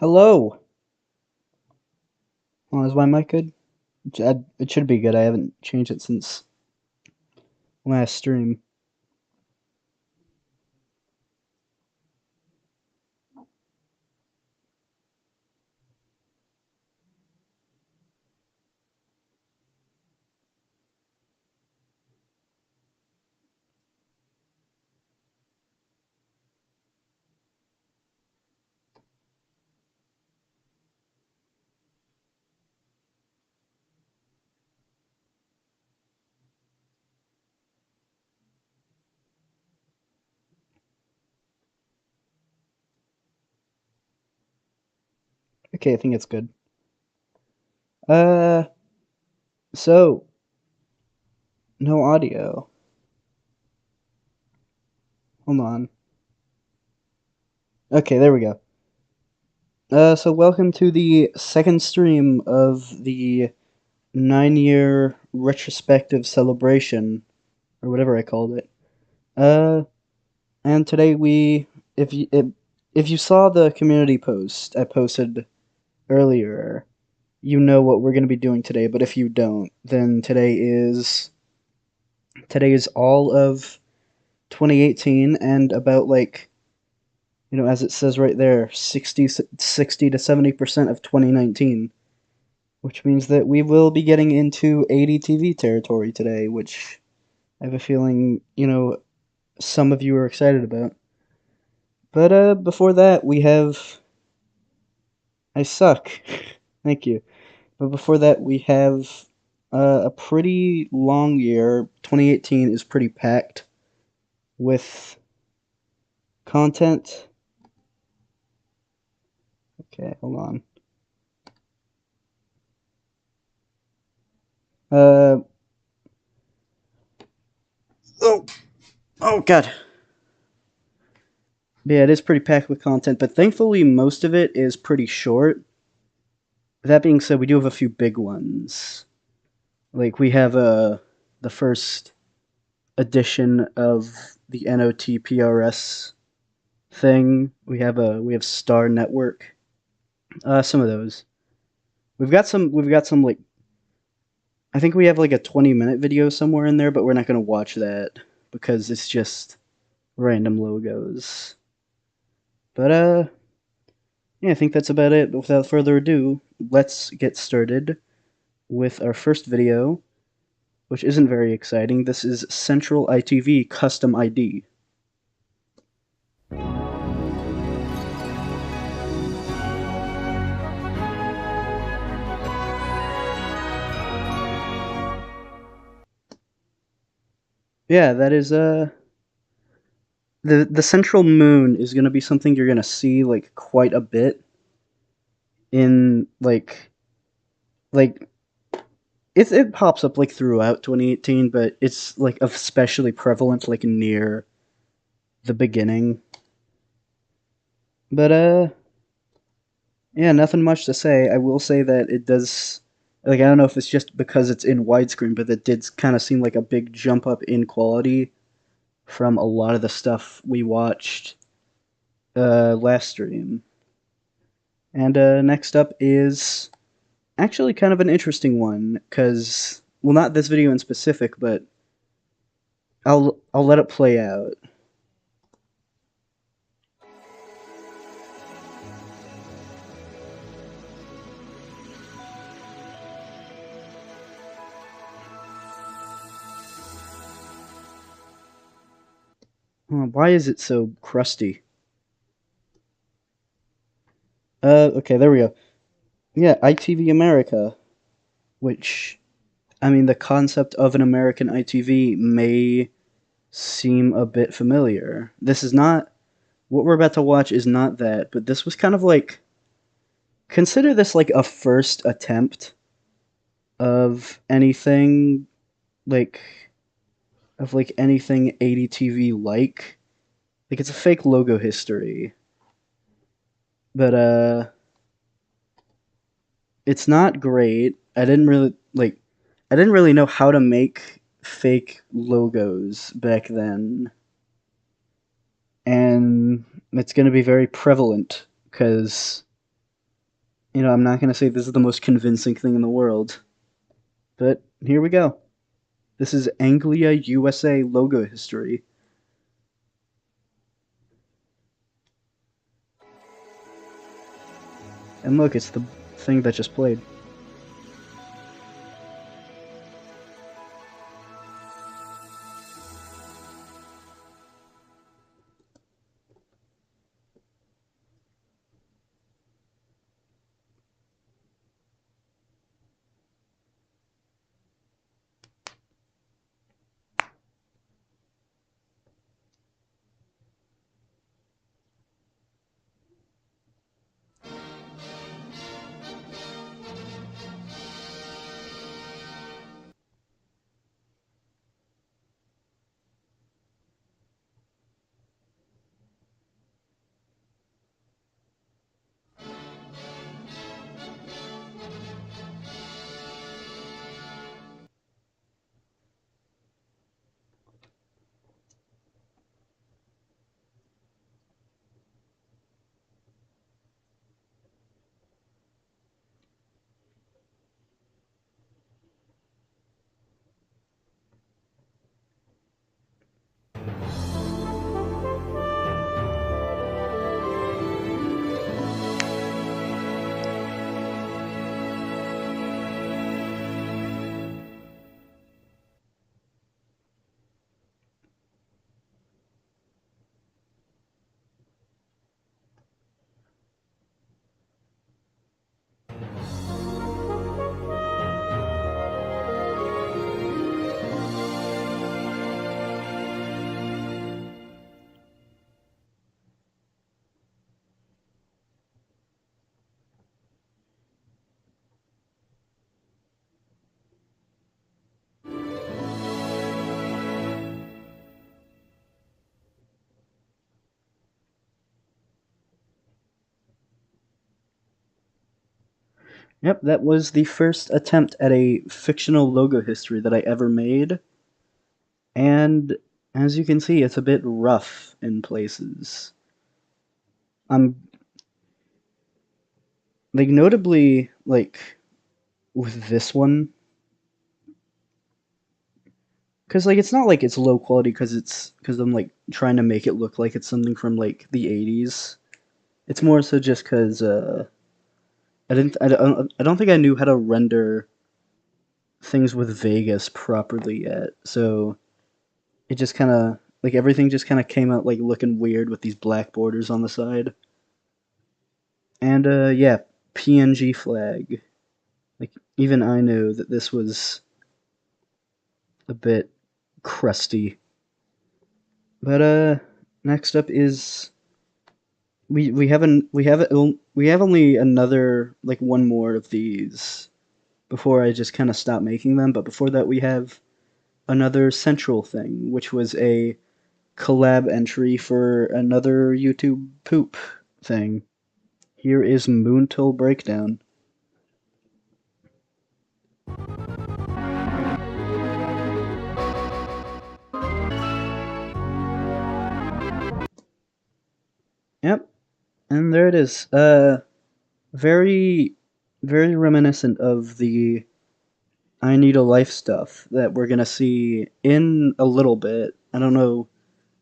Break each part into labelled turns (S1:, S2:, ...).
S1: Hello! Well, is my mic good? It should be good. I haven't changed it since last stream. Okay, I think it's good. Uh, so, no audio. Hold on. Okay, there we go. So welcome to the second stream of the 9-year retrospective celebration, or whatever I called it. And today if you saw the community post I posted earlier, you know what we're going to be doing today, but if you don't, then today is all of 2018 and about as it says right there, 60 to 70% of 2019, which means that we will be getting into ADTV territory today, which I have a feeling, some of you are excited about. But before that, we have I suck. Thank you. But before that, we have a pretty long year. 2018 is pretty packed with content. Okay, hold on. Uh, oh, oh God. Yeah, it is pretty packed with content, but thankfully most of it is pretty short. That being said, we do have a few big ones. Like we have the first edition of the NOTPRS thing. We have Star Network. Some of those. We've got some like I think we have like a 20-minute video somewhere in there, but we're not going to watch that because it's just random logos. But yeah, I think that's about it. But without further ado, let's get started with our first video, which isn't very exciting. This is Central ITV Custom ID. Yeah, that is the central moon is going to be something you're going to see like quite a bit in like it pops up like throughout 2018, but it's like especially prevalent like near the beginning. But yeah, nothing much to say. I will say that it does, like, I don't know if it's just because it's in widescreen, but it did kind of seem like a big jump up in quality from a lot of the stuff we watched last stream. And next up is actually kind of an interesting one, because, well, not this video in specific, but I'll let it play out. Why is it so crusty? Okay, there we go. Yeah, ITV America, which, I mean, the concept of an American ITV may seem a bit familiar. This is not, what we're about to watch is not that, but this was kind of like, consider this like a first attempt of anything, like, anything ADTV like. Like, it's a fake logo history. But it's not great. I didn't really know how to make fake logos back then. And it's going to be very prevalent because I'm not going to say this is the most convincing thing in the world, but here we go. This is Anglia USA logo history. And look, it's the thing that just played. Yep, that was the first attempt at a fictional logo history that I ever made. And as you can see, it's a bit rough in places. I'm like notably like with this one because like it's not like it's low quality because I'm like trying to make it look like it's something from like the 80s. It's more so just because I don't think I knew how to render things with Vegas properly yet. So it just kind of like everything just kind of came out like looking weird with these black borders on the side. And yeah, PNG flag. Like even I know that this was a bit crusty. But next up is we have only another like one more of these before I just kind of stop making them. But before that, we have another central thing, which was a collab entry for another YouTube poop thing. Here is Moontool Breakdown. Yep, and there it is. Very, very reminiscent of the I Need a Life stuff that we're gonna see in a little bit. I don't know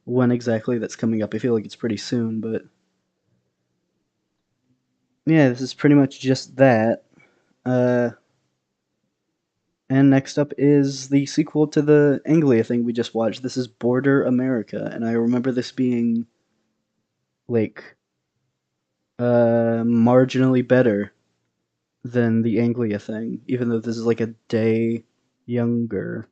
S1: when exactly that's coming up. I feel like it's pretty soon, but yeah, this is pretty much just that. Uh, and next up is the sequel to the Anglia thing we just watched. This is Border America, and I remember this being like marginally better than the Anglia thing, even though this is like a day younger.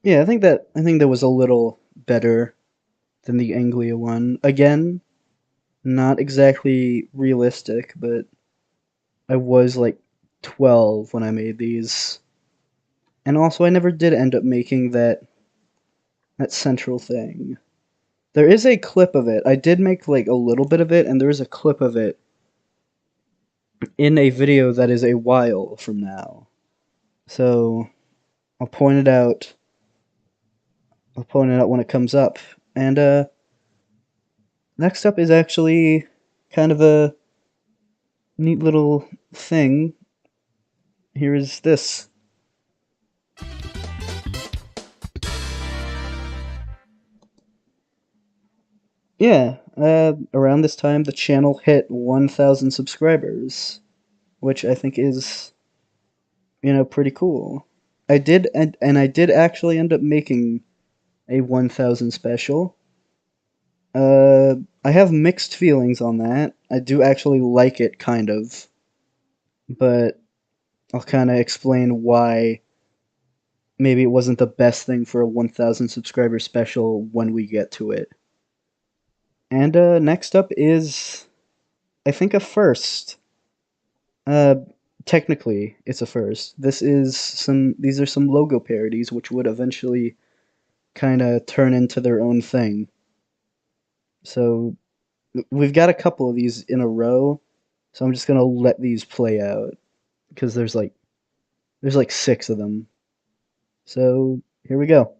S1: Yeah, I think that was a little better than the Anglia one. Again, not exactly realistic, but I was like 12 when I made these. And also I never did end up making that central thing. There is a clip of it. I did make like a little bit of it, and there is a clip of it in a video that is a while from now. So I'll point it out. I'll point it out when it comes up. And next up is actually kind of a neat little thing. Here is this. Yeah, around this time the channel hit 1,000 subscribers, which I think is, pretty cool. And I did actually end up making a 1,000 special. Uh, I have mixed feelings on that. I do actually like it, kind of, but I'll kind of explain why maybe it wasn't the best thing for a 1,000 subscriber special when we get to it. And next up is, I think, a first. Uh, Technically, it's a first. These are some logo parodies, which would eventually kind of turn into their own thing. So we've got a couple of these in a row, so I'm just gonna let these play out because there's like six of them. So here we go.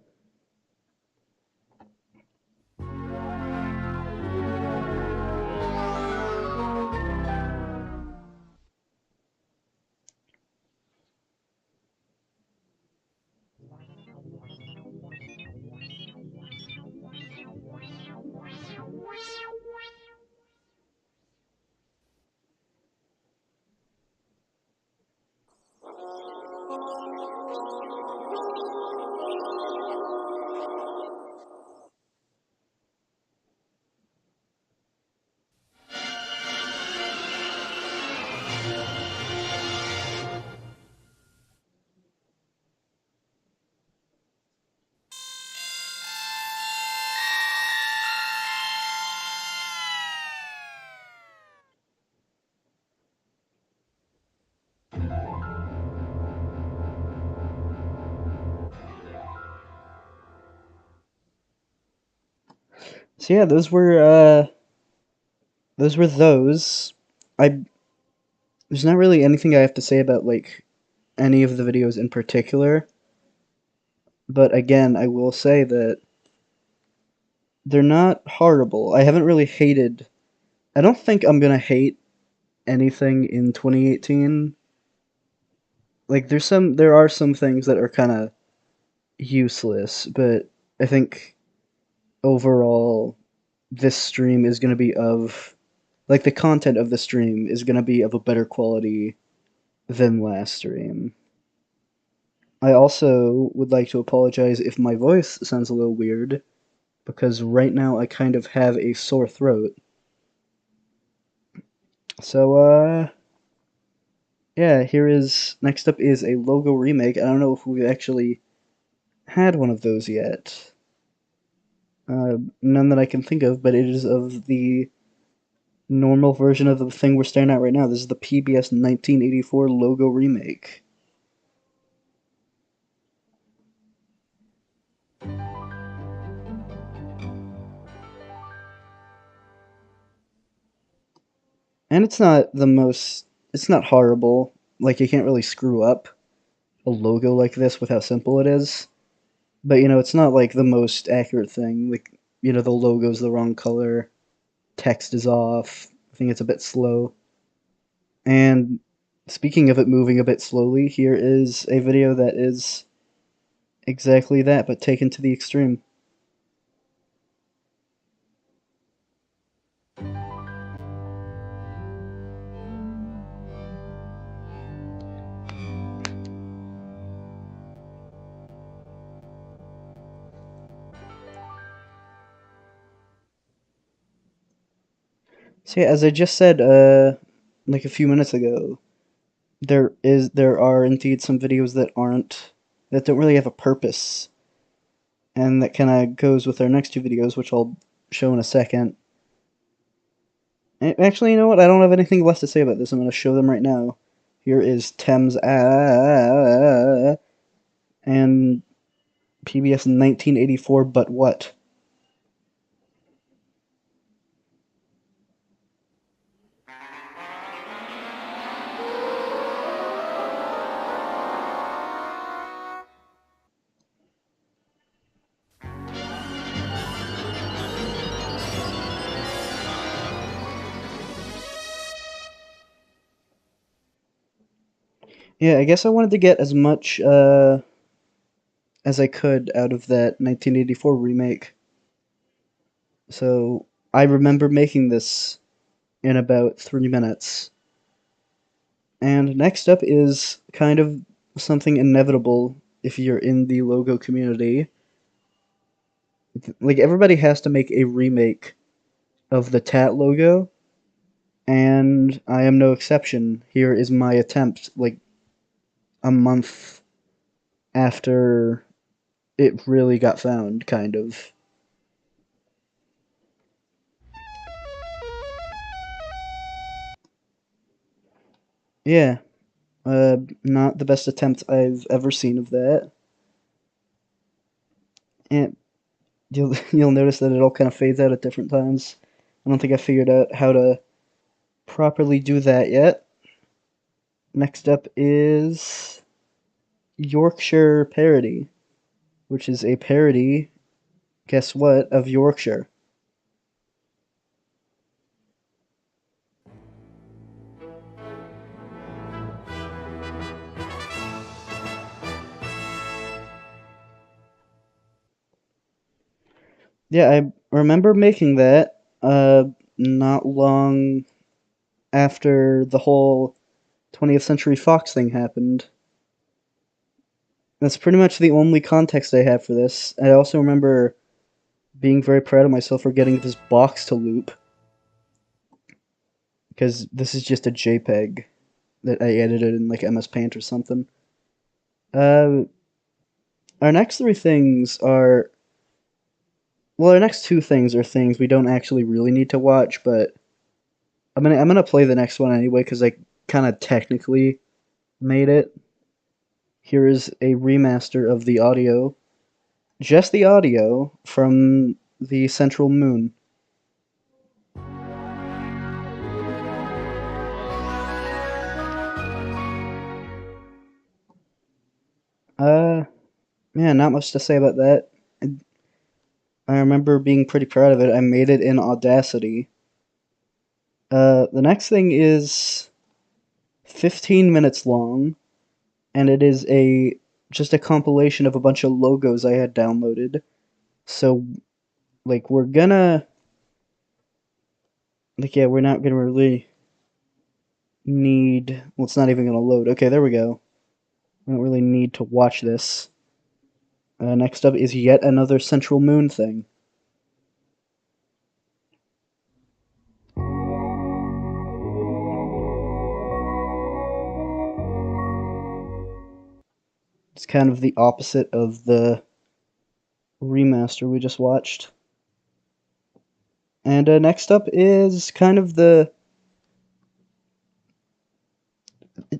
S1: So yeah, those were those. I There's not really anything I have to say about like any of the videos in particular, but again, I will say that they're not horrible. I haven't really hated. I don't think I'm gonna hate anything in 2018. Like there are some things that are kind of useless, but I think overall this stream is gonna be of like the content of the stream is gonna be of a better quality than last stream. I also would like to apologize if my voice sounds a little weird, because right now I kind of have a sore throat. So, yeah, next up is a logo remake. I don't know if we've actually had one of those yet. None that I can think of, but it is of the normal version of the thing we're staring at right now. This is the PBS 1984 logo remake. And it's not horrible. Like, you can't really screw up a logo like this with how simple it is. But, it's not like the most accurate thing. Like, the logo's the wrong color, text is off, I think it's a bit slow. And speaking of it moving a bit slowly, here is a video that is exactly that, but taken to the extreme. So yeah, as I just said, like a few minutes ago, there are indeed some videos that don't really have a purpose. and that kind of goes with our next two videos, which I'll show in a second. Actually, you know what? I don't have anything less to say about this. I'm going to show them right now. Here is Thames and PBS 1984, but what? Yeah, I guess I wanted to get as much as I could out of that 1984 remake. So I remember making this in about 3 minutes. And next up is kind of something inevitable if you're in the logo community. Like, everybody has to make a remake of the Tat logo, and I am no exception. Here is my attempt, like, a month after it really got found, kind of. Yeah, not the best attempt I've ever seen of that. And you'll notice that it all kind of fades out at different times. I don't think I figured out how to properly do that yet. Next up is Yorkshire Parody, which is a parody, guess what, of Yorkshire. Yeah, I remember making that not long after the whole 20th Century Fox thing happened. That's pretty much the only context I have for this. I also remember being very proud of myself for getting this box to loop, because this is just a JPEG that I edited in like MS Paint or something. Uh, our next three things are, well, our next two things are things we don't actually really need to watch, but I'm gonna play the next one anyway because I kind of technically made it. Here is a remaster of the audio, just the audio from the Central Moon. Uh, yeah, not much to say about that. I remember being pretty proud of it. I made it in Audacity. The next thing is 15 minutes long, and it is a just a compilation of a bunch of logos I had downloaded. So, like, we're not gonna really need. Well, it's not even gonna load. Okay, there we go. We don't really need to watch this. Next up is yet another Central Moon thing. It's kind of the opposite of the remaster we just watched. And next up is kind of the,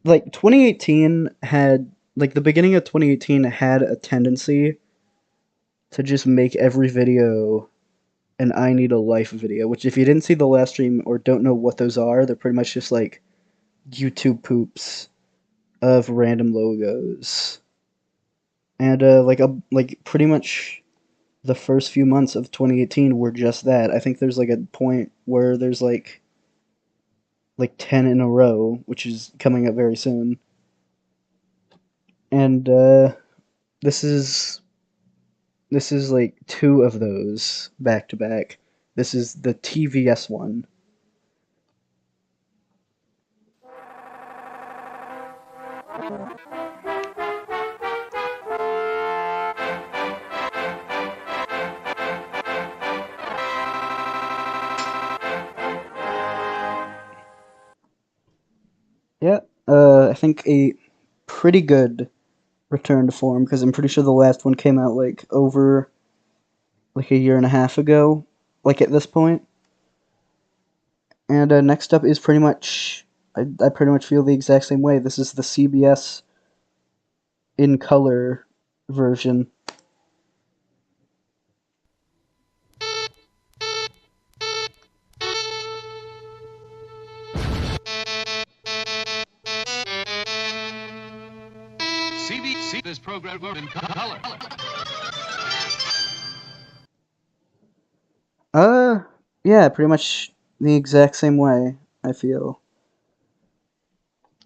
S1: like, 2018 had, like, the beginning of 2018 had a tendency to just make every video an I Need a Life video, which, if you didn't see the last stream or don't know what those are, they're pretty much just like YouTube poops of random logos. And like pretty much the first few months of 2018 were just that. I think there's like a point where there's like 10 in a row, which is coming up very soon. And this is this is like two of those back to back. This is the TVS one. Yeah, I think a pretty good return to form, because I'm pretty sure the last one came out like over like a year and a half ago, like at this point. And next up is pretty much, I pretty much feel the exact same way. This is the CBS in color version.
S2: CBC, this program in color.
S1: Yeah, pretty much the exact same way, I feel.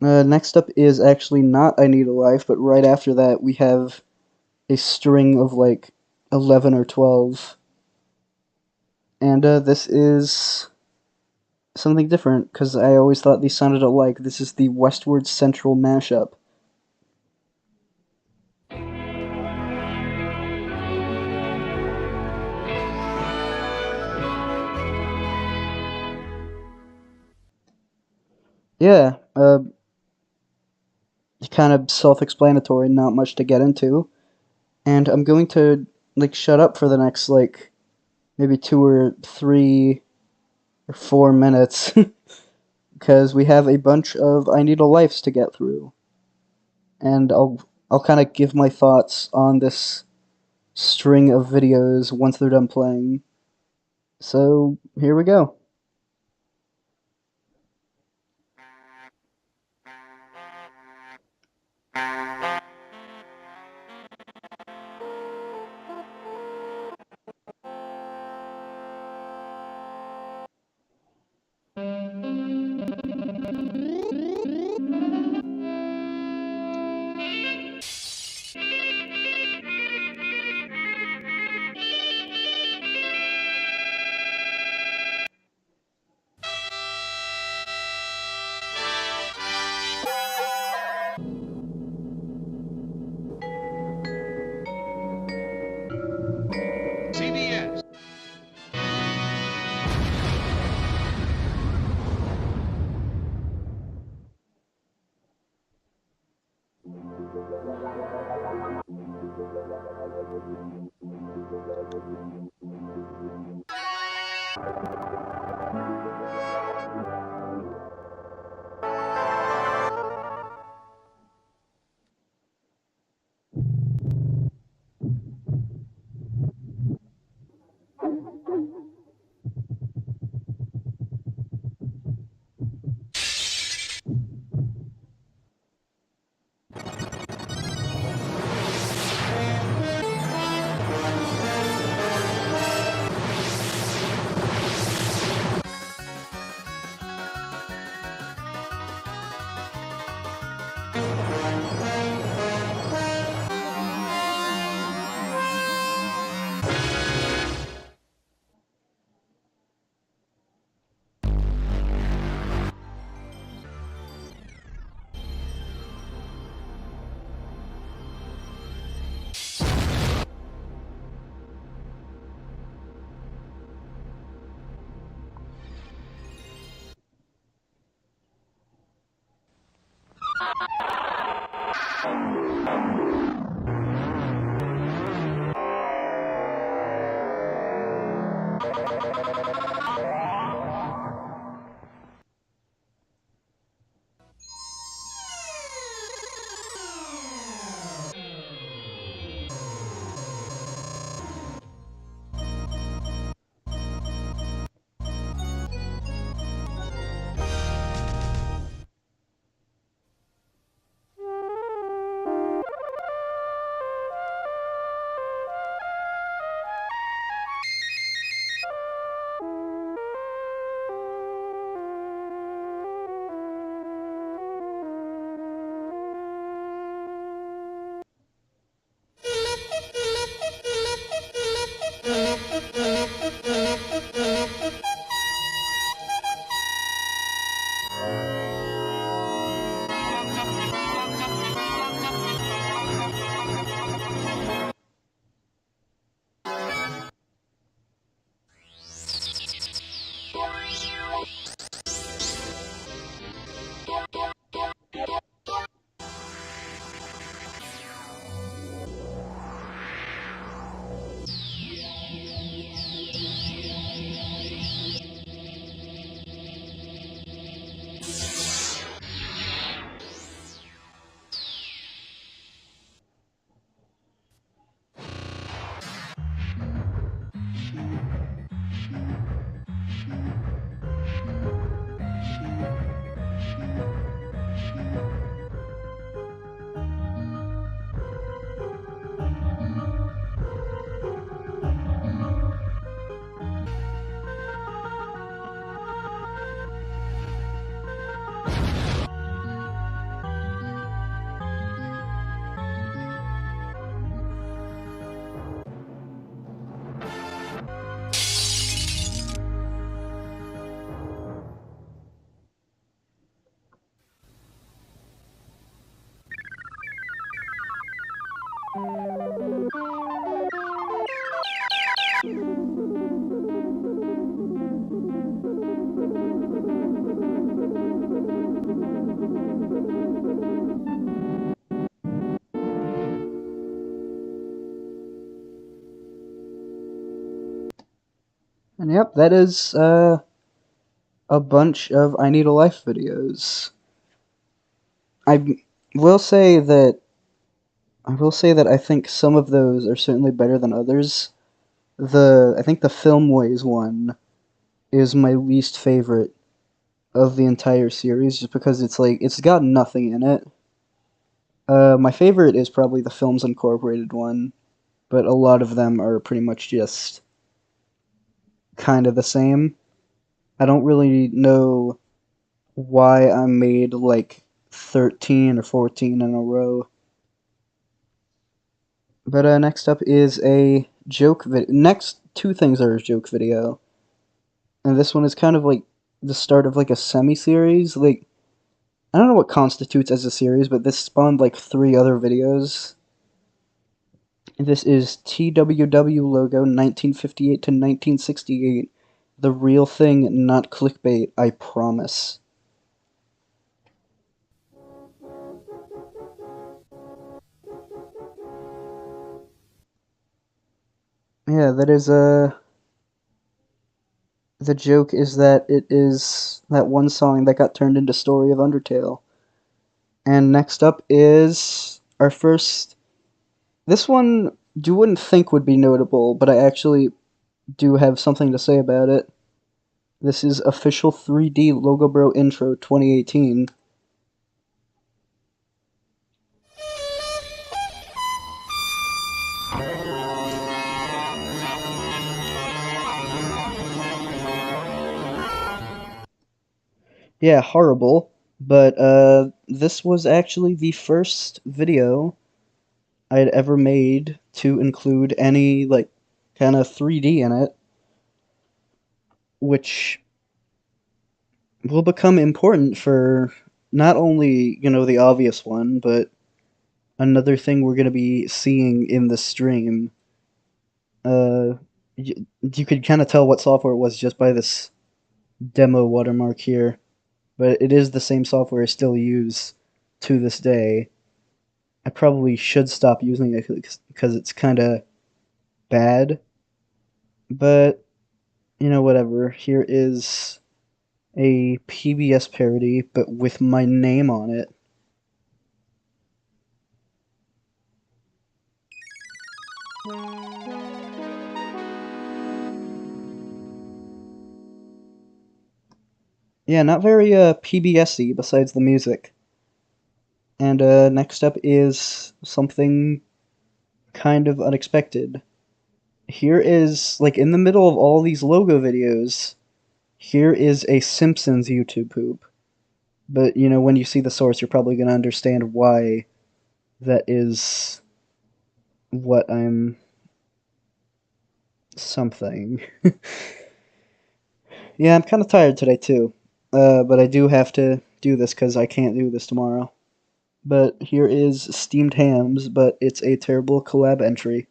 S1: Next up is actually not I Need a Life, but right after that we have a string of like 11 or 12. And this is something different, because I always thought these sounded alike. This is the Westward Central mashup. Yeah, kind of self-explanatory, not much to get into. And I'm going to, like, shut up for the next, like, maybe 2 or 3 or 4 minutes, because we have a bunch of I Need a Lifes to get through. And I'll kind of give my thoughts on this string of videos once they're done playing. So, here we go.
S2: CBS.
S1: And yep, that is a bunch of I Need a Life videos. I will say that I think some of those are certainly better than others. I think the Filmways one is my least favorite of the entire series, just because it's got nothing in it. My favorite is probably the Films Incorporated one, but a lot of them are pretty much just kind of the same. I don't really know why I made like 13 or 14 in a row. But next up is a joke video. Next two things are a joke video. And this one is kind of like the start of like a semi-series. Like, I don't know what constitutes as a series, but this spawned like 3 other videos. This is TWW logo 1958 to 1968. The real thing, not clickbait, I promise. Yeah, that is the joke is that it is that one song that got turned into Story of Undertale. And next up is our first. This one you wouldn't think would be notable, but I actually do have something to say about it. This is official 3D LogoBro intro 2018. Yeah, horrible. But this was actually the first video I had ever made to include any like kind of 3D in it, which will become important for not only, the obvious one, but another thing we're going to be seeing in the stream. You could kind of tell what software it was just by this demo watermark here, but it is the same software I still use to this day. I probably should stop using it because it's kind of bad, but whatever. Here is a PBS parody, but with my name on it. Yeah, not very PBS-y besides the music. And next up is something kind of unexpected. Here is, like, in the middle of all these logo videos, here is a Simpsons YouTube poop. But, when you see the source, you're probably going to understand why that is what I'm something. Yeah, I'm kind of tired today, too. But I do have to do this because I can't do this tomorrow. But here is Steamed Hams, but it's a terrible collab entry.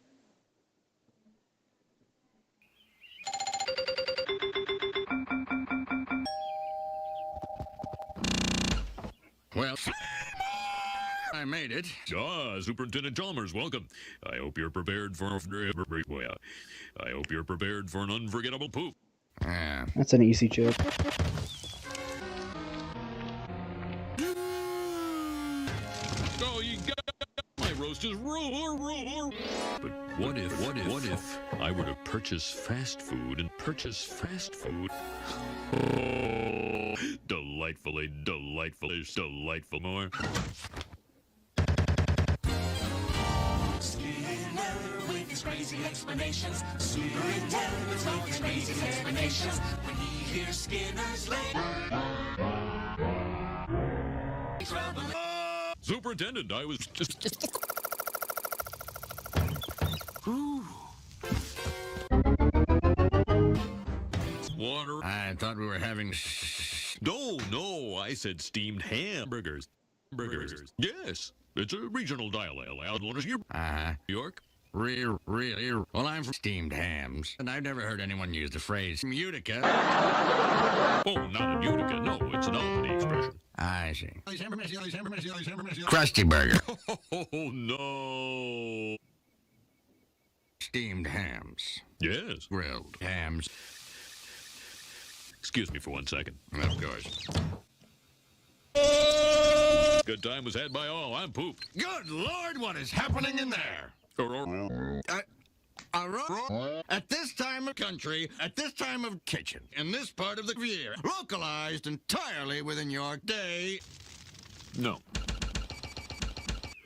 S2: Well, I made it. Ah, Superintendent Chalmers, welcome. I hope you're prepared for well, I hope you're prepared for an unforgettable poop.
S1: That's an easy joke.
S2: Oh, you got my roast is roar. But what if I were to purchase fast food and purchase fast food? Oh, delightful more.
S3: Skinner with his crazy explanations. Superintendent with his crazy explanations. When he hears Skinner's late trouble.
S2: Superintendent, I was just. Water. I thought we were having. No, I said steamed hamburgers. Burgers. Yes, it's a regional dialect. Known as New York. Well, I'm from steamed hams, and I've never heard anyone use the phrase Utica. Oh, not in Utica. No, it's an Albany expression. I see. Krusty Burger. Oh, no. Steamed hams. Yes. Grilled hams. Excuse me for 1 second. Of course. Good time was had by all. I'm pooped. Good Lord, what is happening in there? At this time of country, at this time of kitchen, in this part of the year, localized entirely within your day. No.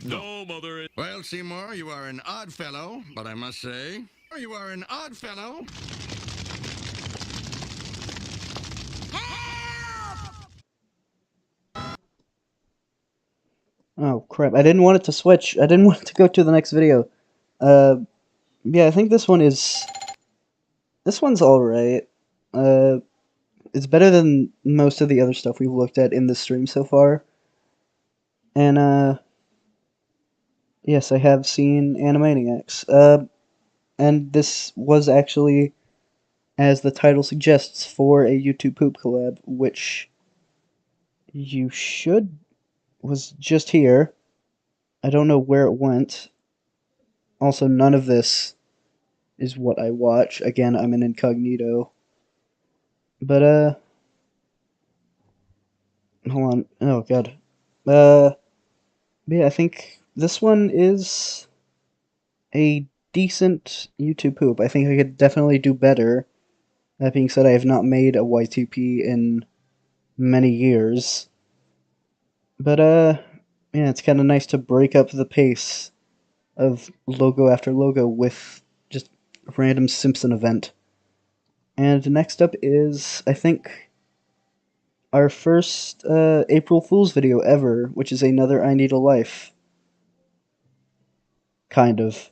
S2: No, Mother. Well, Seymour, you are an odd fellow, but I must say, you are an odd fellow.
S1: Oh crap! I didn't want it to switch. I didn't want it to go to the next video. Yeah, I think this one's all right. It's better than most of the other stuff we've looked at in the stream so far. And yes, I have seen Animaniacs. And this was actually, as the title suggests, for a YouTube poop collab, which was just here. I don't know where it went. Also, none of this is what I watch. Again, I'm an incognito. But, hold on. Oh, God. Yeah, I think this one is a decent YouTube poop. I think I could definitely do better. That being said, I have not made a Y2P in many years. But, yeah, it's kind of nice to break up the pace of logo after logo with just a random Simpson event. And next up is, I think, our first April Fool's video ever, which is another I Need a Life. Kind of.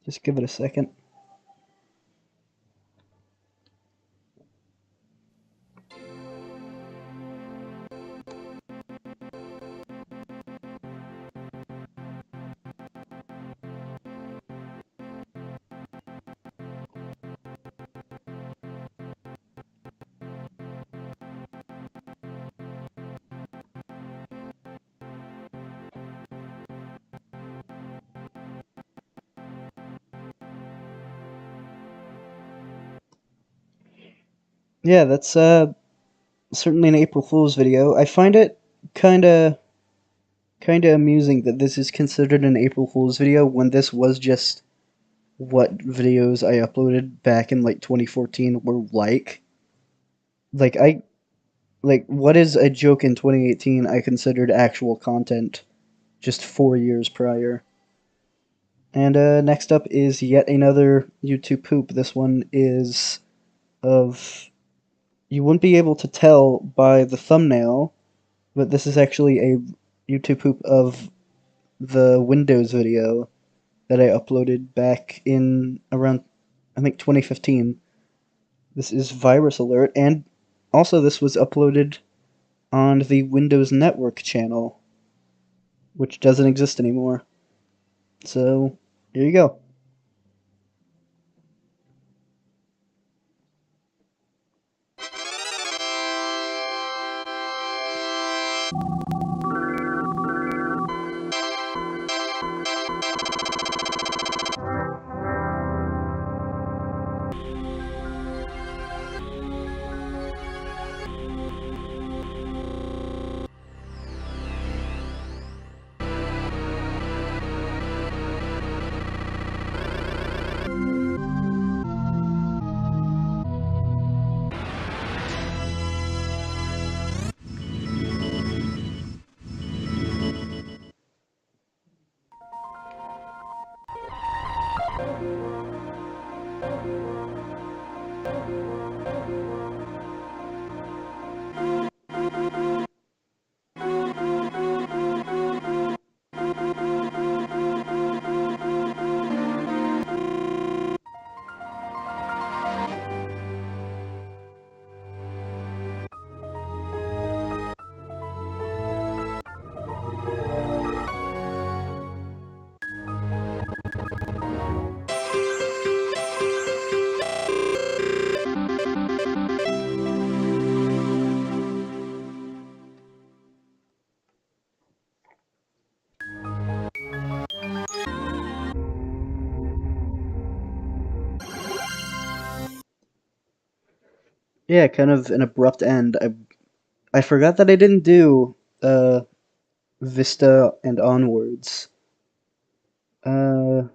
S1: Just give it a second. Yeah, that's certainly an April Fool's video. I find it kinda amusing that this is considered an April Fool's video when this was just what videos I uploaded back in like 2014 were like. Like what is a joke in 2018 I considered actual content just 4 years prior. And next up is yet another YouTube poop. This one is of, you wouldn't be able to tell by the thumbnail, but this is actually a YouTube poop of the Windows video that I uploaded back in around, I think, 2015. This is Virus Alert, and also this was uploaded on the Windows Network channel, which doesn't exist anymore. So, here you go. Yeah, kind of an abrupt end. I forgot that I didn't do Vista and onwards. Uh,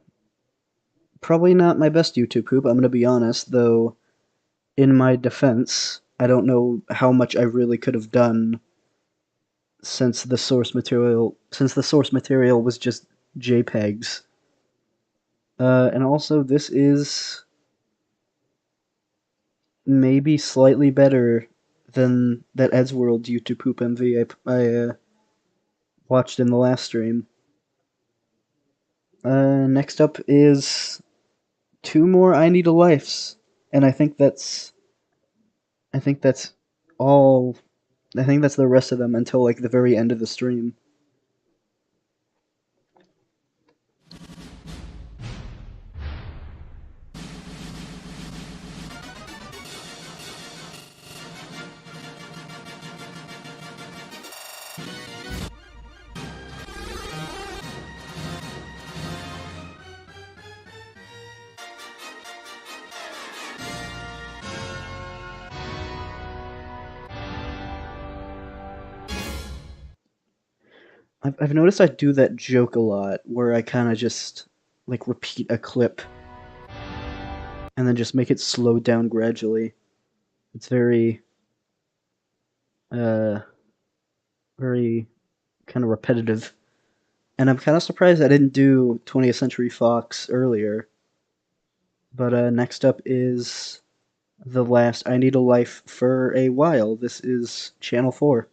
S1: Probably not my best YouTube poop. I'm gonna be honest, though. In my defense, I don't know how much I really could have done since the source material was just JPEGs. And also, this is maybe slightly better than that Eddsworld YouTube poop MV I watched in the last stream. Next up is two more I Need a Lifes, and I think that's all. I think that's the rest of them until like the very end of the stream. I've noticed I do that joke a lot, where I kind of just like repeat a clip and then just make it slow down gradually. It's uh, very kind of repetitive. And I'm kind of surprised I didn't do 20th Century Fox earlier. But next up is the last I Need a Life for a while. This is Channel 4.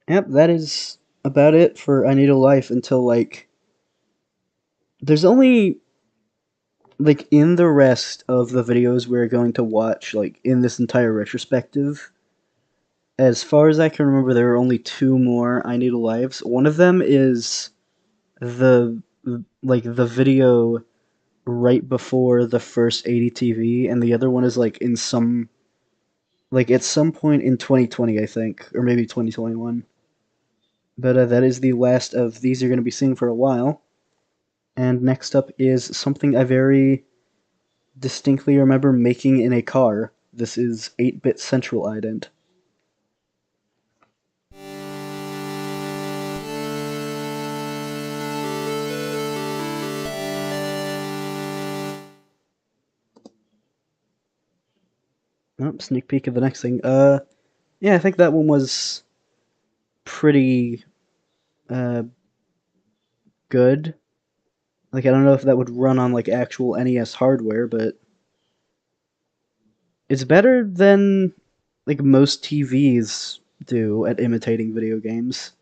S1: Yep, that is about it for I Need a Life until like. There's only. Like, in the rest of the videos we're going to watch, like, in this entire retrospective, as far as I can remember, there are only two more I Need a Lives. One of them is the the video right before the first ADTV, and the other one is like in some like at some point in 2020, I think, or maybe 2021. But that is the last of these you're going to be seeing for a while. And next up is something I very distinctly remember making in a car. This is 8-bit Central Ident. Oh, sneak peek of the next thing. Yeah, I think that one was pretty uh good. Like, I don't know if that would run on like actual NES hardware, but it's better than like most TVs do at imitating video games.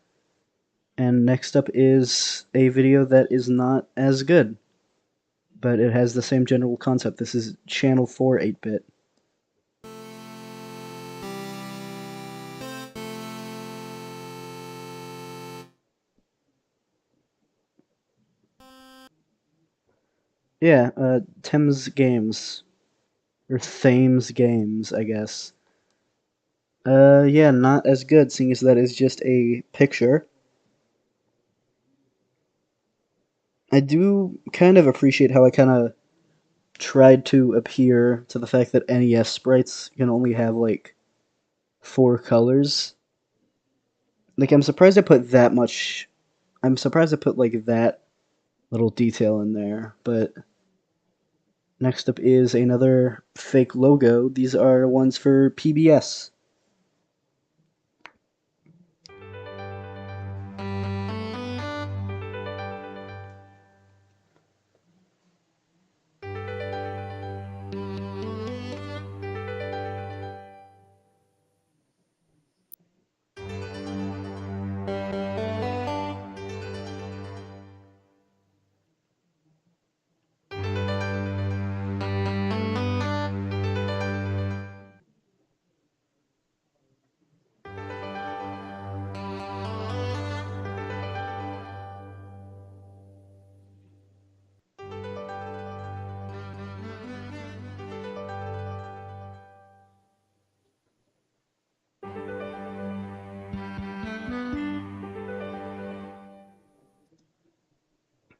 S1: And next up is a video that is not as good, but it has the same general concept. This is Channel 4 8-bit. Yeah, Thames Games. Or Thames Games, I guess. Yeah, not as good, seeing as that is just a picture. I do kind of appreciate how I kind of tried to appear to the fact that NES sprites can only have like four colors. Like, I'm surprised I put that much. I'm surprised I put like that little detail in there. But next up is another fake logo. These are ones for PBS.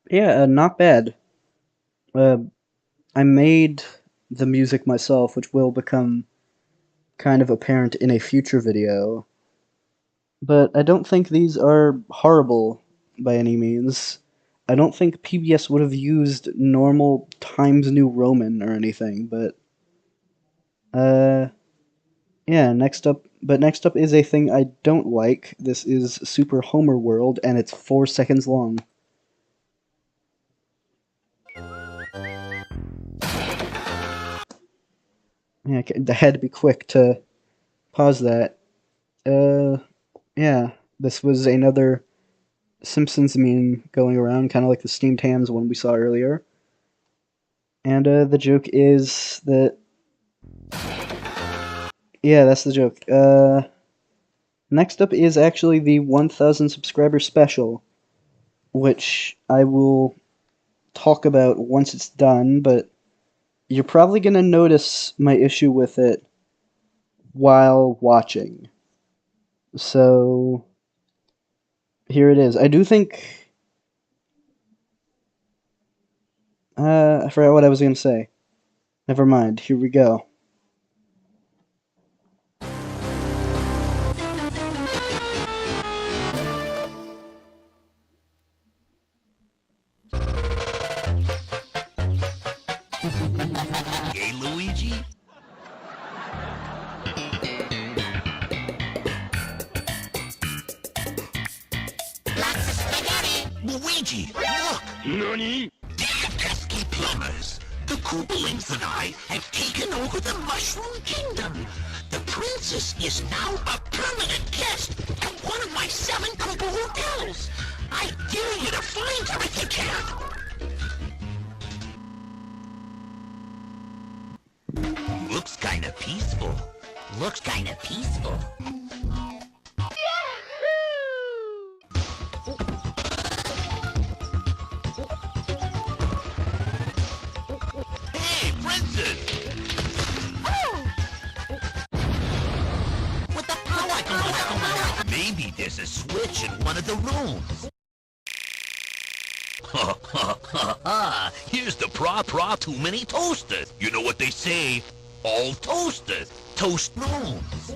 S1: Yeah, not bad. Uh, I made the music myself, which will become kind of apparent in a future video. But I don't think these are horrible by any means. I don't think PBS would have used normal Times New Roman or anything, but uh yeah, next up is a thing I don't like. This is Super Homer World and it's 4 seconds long. Yeah, I had to be quick to pause that. Uh yeah, this was another Simpsons meme going around, kind of like the steamed hams one we saw earlier. And the joke is that yeah, that's the joke. Next up is actually the 1,000 subscriber special, which I will talk about once it's done, but you're probably gonna notice my issue with it while watching. So here it is. I do think I forgot what I was gonna say. Never mind. Here we go.
S3: Hey, Luigi? Lots of spaghetti! Luigi, look!
S2: Nani?
S3: Damn pesky plumbers! The Koopalings and I have taken over the Mushroom Kingdom. The princess is now a permanent guest at one of my 7 Koopa hotels. I dare you to find her if you can. Looks kinda peaceful. Looks kinda peaceful. Hey, princess! With the power! Maybe there's a switch in one of the rooms. Ha ha ha ha! Here's the too many toasters. You know what they say? All toasters toast rooms.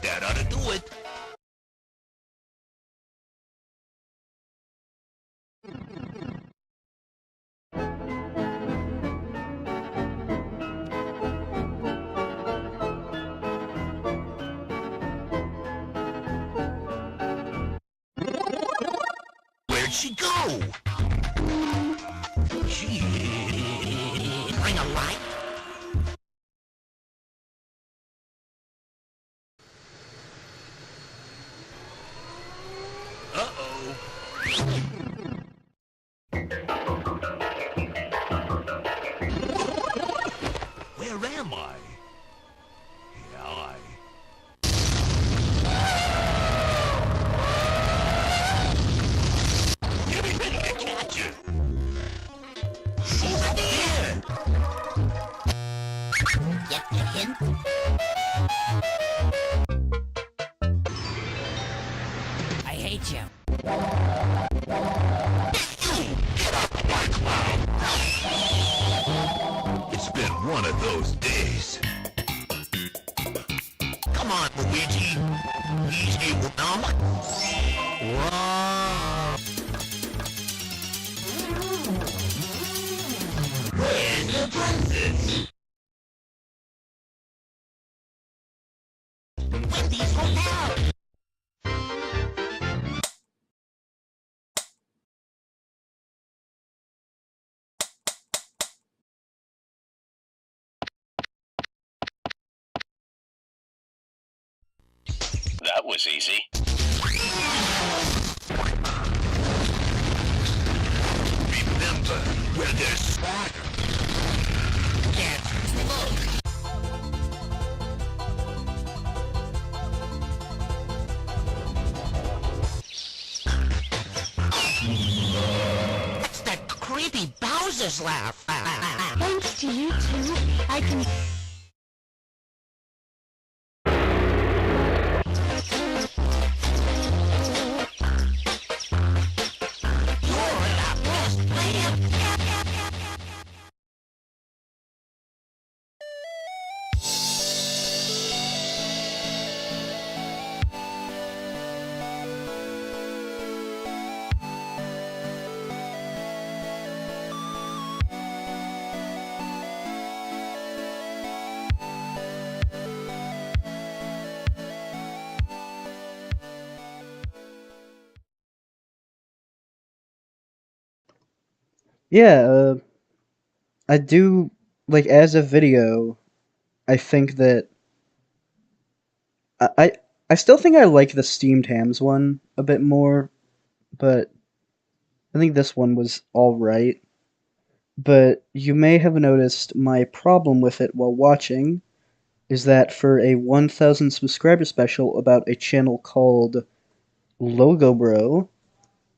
S3: That ought to do it. Where'd she go? She bring a light? Uh-oh. Where am I? Yeah, Getting ready to catch her. She's there. Get the hint? I hate you. Get up, White Cloud. It's been one of those days. Come on, Luigi. Easy with them. Whoa. Where's the princess? Wendy's Hotel.
S2: That was easy.
S3: Remember, where there's swagger, can't look. Jesus laugh.
S4: Thanks to you two, I can...
S3: You're the best player.
S1: Yeah, I do, like, as a video, I think that I, I I still think I like the steamed hams one a bit more, but I think this one was alright. But you may have noticed my problem with it while watching is that for a 1,000 subscriber special about a channel called LogoBro,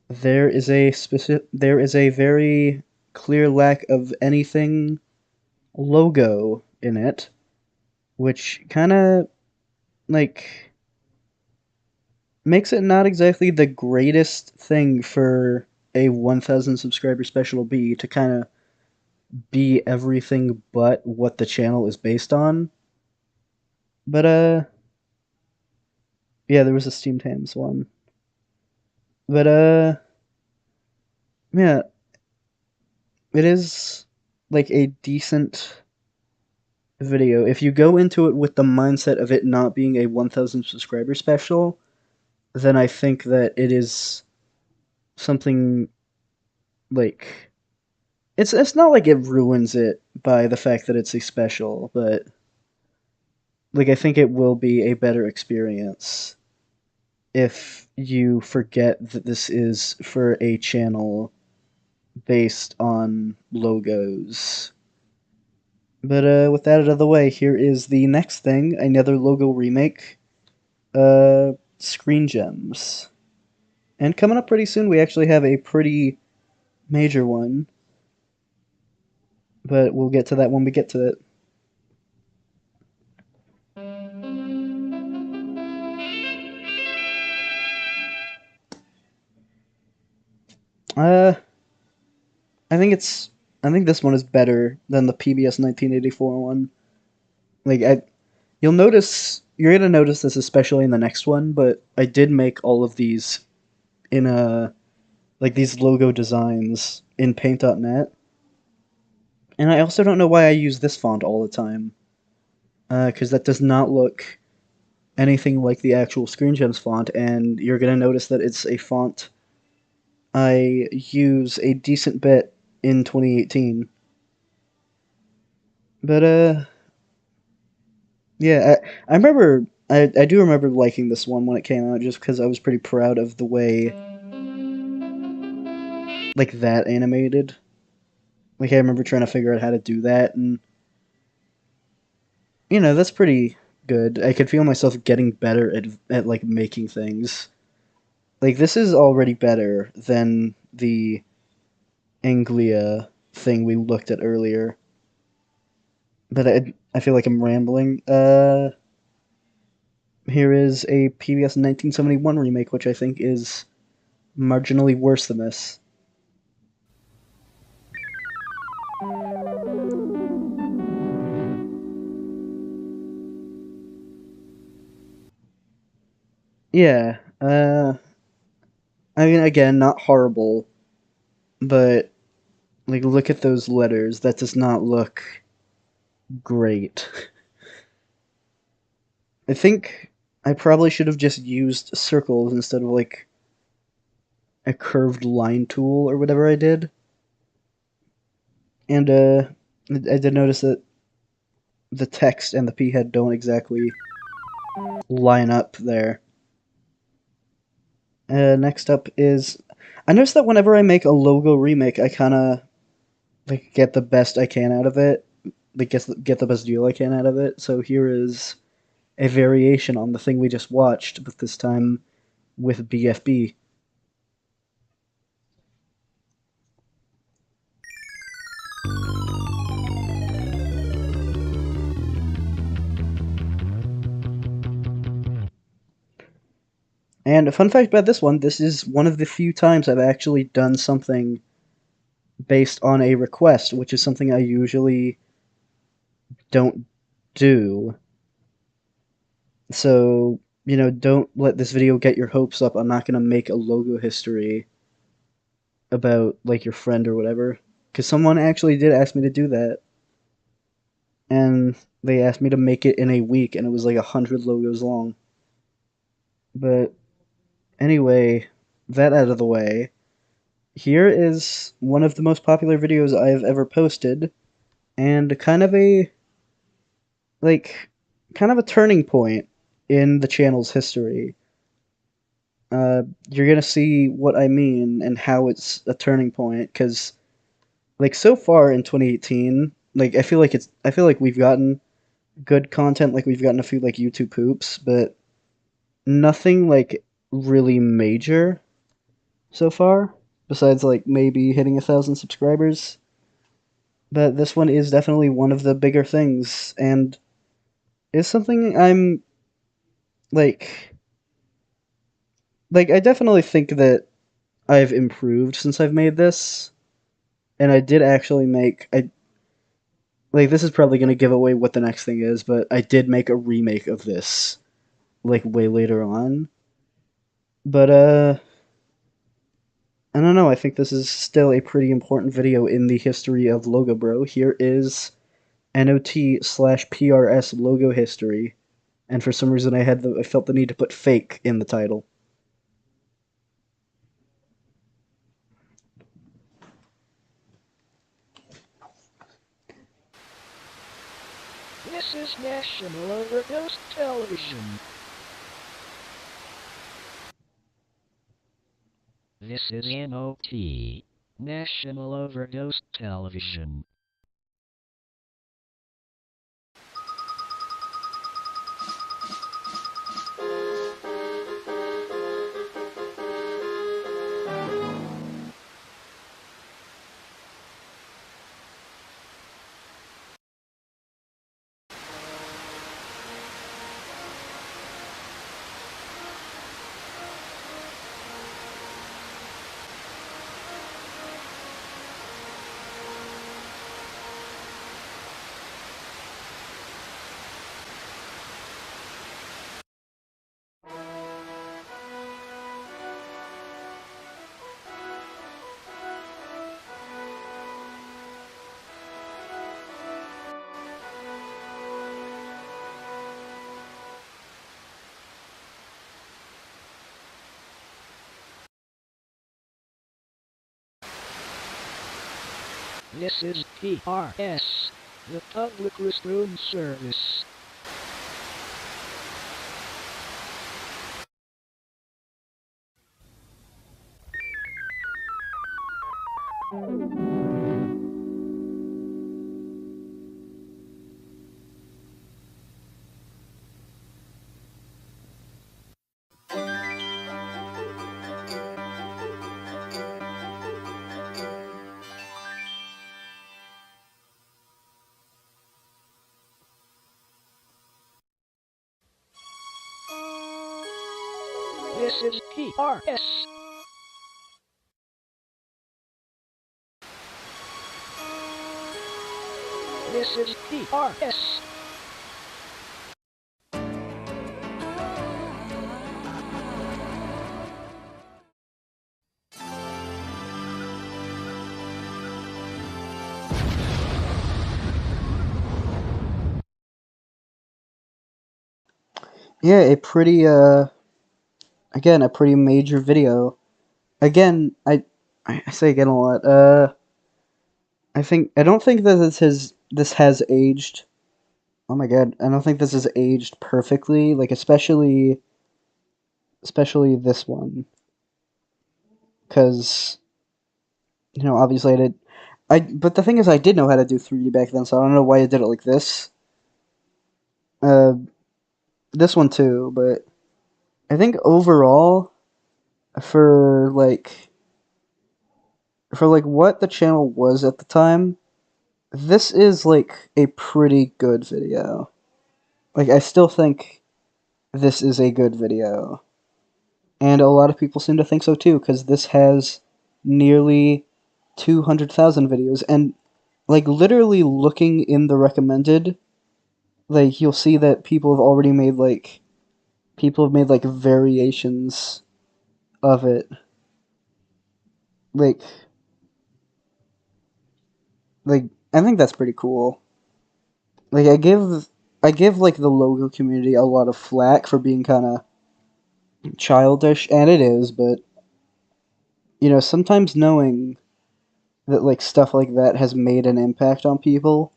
S1: there is a very clear lack of anything logo in it, which kind of like makes it not exactly the greatest thing for a 1,000 subscriber special to kind of be everything but what the channel is based on. But yeah, there was a steamed hams one. But yeah, it is like a decent video. If you go into it with the mindset of it not being a 1,000 subscriber special, then I think that it is something like it's not like it ruins it by the fact that it's a special, but like I think it will be a better experience if you forget that this is for a channel based on logos. But with that out of the way, here is the next thing, another logo remake, Screen Gems. And coming up pretty soon, we actually have a pretty major one, but we'll get to that when we get to it. Uh, I think it's I think this one is better than the PBS 1984 one. Like you're gonna notice this especially in the next one, but I did make all of these in a like these logo designs in Paint.net, and I also don't know why I use this font all the time, because that does not look anything like the actual Screen Gems font, and you're gonna notice that it's a font I use a decent bit in 2018. But yeah, I remember I do remember liking this one when it came out just because I was pretty proud of the way like that animated. Like I remember trying to figure out how to do that, and that's pretty good. I could feel myself getting better at like making things. Like this is already better than the Anglia thing we looked at earlier. But I feel like I'm rambling. Here is a PBS 1971 remake, which I think is marginally worse than this. Yeah, I mean, again, not horrible, but like, look at those letters. That does not look great. I think I probably should have just used circles instead of like a curved line tool or whatever I did. And I did notice that the text and the p head don't exactly line up there. Next up is I noticed that whenever I make a logo remake, I kind of like get the best I can out of it, like get the best deal I can out of it. So here is a variation on the thing we just watched, but this time with BFB. And a fun fact about this one, this is one of the few times I've actually done something based on a request, which is something I usually don't do. So, don't let this video get your hopes up. I'm not going to make a logo history about, like, your friend or whatever. Because someone actually did ask me to do that. And they asked me to make it in a week, and it was like 100 logos long. But anyway, that out of the way, here is one of the most popular videos I have ever posted, and like, kind of a turning point in the channel's history. You're gonna see what I mean and how it's a turning point, because, like, so far in 2018, like, I feel like we've gotten good content, like, we've gotten a few, like, YouTube poops, but nothing, like, really major so far, besides, like, maybe hitting 1,000 subscribers. But this one is definitely one of the bigger things, and is something I'm, like, I definitely think that I've improved since I've made this, and I did actually this is probably going to give away what the next thing is, but I did make a remake of this, like, way later on. But, I don't know, I think this is still a pretty important video in the history of LogoBro. Here is NOT/PRS logo history, and for some reason I felt the need to put fake in the title.
S5: This is National Overdose Television. This is NOT, National Overdose Television. This is PRS, the Public Restroom Service. This is PRS. This is PRS.
S1: Yeah, again, a pretty major video. Again, I say again a lot. I don't think that this has aged. Oh my god, I don't think this has aged perfectly. Like, especially this one, because obviously I did. But the thing is, I did know how to do 3D back then, so I don't know why I did it like this. Uh, this one too, but I think overall, for like what the channel was at the time, this is like a pretty good video. Like, I still think this is a good video. And a lot of people seem to think so too, because this has nearly 200,000 videos. And, like, literally looking in the recommended, like, you'll see that people have already made, like, variations of it. Like, I think that's pretty cool. Like, I give, like, the logo community a lot of flack for being kind of childish, and it is, but, you know, sometimes knowing that, like, stuff like that has made an impact on people,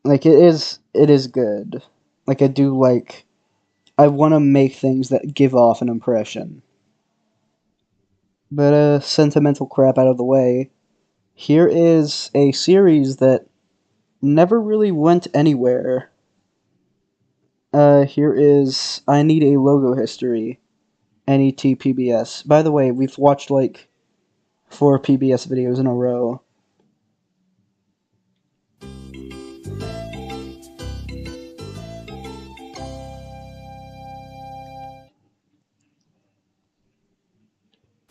S1: like, it is good. Like, I want to make things that give off an impression. But, sentimental crap out of the way, here is a series that never really went anywhere. Here is I Need a Logo History, NET By the way, we've watched, like, 4 PBS videos in a row.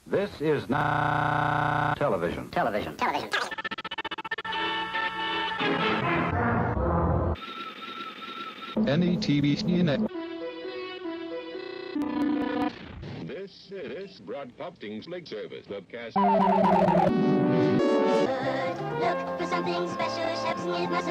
S6: This is not television.
S4: Television.
S7: ADTV CNN.
S2: This broadcasting's leg service webcast.
S4: Look for something special, chefs need must.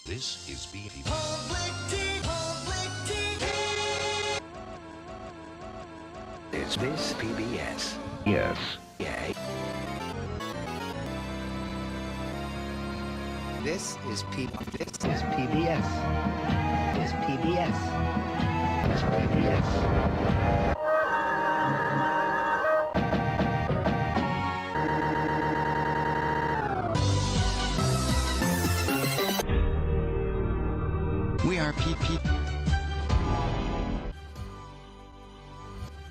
S2: This is BB.
S3: Is this PBS?
S6: Yes.
S3: Yeah.
S8: This is PBS. This is PBS. It's PBS.
S3: We are PP.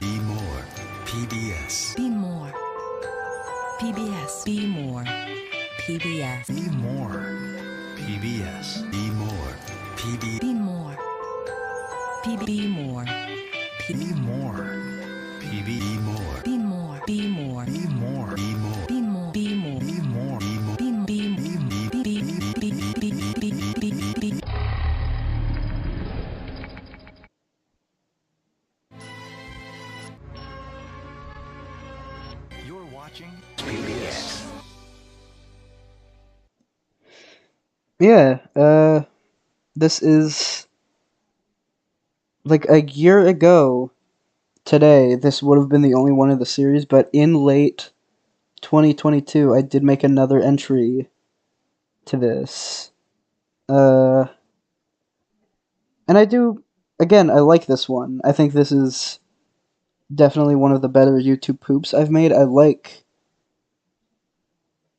S3: Be more. PBS.
S9: Be more. PBS. Be more. PBS.
S3: Be more. PBS. Be more. PB.
S9: Be more. Be more.
S3: Be more. PB. Be more.
S9: Be more. Be more.
S3: Be more. Be more.
S9: Be more. Be more.
S3: Be more. Be more. You're watching PBS.
S1: Yeah, this is, like, a year ago today, this would have been the only one of the series, but in late 2022, I did make another entry to this. And I do, again, I like this one. I think this is definitely one of the better YouTube poops I've made. I like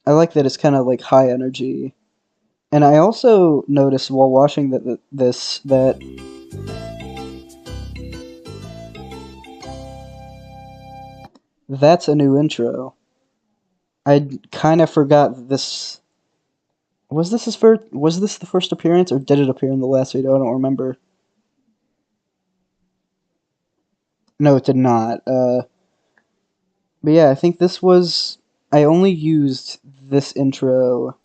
S1: that it's kind of, like, high energy. And I also noticed while watching that that's a new intro. I kind of forgot that this was the first appearance, or did it appear in the last video? I don't remember. No, it did not. But yeah, I think I only used this intro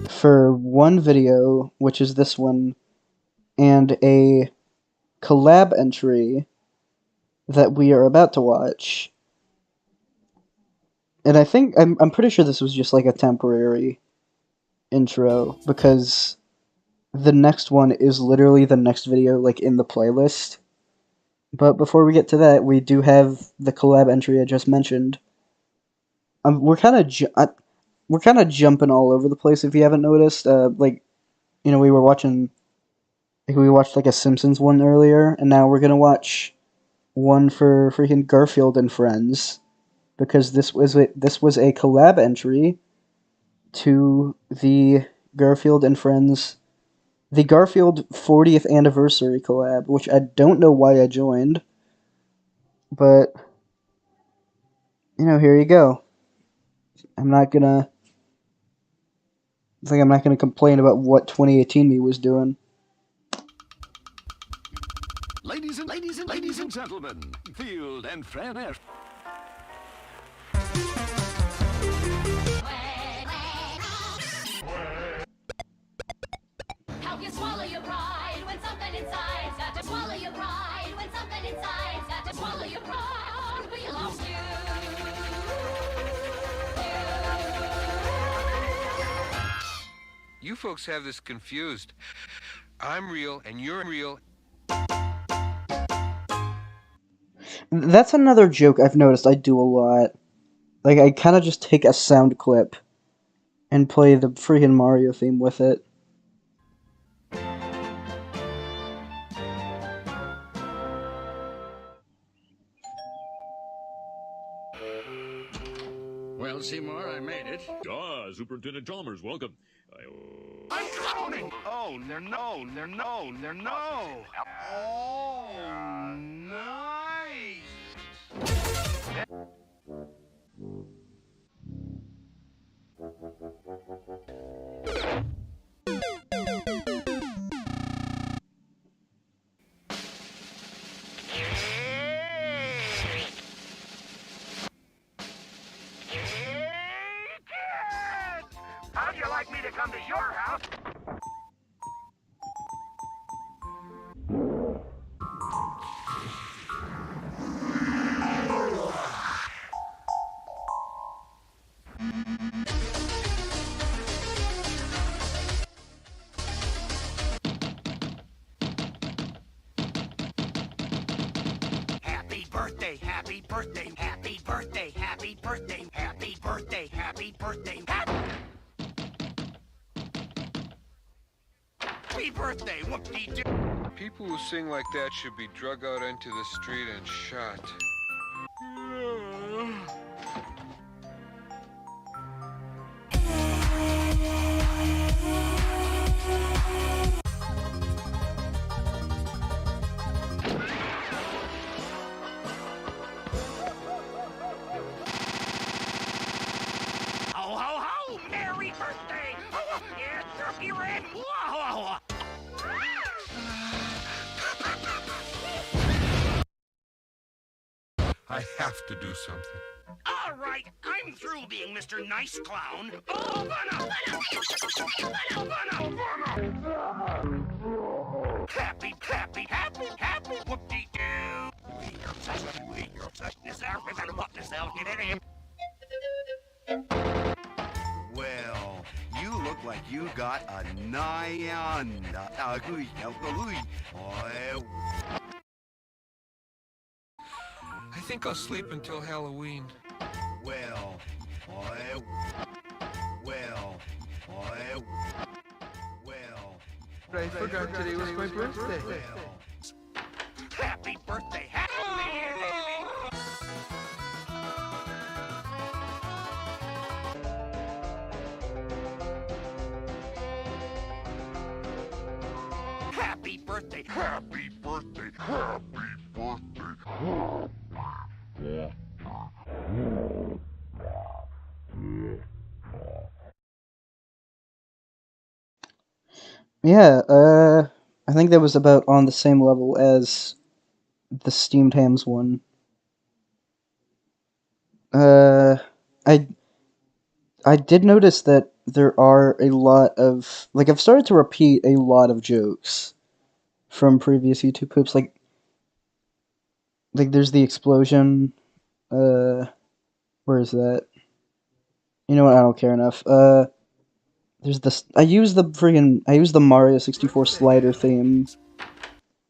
S1: for one video, which is this one, and a collab entry that we are about to watch. And I think, I'm pretty sure this was just like a temporary intro, because the next one is literally the next video, like, in the playlist. But before we get to that, we do have the collab entry I just mentioned. We're kind of jumping all over the place, if you haven't noticed. Like, you know, we watched like a Simpsons one earlier, and now we're gonna watch one for freaking Garfield and Friends, because this was a collab entry to the Garfield and Friends, the Garfield 40th anniversary collab, which I don't know why I joined, but, you know, here you go. I'm not gonna complain about what 2018 me was doing.
S2: Ladies and gentlemen, Field and Fran.
S4: Help you swallow your pride when something inside's got to swallow your pride when something inside's got to swallow your pride. We lost you.
S7: You folks have this confused. I'm real and you're real.
S1: That's another joke I've noticed I do a lot. Like, I kind of just take a sound clip and play the freaking Mario theme with it.
S2: Well, Seymour, I made it. Ah, Superintendent Chalmers, welcome.
S3: I'm clowning! Oh, they're no. Oh, nice! How'd you like me to come to your house? Happy birthday, happy birthday, happy birthday, happy birthday, happy birthday, happy birthday, happy birthday, whoop-dee-doo.
S7: People who sing like that should be drug out into the street and shot.
S3: Ho, ho, ho! Merry birthday! Oh, yeah, turkey red! Whoa!
S7: I have to do something.
S3: All right, I'm through being Mr. Nice Clown. Oh, Bono! Happy, happy, happy, happy, whoop-dee-doo! You're such this out, we better walk this out, get it in.
S10: Well, you look like you got a
S7: I think I'll sleep until Halloween. I forgot today was my birthday.
S3: Happy birthday, happy Happy birthday, happy birthday, happy birthday.
S1: Yeah, I think that was about on the same level as the steamed hams one. I did notice that there are a lot of, like, I've started to repeat a lot of jokes from previous YouTube clips, like there's the explosion, where is that? You know what, I don't care enough. There's this, I use the Mario 64 slider theme,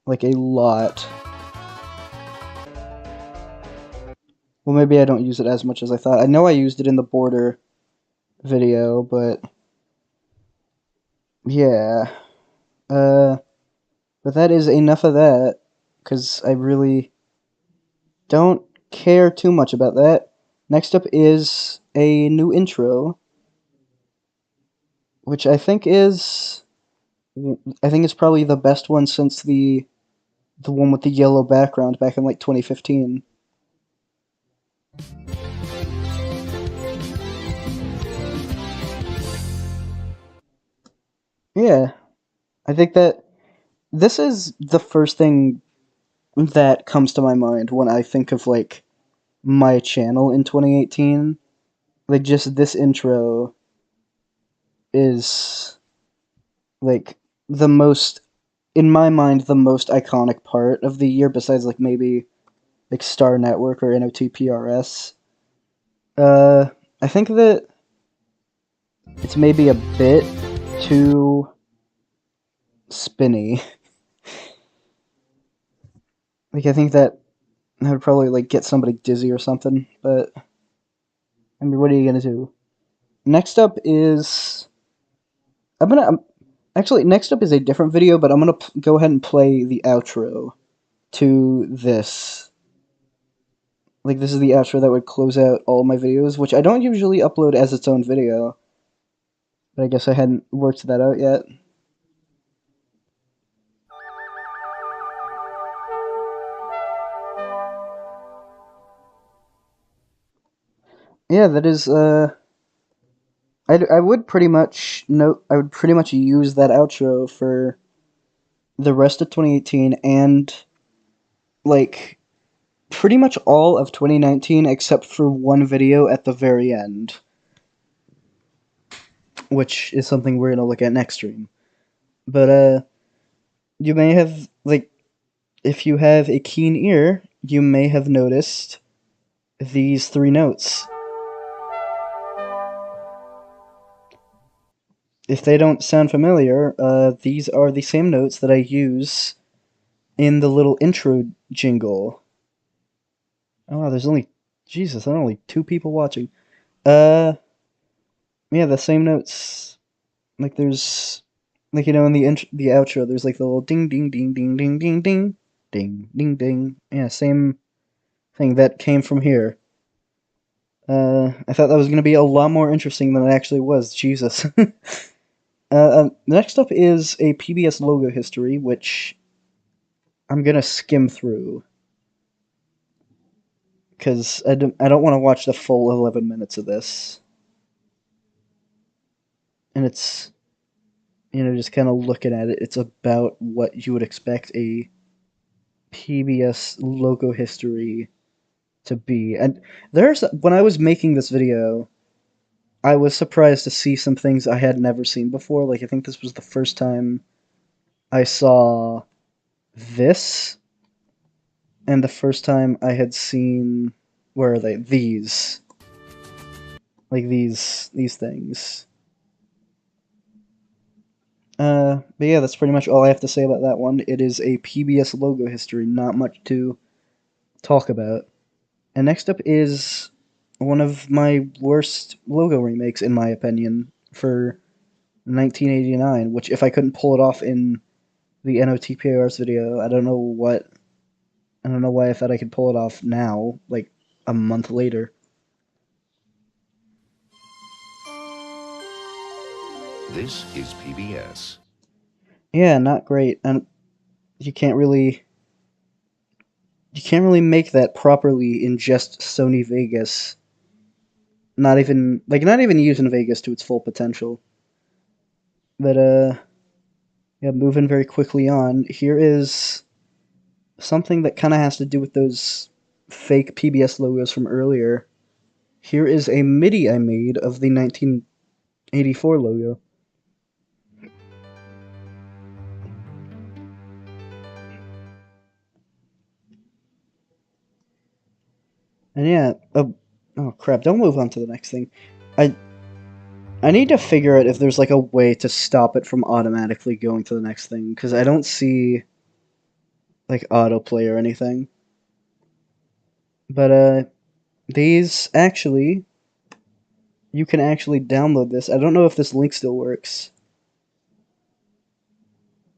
S1: like, a lot. Well, maybe I don't use it as much as I thought. I know I used it in the border video, but yeah. But that is enough of that, because I really don't care too much about that. Next up is a new intro, which I think is probably the best one since the one with the yellow background back in, like, 2015. Yeah, I think that this is the first thing that comes to my mind when I think of like my channel in 2018. Like just this intro is like the most, in my mind, the most iconic part of the year besides like maybe like Star Network or NOTPRS. Uh, I think that it's maybe a bit too spinny. Like I think that would probably like get somebody dizzy or something. But I mean, what are you gonna do? Next up is actually next up is a different video, but I'm gonna go ahead and play the outro to this. Like this is the outro that would close out all my videos, which I don't usually upload as its own video. But I guess I hadn't worked that out yet. Yeah, that is I would pretty much I would pretty much use that outro for the rest of 2018 and like pretty much all of 2019 except for one video at the very end, which is something we're going to look at next stream. But you may have like if you have a keen ear, you may have noticed these three notes. If they don't sound familiar, these are the same notes that I use in the little intro jingle. Oh wow, there's only Jesus, there are only 2 people watching. Yeah, the same notes. Like there's like in the outro, there's like the little ding ding ding ding ding ding ding ding ding ding. Yeah, same thing that came from here. I thought that was gonna be a lot more interesting than it actually was. Jesus. Next up is a PBS logo history, which I'm gonna skim through because I don't want to watch the full 11 minutes of this, and it's just kind of looking at it. It's about what you would expect a PBS logo history to be. And there's when I was making this video, I was surprised to see some things I had never seen before. Like I think this was the first time I saw this, and the first time I had seen where are they? These. Like these things. But yeah, that's pretty much all I have to say about that one. It is a PBS logo history, not much to talk about. And next up is one of my worst logo remakes, in my opinion, for 1989, which if I couldn't pull it off in the NOTPR's video, I don't know why I thought I could pull it off now, like a month later.
S10: This is PBS.
S1: Yeah, not great. And you can't really make that properly in just Sony Vegas. Not even using Vegas to its full potential. But yeah, moving very quickly on. Here is something that kind of has to do with those fake PBS logos from earlier. Here is a MIDI I made of the 1984 logo. And yeah, oh crap, don't move on to the next thing. I I need to figure out if there's like a way to stop it from automatically going to the next thing, because I don't see like autoplay or anything. But these actually, you can actually download this. I don't know if this link still works.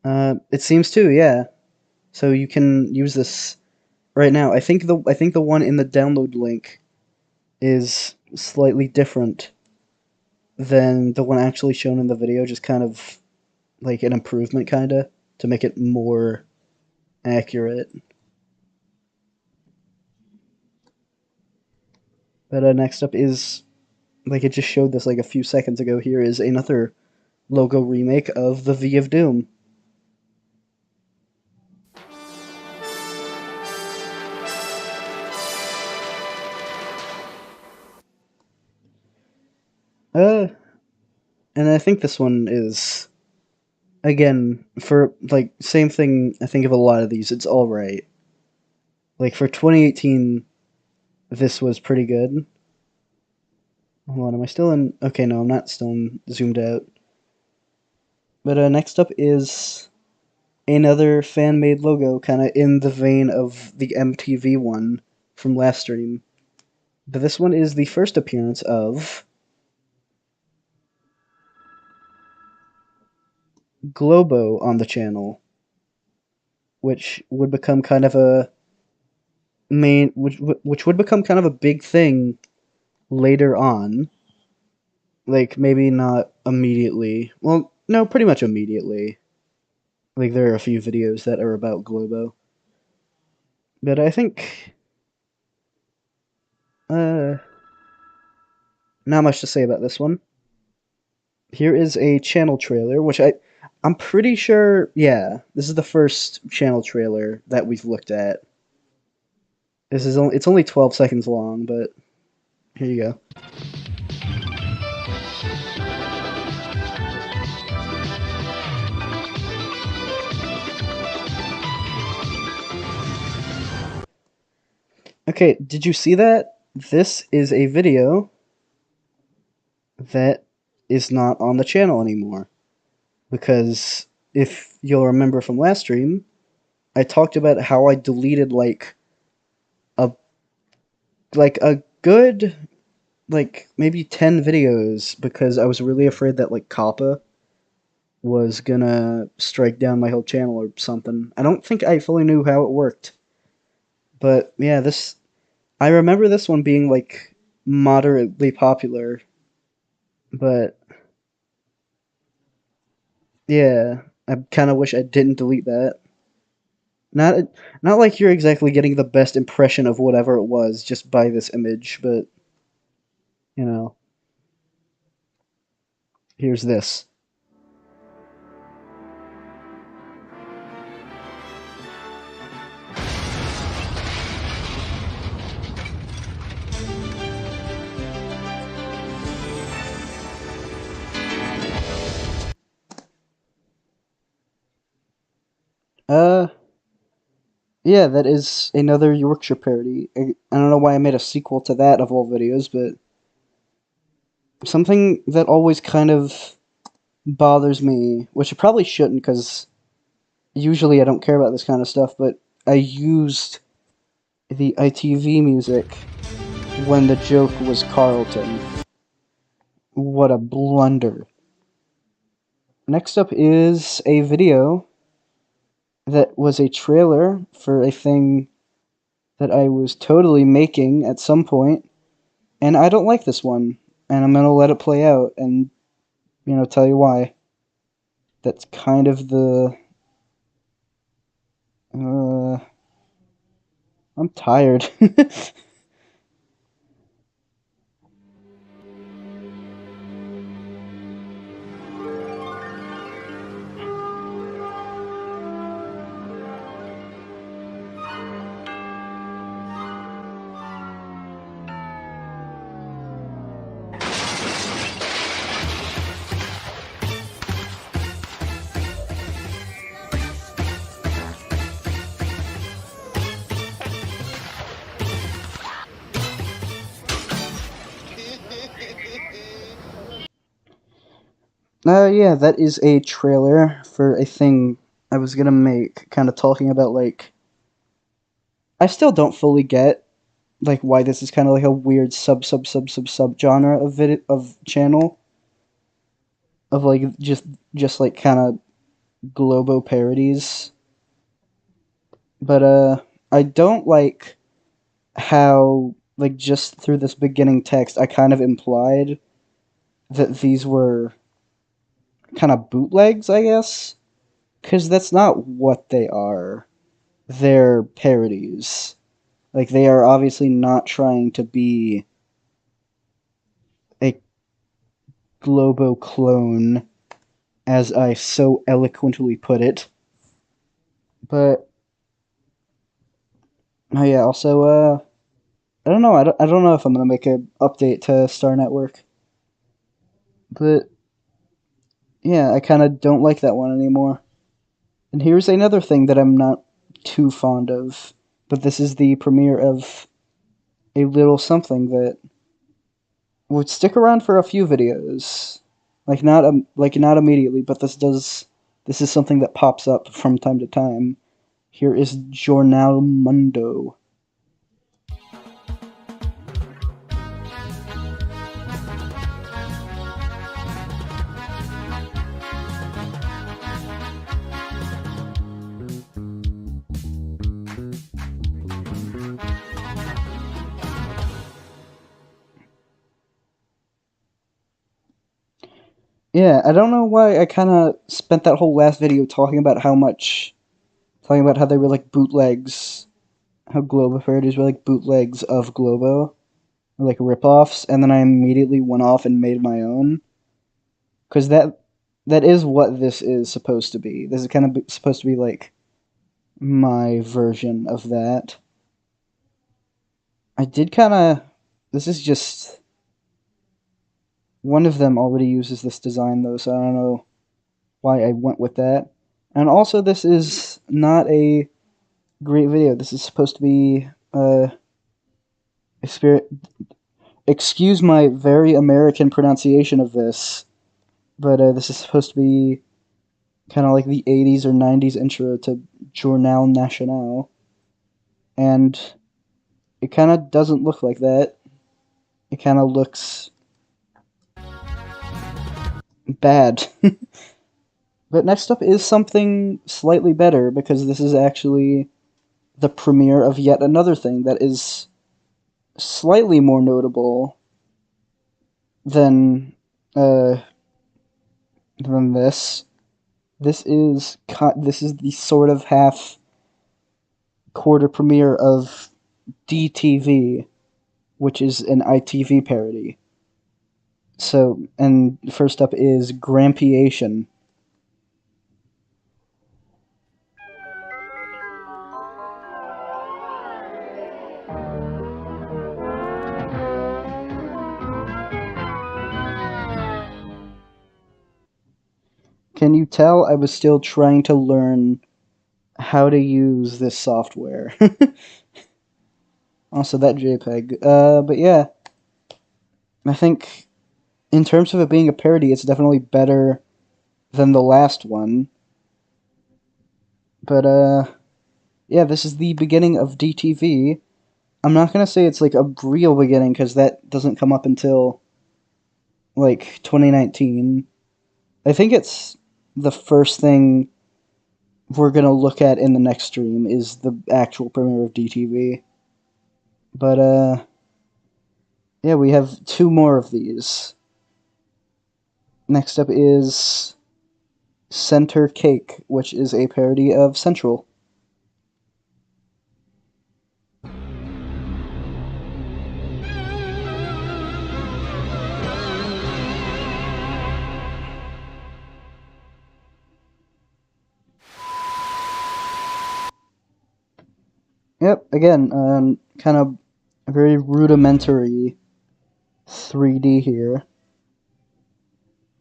S1: It seems to, yeah. So you can use this right now. I think the one in the download link is slightly different than the one actually shown in the video, just kind of like an improvement kinda to make it more accurate. But next up is like it just showed this like a few seconds ago. Here is another logo remake of the V of Doom. And I think this one is, again, for, like, same thing, I think of a lot of these, it's alright. Like, for 2018, this was pretty good. Hold on, am I still in? Okay, no, I'm not still in zoomed out. But next up is another fan-made logo, kind of in the vein of the MTV one from last stream. But this one is the first appearance of Globo on the channel, which would become kind of a which would become kind of a big thing later on. Like, maybe not immediately. Well, no, pretty much immediately. Like, there are a few videos that are about Globo. But I think, not much to say about this one. Here is a channel trailer, which I'm pretty sure, yeah, this is the first channel trailer that we've looked at. It's only 12 seconds long, but here you go. Okay, did you see that? This is a video that is not on the channel anymore. Because if you'll remember from last stream, I talked about how I deleted a good maybe 10 videos because I was really afraid that COPPA was gonna strike down my whole channel or something. I don't think I fully knew how it worked. But yeah, I remember this one being moderately popular. But yeah, I kind of wish I didn't delete that. Not not like you're exactly getting the best impression of whatever it was just by this image, but you know, here's this. Yeah, that is another Yorkshire parody. I don't know why I made a sequel to that of all videos, but something that always kind of bothers me, which it probably shouldn't because usually I don't care about this kind of stuff, but I used the ITV music when the joke was Carlton. What a blunder. Next up is a video that was a trailer for a thing that I was totally making at some point, and I don't like this one, and I'm gonna let it play out and, tell you why. That's kind of the... I'm tired. Yeah, that is a trailer for a thing I was gonna make, kind of talking about, I still don't fully get, why this is kind of a weird sub genre of channel, of, just kind of Globo parodies. But, I don't like how, just through this beginning text, I kind of implied that these were kind of bootlegs, I guess? Because that's not what they are. They're parodies. They are obviously not trying to be a Globo clone as I so eloquently put it. But oh yeah, also I don't know. I don't know if I'm gonna make an update to Star Network, but yeah, I kind of don't like that one anymore. And here's another thing that I'm not too fond of, but this is the premiere of a little something that would stick around for a few videos, like not immediately, but this is something that pops up from time to time. Here is Jornal Mundo. Yeah, I don't know why I kind of spent that whole last video talking about how they were like bootlegs, how Globo parodies were like bootlegs of Globo, or like ripoffs, and then I immediately went off and made my own. Because that is what this is supposed to be. This is kind of supposed to be like my version of that. I did kind of. This is just. One of them already uses this design though, so I don't know why I went with that. And also, this is not a great video. This is supposed to be a spirit. Excuse my very American pronunciation of this, but this is supposed to be kind of like the 80s or 90s intro to Journal National, and it kind of doesn't look like that. It kind of looks bad. But next up is something slightly better, because this is actually the premiere of yet another thing that is slightly more notable than uh, than this. This is the sort of half quarter premiere of DTV, which is an ITV parody. So, and first up is Grampiation. Can you tell I was still trying to learn how to use this software? Also, that JPEG. But yeah, I think in terms of it being a parody, it's definitely better than the last one. But yeah, this is the beginning of DTV. I'm not gonna say it's like a real beginning, because that doesn't come up until like 2019. I think it's the first thing we're gonna look at in the next stream is the actual premiere of DTV. But yeah, we have two more of these. Next up is Center Cake, which is a parody of Central. Yep, again, kind of very rudimentary 3D here.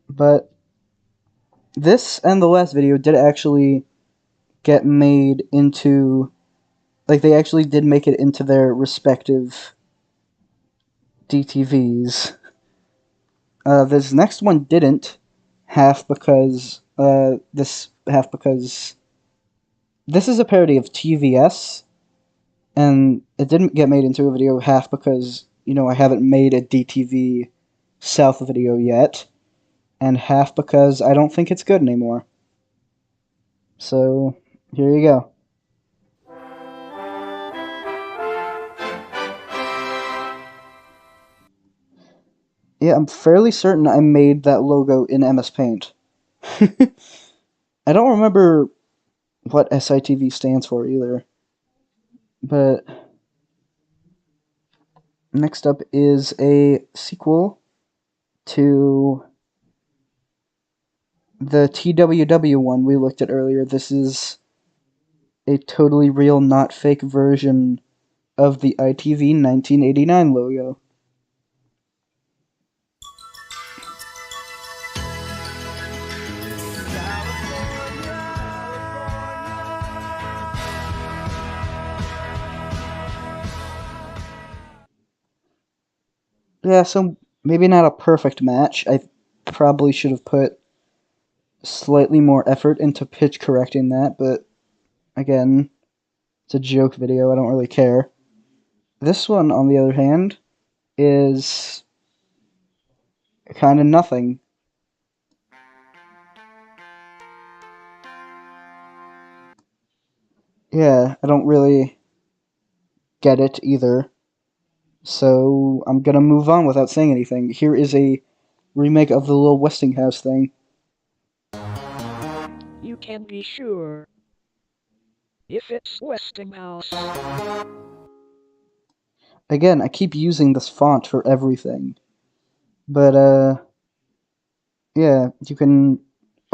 S1: But this and the last video did actually get made into, like, they actually did make it into their respective DTVs. This next one didn't, half because this is a parody of TVS, and it didn't get made into a video, half because, you know, I haven't made a DTV South video yet, and half because I don't think it's good anymore. So, here you go. Yeah, I'm fairly certain I made that logo in MS Paint. I don't remember what SITV stands for either. But next up is a sequel to the TWW one we looked at earlier, this is a totally real, not fake version of the ITV 1989 logo. Yeah, so maybe not a perfect match. I probably should have put slightly more effort into pitch correcting that, but again, it's a joke video, I don't really care. This one, on the other hand, is kind of nothing. Yeah, I don't really get it either. So I'm gonna move on without saying anything. Here is a remake of the little Westinghouse thing.
S5: You can be sure. If it's Westinghouse.
S1: Again, I keep using this font for everything. But, yeah, you can...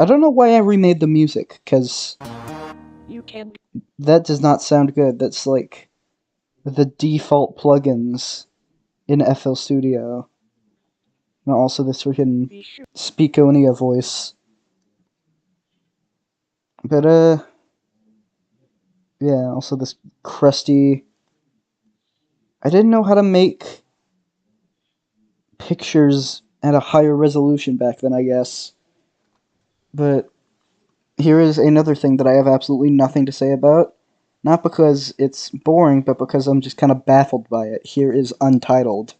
S1: I don't know why I remade the music, because
S5: You can...
S1: that does not sound good. That's like the default plugins in FL Studio. And also this freaking
S5: be sure.
S1: Speakonia voice. But, yeah, also this crusty... I didn't know how to make pictures at a higher resolution back then, I guess. But here is another thing that I have absolutely nothing to say about. Not because it's boring, but because I'm just kind of baffled by it. Here is Untitled.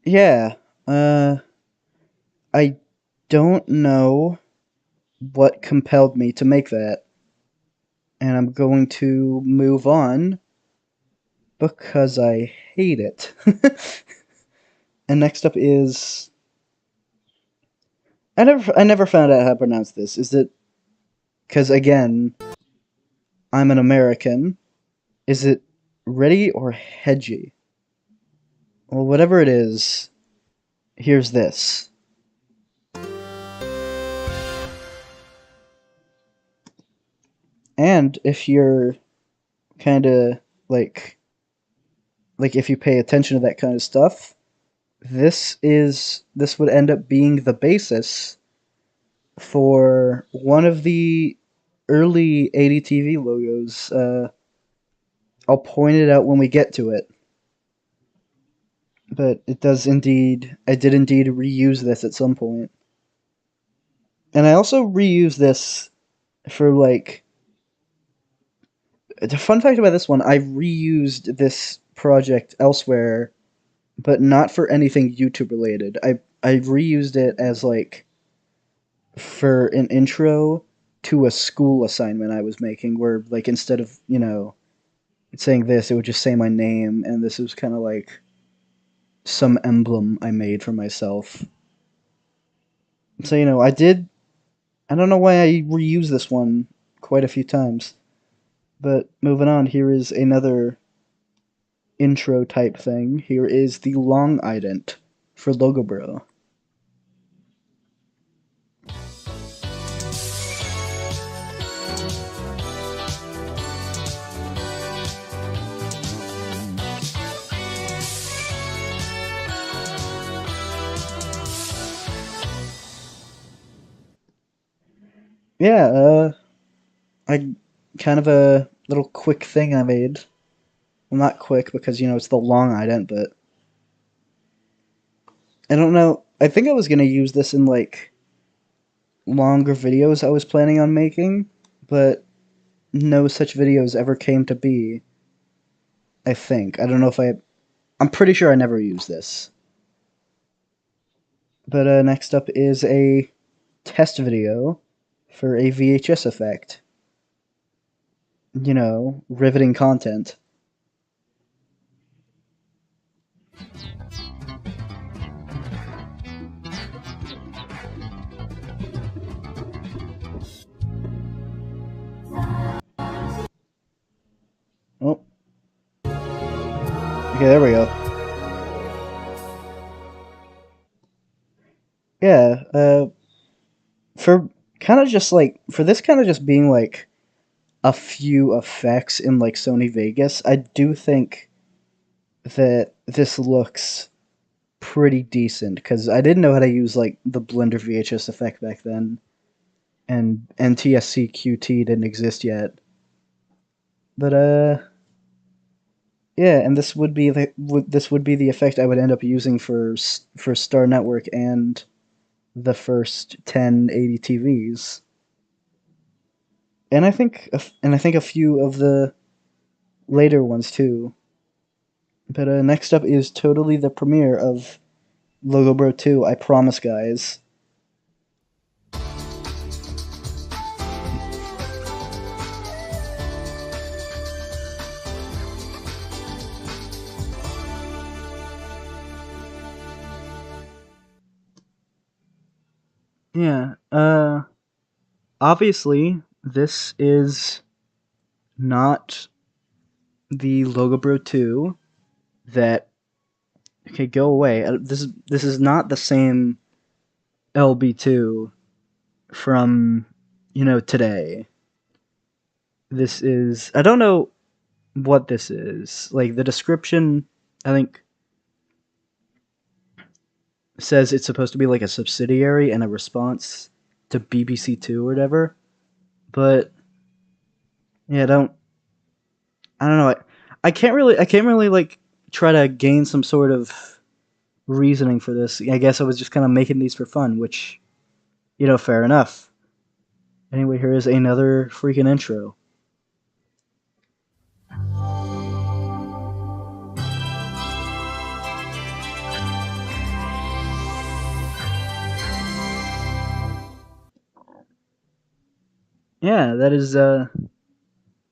S1: Yeah, I don't know what compelled me to make that. And I'm going to move on because I hate it. And next up is... I never found out how to pronounce this. Is it... Because, again, I'm an American. Is it ready or hedgy? Well, whatever it is, here's this. And if you're kind of like if you pay attention to that kind of stuff, this would end up being the basis for one of the early ADTV logos. I'll point it out when we get to it. But it does indeed, I did indeed reuse this at some point. And I also reuse this for, like... The fun fact about this one, I reused this project elsewhere, but not for anything YouTube related. I reused it as, like, for an intro to a school assignment I was making, where, like, instead of, you know, saying this, it would just say my name, and this was kind of like some emblem I made for myself. So, you know, I don't know why I reused this one quite a few times. But moving on, here is another intro type thing. Here is the long ident for LogoBro. Yeah, I kind of a little quick thing I made. Well, not quick because, you know, it's the long ident, but I don't know. I think I was going to use this in, like, longer videos I was planning on making, but no such videos ever came to be, I think. I don't know if I'm pretty sure I never used this. But next up is a test video for a VHS effect. You know, riveting content. Oh. Okay, there we go. Yeah, for kind of just like, for this kind of just being like a few effects in like Sony Vegas, I do think that this looks pretty decent because I didn't know how to use like the Blender VHS effect back then, and NTSC QT didn't exist yet. But yeah, and this would be the effect I would end up using for Star Network and the first 10 ADTVs, and I think a few of the later ones too. But next up is totally the premiere of LogoBro 2. I promise, guys. Yeah. Obviously, this is not the LogoBro 2 that. Okay, go away. This is not the same LB2 from today. This is, I don't know what this is. Like the description, I think says it's supposed to be like a subsidiary and a response to BBC Two or whatever. But yeah, I don't know. I can't really like try to gain some sort of reasoning for this. I guess I was just kind of making these for fun, which fair enough. Anyway, here is another freaking intro. Yeah, that is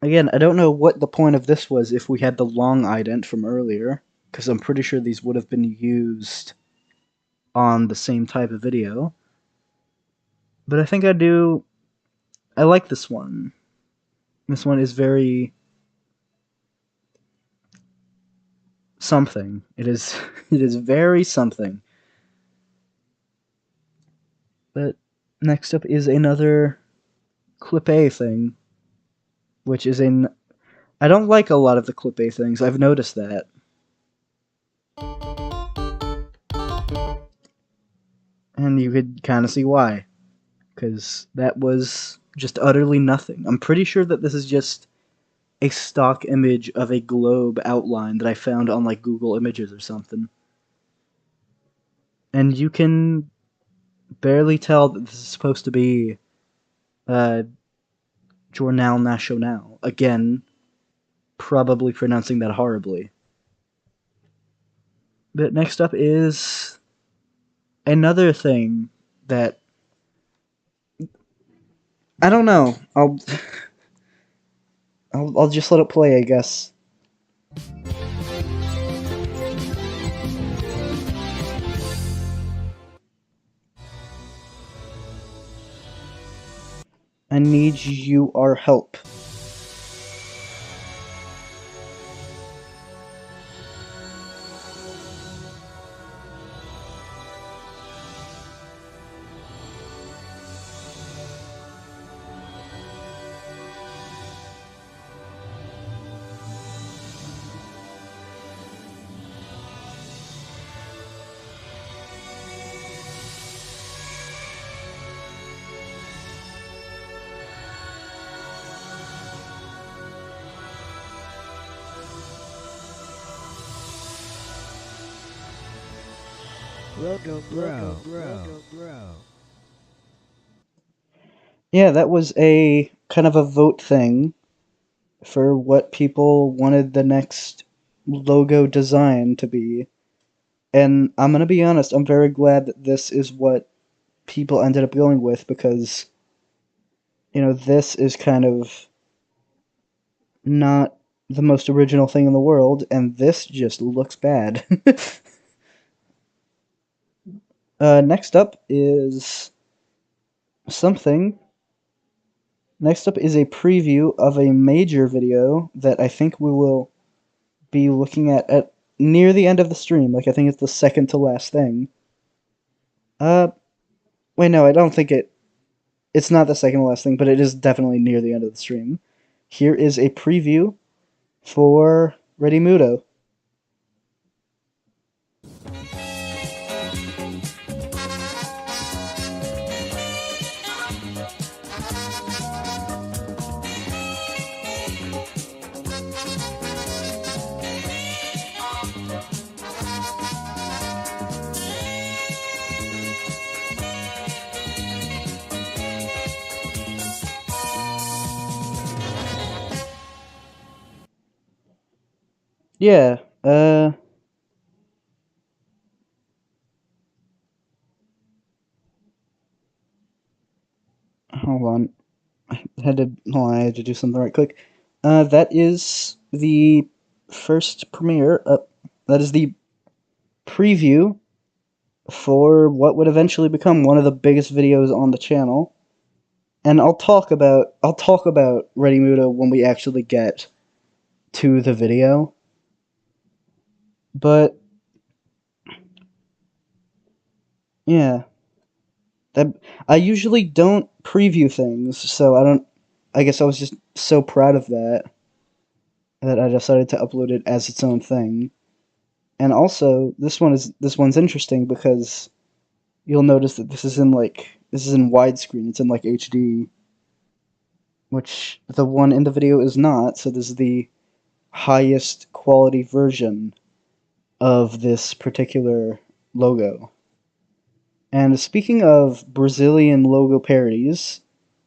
S1: again, I don't know what the point of this was if we had the long ident from earlier, because I'm pretty sure these would have been used on the same type of video. But I think I like this one. This one is very something. It is it is very something. But next up is another Clip A thing, which is I don't like a lot of the Clip A things. I've noticed that. And you could kind of see why. Because that was just utterly nothing. I'm pretty sure that this is just a stock image of a globe outline that I found on like Google Images or something. And you can barely tell that this is supposed to be Journal National. Again, probably pronouncing that horribly. But next up is another thing that I don't know. I'll just let it play, I guess. I need your help.
S5: LogoBro.
S1: Yeah, that was a kind of a vote thing for what people wanted the next logo design to be. And I'm gonna be honest, I'm very glad that this is what people ended up going with because, this is kind of not the most original thing in the world, and this just looks bad. Next up is something. Next up is a preview of a major video that I think we will be looking at near the end of the stream. Like, I think it's the second to last thing. Wait, no, I don't think it's not the second to last thing, but it is definitely near the end of the stream. Here is a preview for Ready Muto. Yeah, hold on. I had to do something right quick. That is the first premiere. That is the preview for what would eventually become one of the biggest videos on the channel. And I'll talk about Ready Muto when we actually get to the video. But yeah, I usually don't preview things, so I guess I was just so proud of that I decided to upload it as its own thing. And also, this one's interesting because you'll notice that this is in widescreen. It's in like HD, which the one in the video is not. So this is the highest quality version of this particular logo. And speaking of Brazilian logo parodies,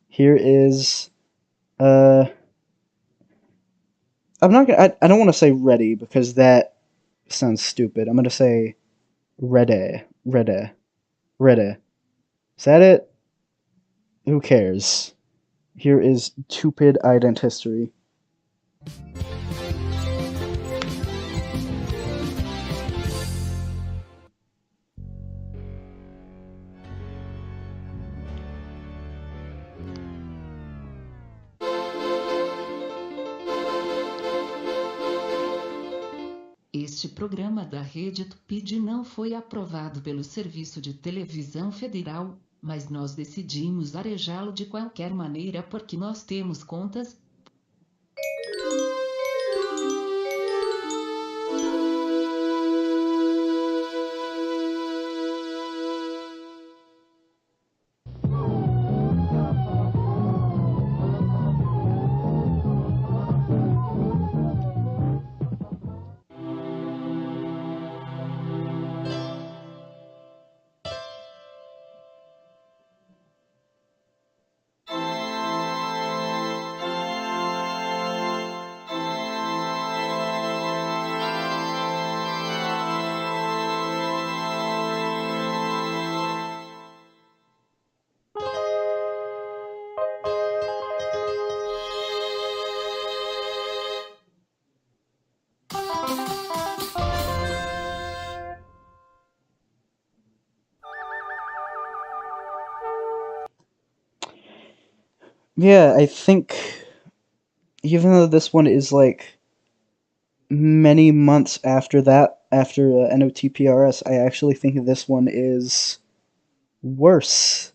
S1: here is I don't want to say ready because that sounds stupid. I'm gonna say Rede. Is that it? Who cares? Here is Tupid Ident History.
S11: Este programa da Rede Tupi não foi aprovado pelo Serviço de Televisão Federal, mas nós decidimos arejá-lo de qualquer maneira porque nós temos contas.
S1: Yeah, I think even though this one is like many months after NOTPRS, I actually think this one is worse.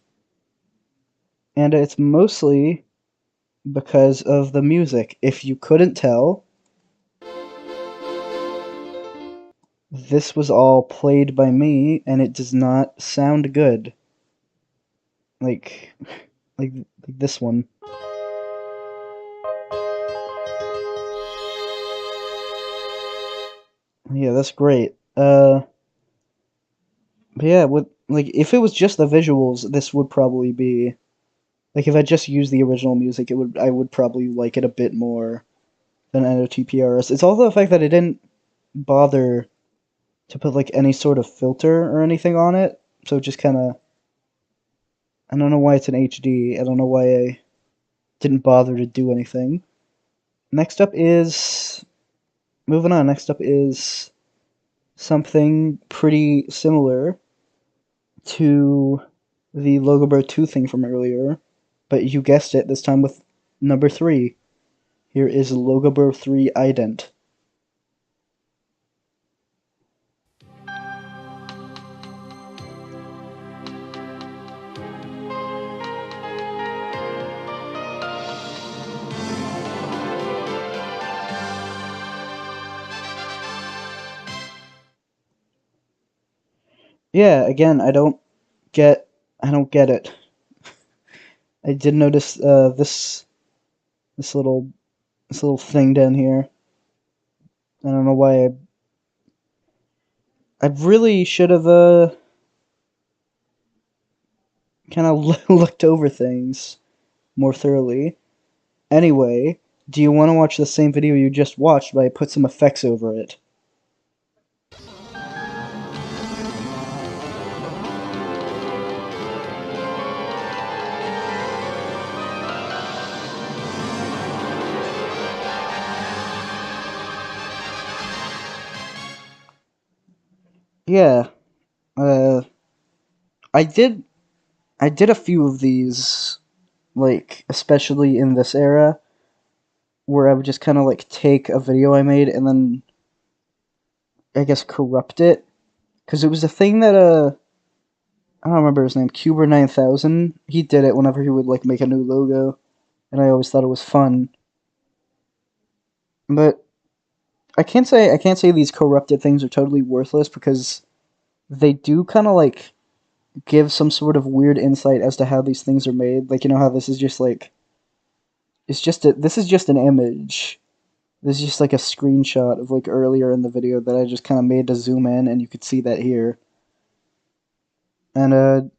S1: And it's mostly because of the music. If you couldn't tell, this was all played by me, and it does not sound good. Like this one. Yeah, that's great. But yeah, if it was just the visuals, this would probably be like if I just used the original music, I would probably like it a bit more than NOTPRS. It's also the fact that I didn't bother to put like any sort of filter or anything on it, so it just kind of I don't know why it's in HD. I don't know why I didn't bother to do anything. Next up is moving on. Next up is something pretty similar to the LogoBro 2 thing from earlier, but you guessed it, this time with number 3. Here is LogoBro 3 ident. Yeah, again, I don't get it. I did notice this little thing down here. I don't know why I really should have kind of looked over things more thoroughly. Anyway, do you want to watch the same video you just watched, but I put some effects over it? Yeah, uh, I did a few of these, like, especially in this era, where I would just kind of, like, take a video I made and then, I guess, corrupt it. Because it was a thing that, I don't remember his name, Cuber9000, he did it whenever he would, like, make a new logo, and I always thought it was fun. But I can't say these corrupted things are totally worthless, because they do kind of, like, give some sort of weird insight as to how these things are made. Like, you know how this is just, like, this is just an image. This is just, like, a screenshot of, like, earlier in the video that I just kind of made to zoom in, and you could see that here. And,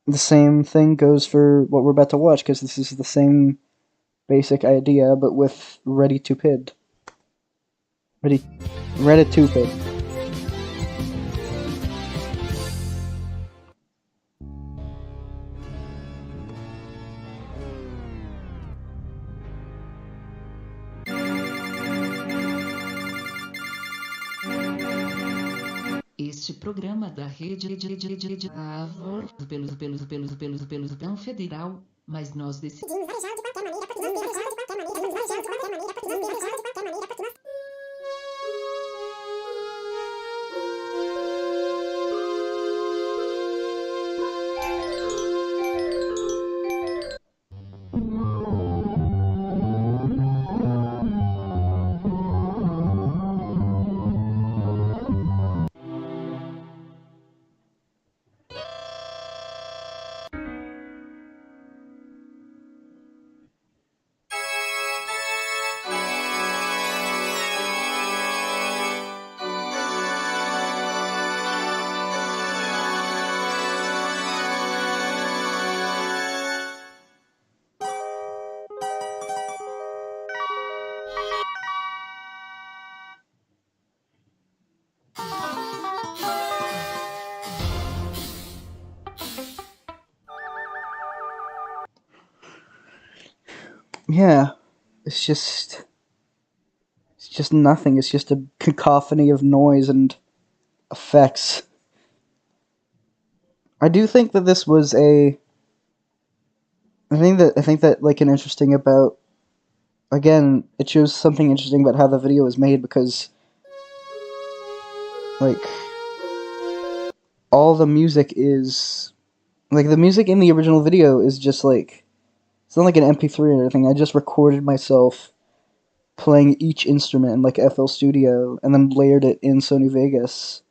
S1: the same thing goes for what we're about to watch, because this is the same basic idea, but with ready to pid. Ready to pid.
S11: Este programa da rede pelo não federal, mas nós decidimos arejar de qualquer maneira
S1: Yeah, it's just nothing. It's just a cacophony of noise and effects. I do think that this was a. I think that like an interesting about. Again, it shows something interesting about how the video was made, because, like, all the music is, like, the music in the original video is just like, it's not like an MP3 or anything. I just recorded myself playing each instrument in, like, FL Studio, and then layered it in Sony Vegas.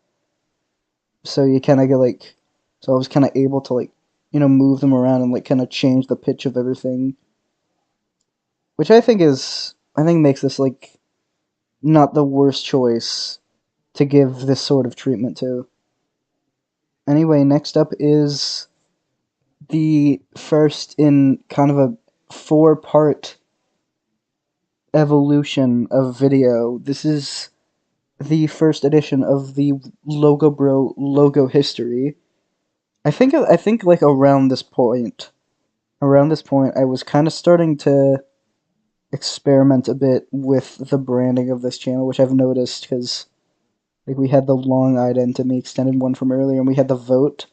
S1: So you kind of get, like, so I was kind of able to, like, you know, move them around and, like, kind of change the pitch of everything. Which I think makes this, like, not the worst choice to give this sort of treatment to. Anyway, next up is the first in kind of a 4-part evolution of video. This is the first edition of the LogoBro logo history. I think like around this point I was kind of starting to experiment a bit with the branding of this channel, which I've noticed because like we had the long ident extended one from earlier, and we had the vote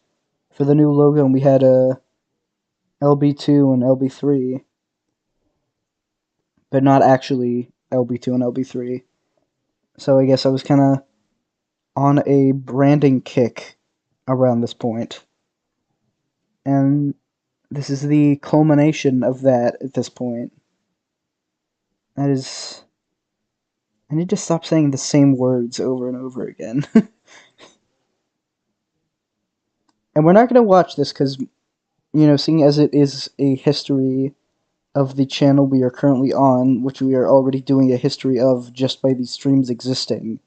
S1: for the new logo, and we had a LB2 and LB3, but not actually LB2 and LB3. So I guess I was kind of on a branding kick around this point, and this is the culmination of that at this point. That is, I need to stop saying the same words over and over again. And we're not going to watch this because, you know, seeing as it is a history of the channel we are currently on, which we are already doing a history of just by these streams existing,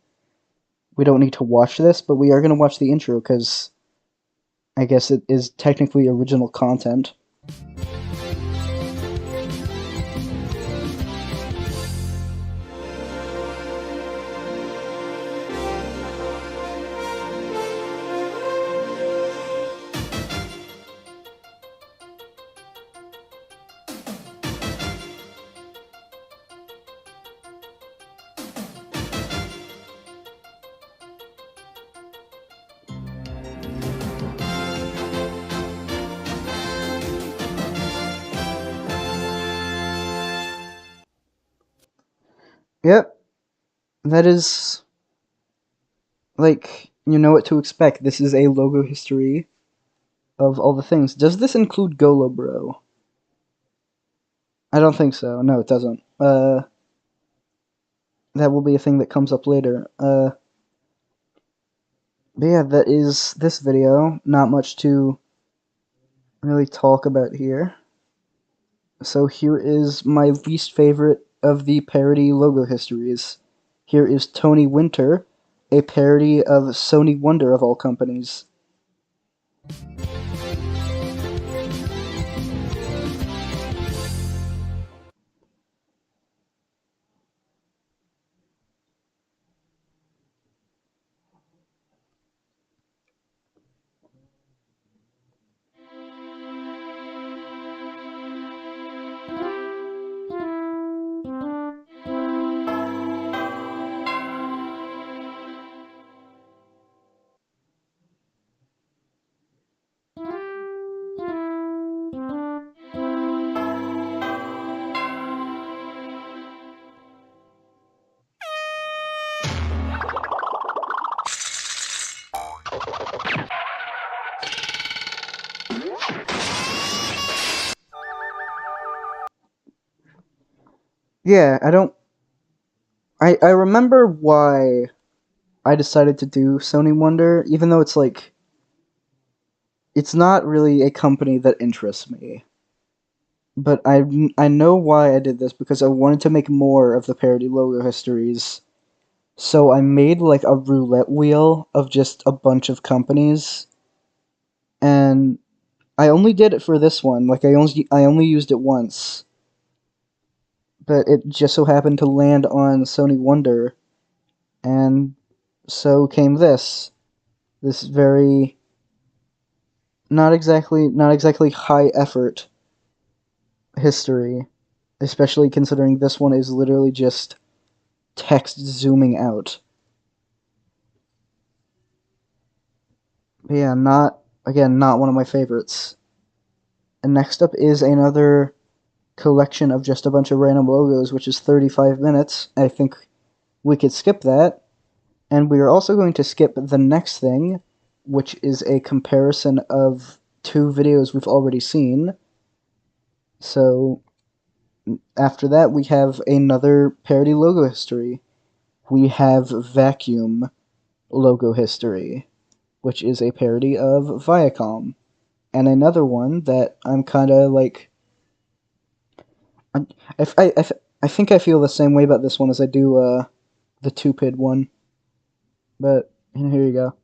S1: we don't need to watch this, but we are going to watch the intro because I guess it is technically original content. Yep, that is, like, you know what to expect. This is a logo history of all the things. Does this include LogoBro? I don't think so. No, it doesn't. That will be a thing that comes up later. But yeah, that is this video. Not much to really talk about here. So here is my least favorite of the parody logo histories. Here is Tony Winter, a parody of Sony Wonder of all companies. Yeah, I remember why I decided to do Sony Wonder, even though it's like, it's not really a company that interests me. But I know why I did this, because I wanted to make more of the parody logo histories. So I made like a roulette wheel of just a bunch of companies, and I only did it for this one. Like I only used it once, but it just so happened to land on Sony Wonder, and so came this very not exactly high effort history, especially considering this one is literally just text zooming out. But yeah, not one of my favorites. And next up is another collection of just a bunch of random logos, which is 35 minutes. I think we could skip that. And we are also going to skip the next thing, which is a comparison of two videos we've already seen. So after that, we have another parody logo history. We have Vacuum logo history, which is a parody of Viacom. And another one that I'm kind of like, I think I feel the same way about this one as I do the Tupid one. But here you go.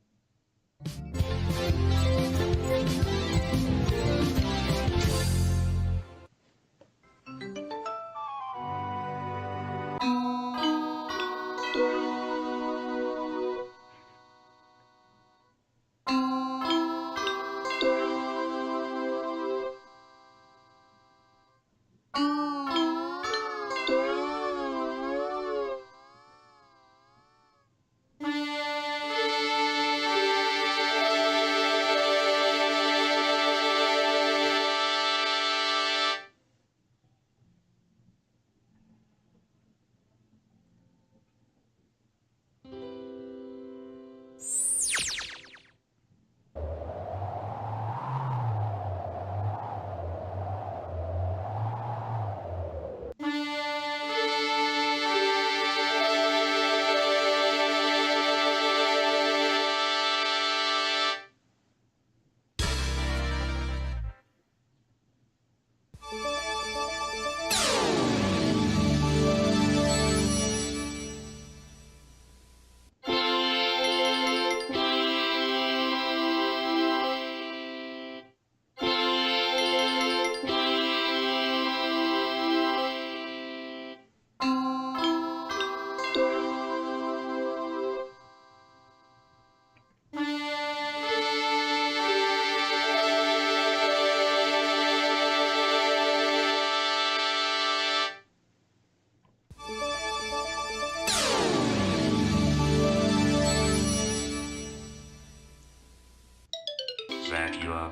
S3: set you up.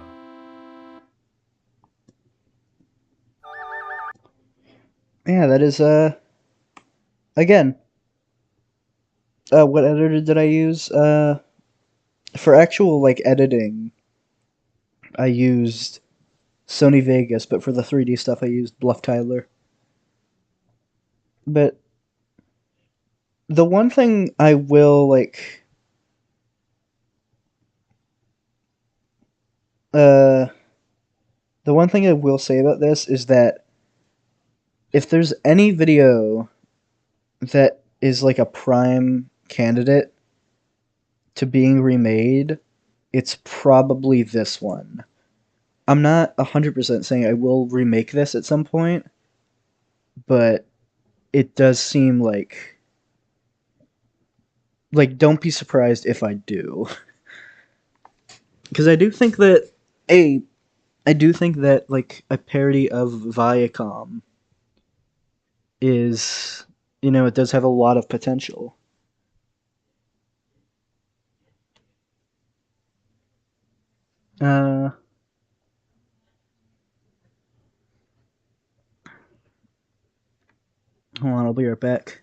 S1: Yeah, that is, again, what editor did I use? For actual, like, editing, I used Sony Vegas, but for the 3D stuff, I used Bluff Tyler. But the one thing I will, like, the one thing I will say about this is that if there's any video that is like a prime candidate to being remade, it's probably this one. I'm not 100% saying I will remake this at some point, but it does seem like don't be surprised if I do. Because I do think that like a parody of Viacom is, it does have a lot of potential. Hold on, I'll be right back.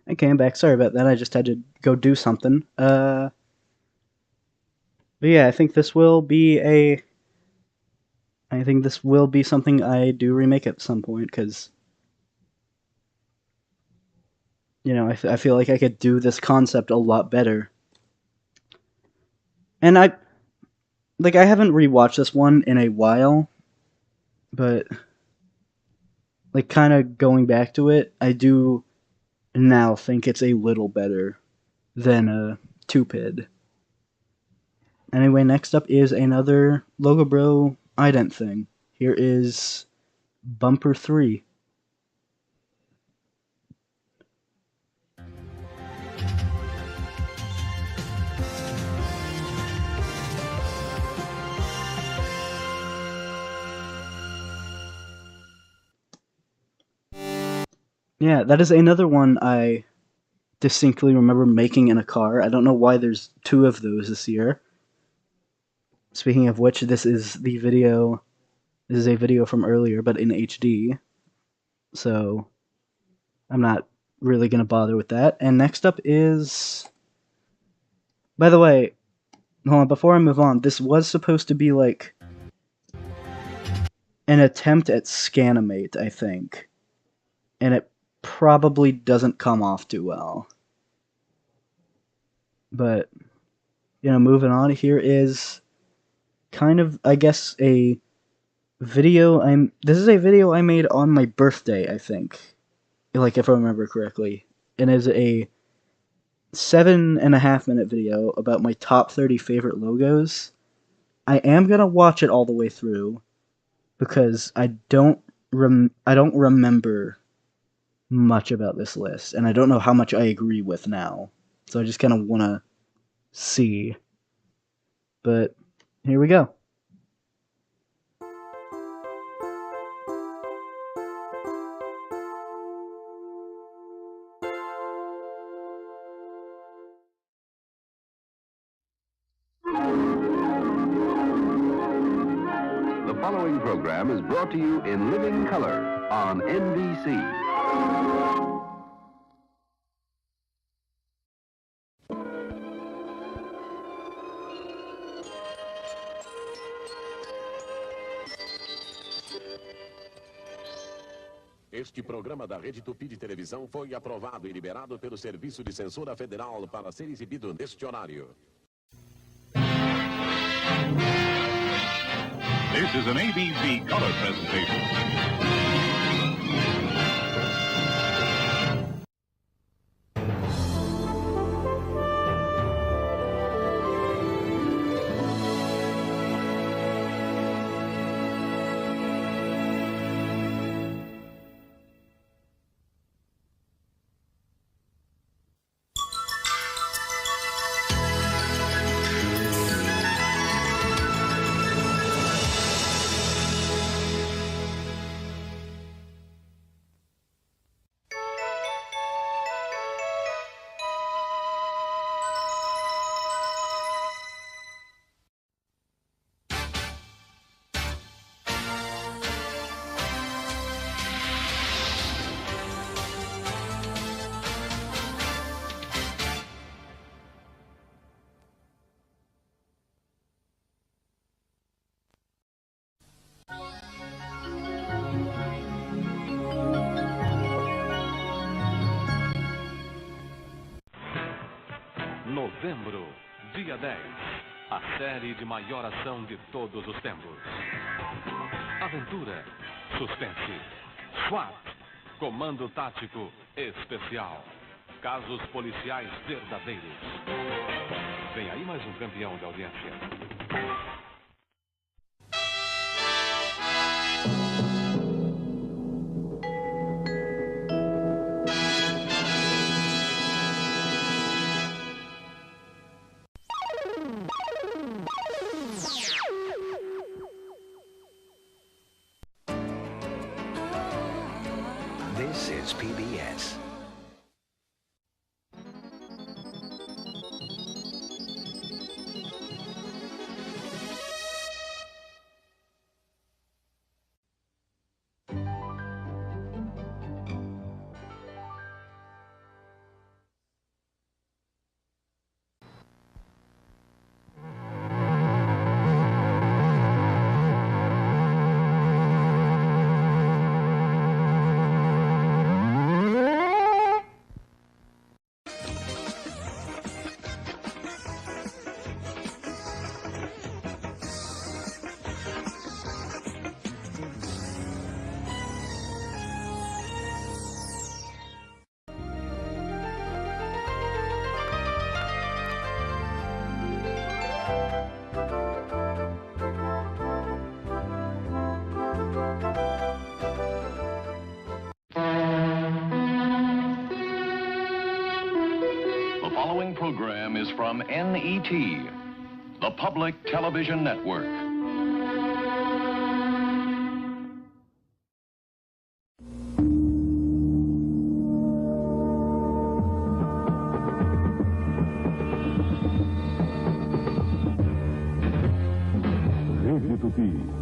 S1: Okay, I'm back. Sorry about that. I just had to go do something. But yeah, I think this will be something I do remake at some point, because, I feel like I could do this concept a lot better. And I haven't rewatched this one in a while, but, like, kind of going back to it, I do now think it's a little better than a Tupid. Anyway, next up is another LogoBro ident thing. Here is Bumper 3. Yeah, that is another one I distinctly remember making in a car. I don't know why there's 2 of those this year. Speaking of which, this is a video from earlier, but in HD. So I'm not really going to bother with that. And next up is... By the way, hold on, before I move on, this was supposed to be like an attempt at Scanimate, I think. And it probably doesn't come off too well. But, moving on, here is kind of, I guess, a video this is a video I made on my birthday, I think. Like, if I remember correctly. And it's a 7.5-minute video about my top 30 favorite logos. I am gonna watch it all the way through, because I don't remember much about this list, and I don't know how much I agree with now. So I just kind of want to see. But here we go.
S12: The following program is brought to you in living color on NBC.
S13: Este programa da Rede Tupi de Televisão foi aprovado e liberado pelo Serviço de Censura Federal para ser exibido neste horário.
S14: This is an ABC color presentation. Novembro, dia 10. A série de maior ação de todos os tempos. Aventura, suspense, SWAT, comando tático especial, casos policiais verdadeiros. Vem aí mais um campeão da audiência.
S8: This is PBS.
S15: The following program is from NET, the Public Television Network.
S2: Rede Tupi.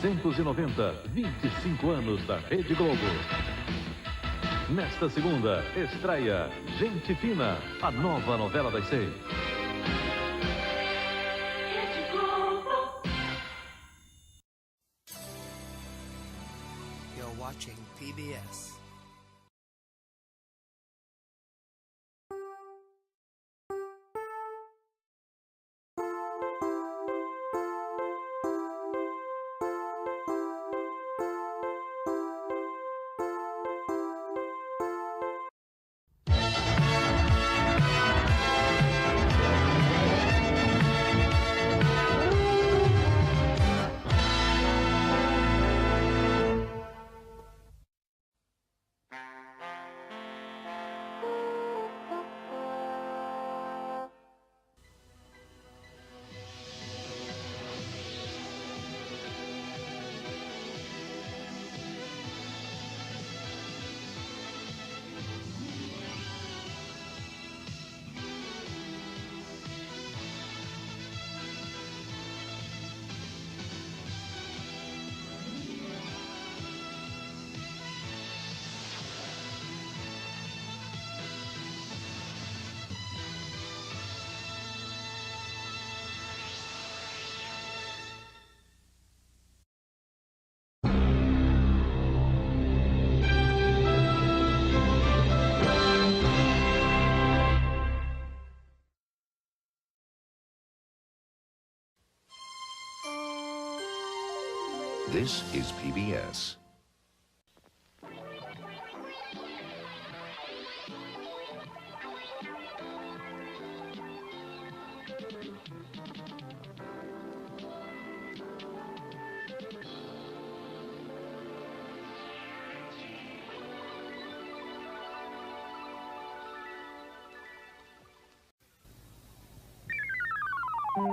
S2: ...1990, 25 anos da Rede Globo. Nesta segunda, estreia Gente Fina, a nova novela das 6.
S8: You're watching PBS.
S15: This is PBS.
S1: Yeah.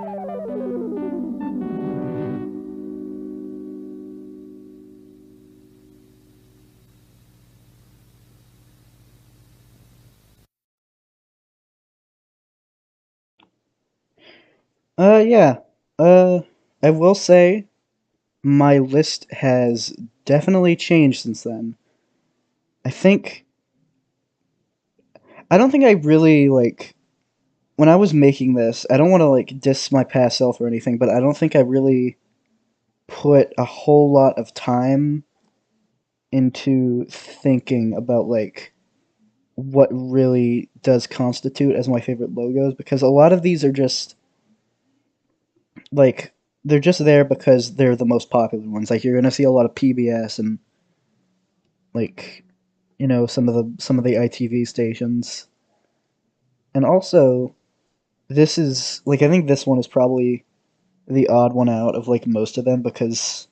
S1: I will say my list has definitely changed since then. I think I don't think I really like when I was making this. I don't want to like diss my past self or anything, but I don't think I really put a whole lot of time into thinking about like what really does constitute as my favorite logos because a lot of these are just like they're just there because they're the most popular ones. Like you're gonna see a lot of PBS and like some of the ITV stations. And also this is like I think this one is probably the odd one out of like most of them because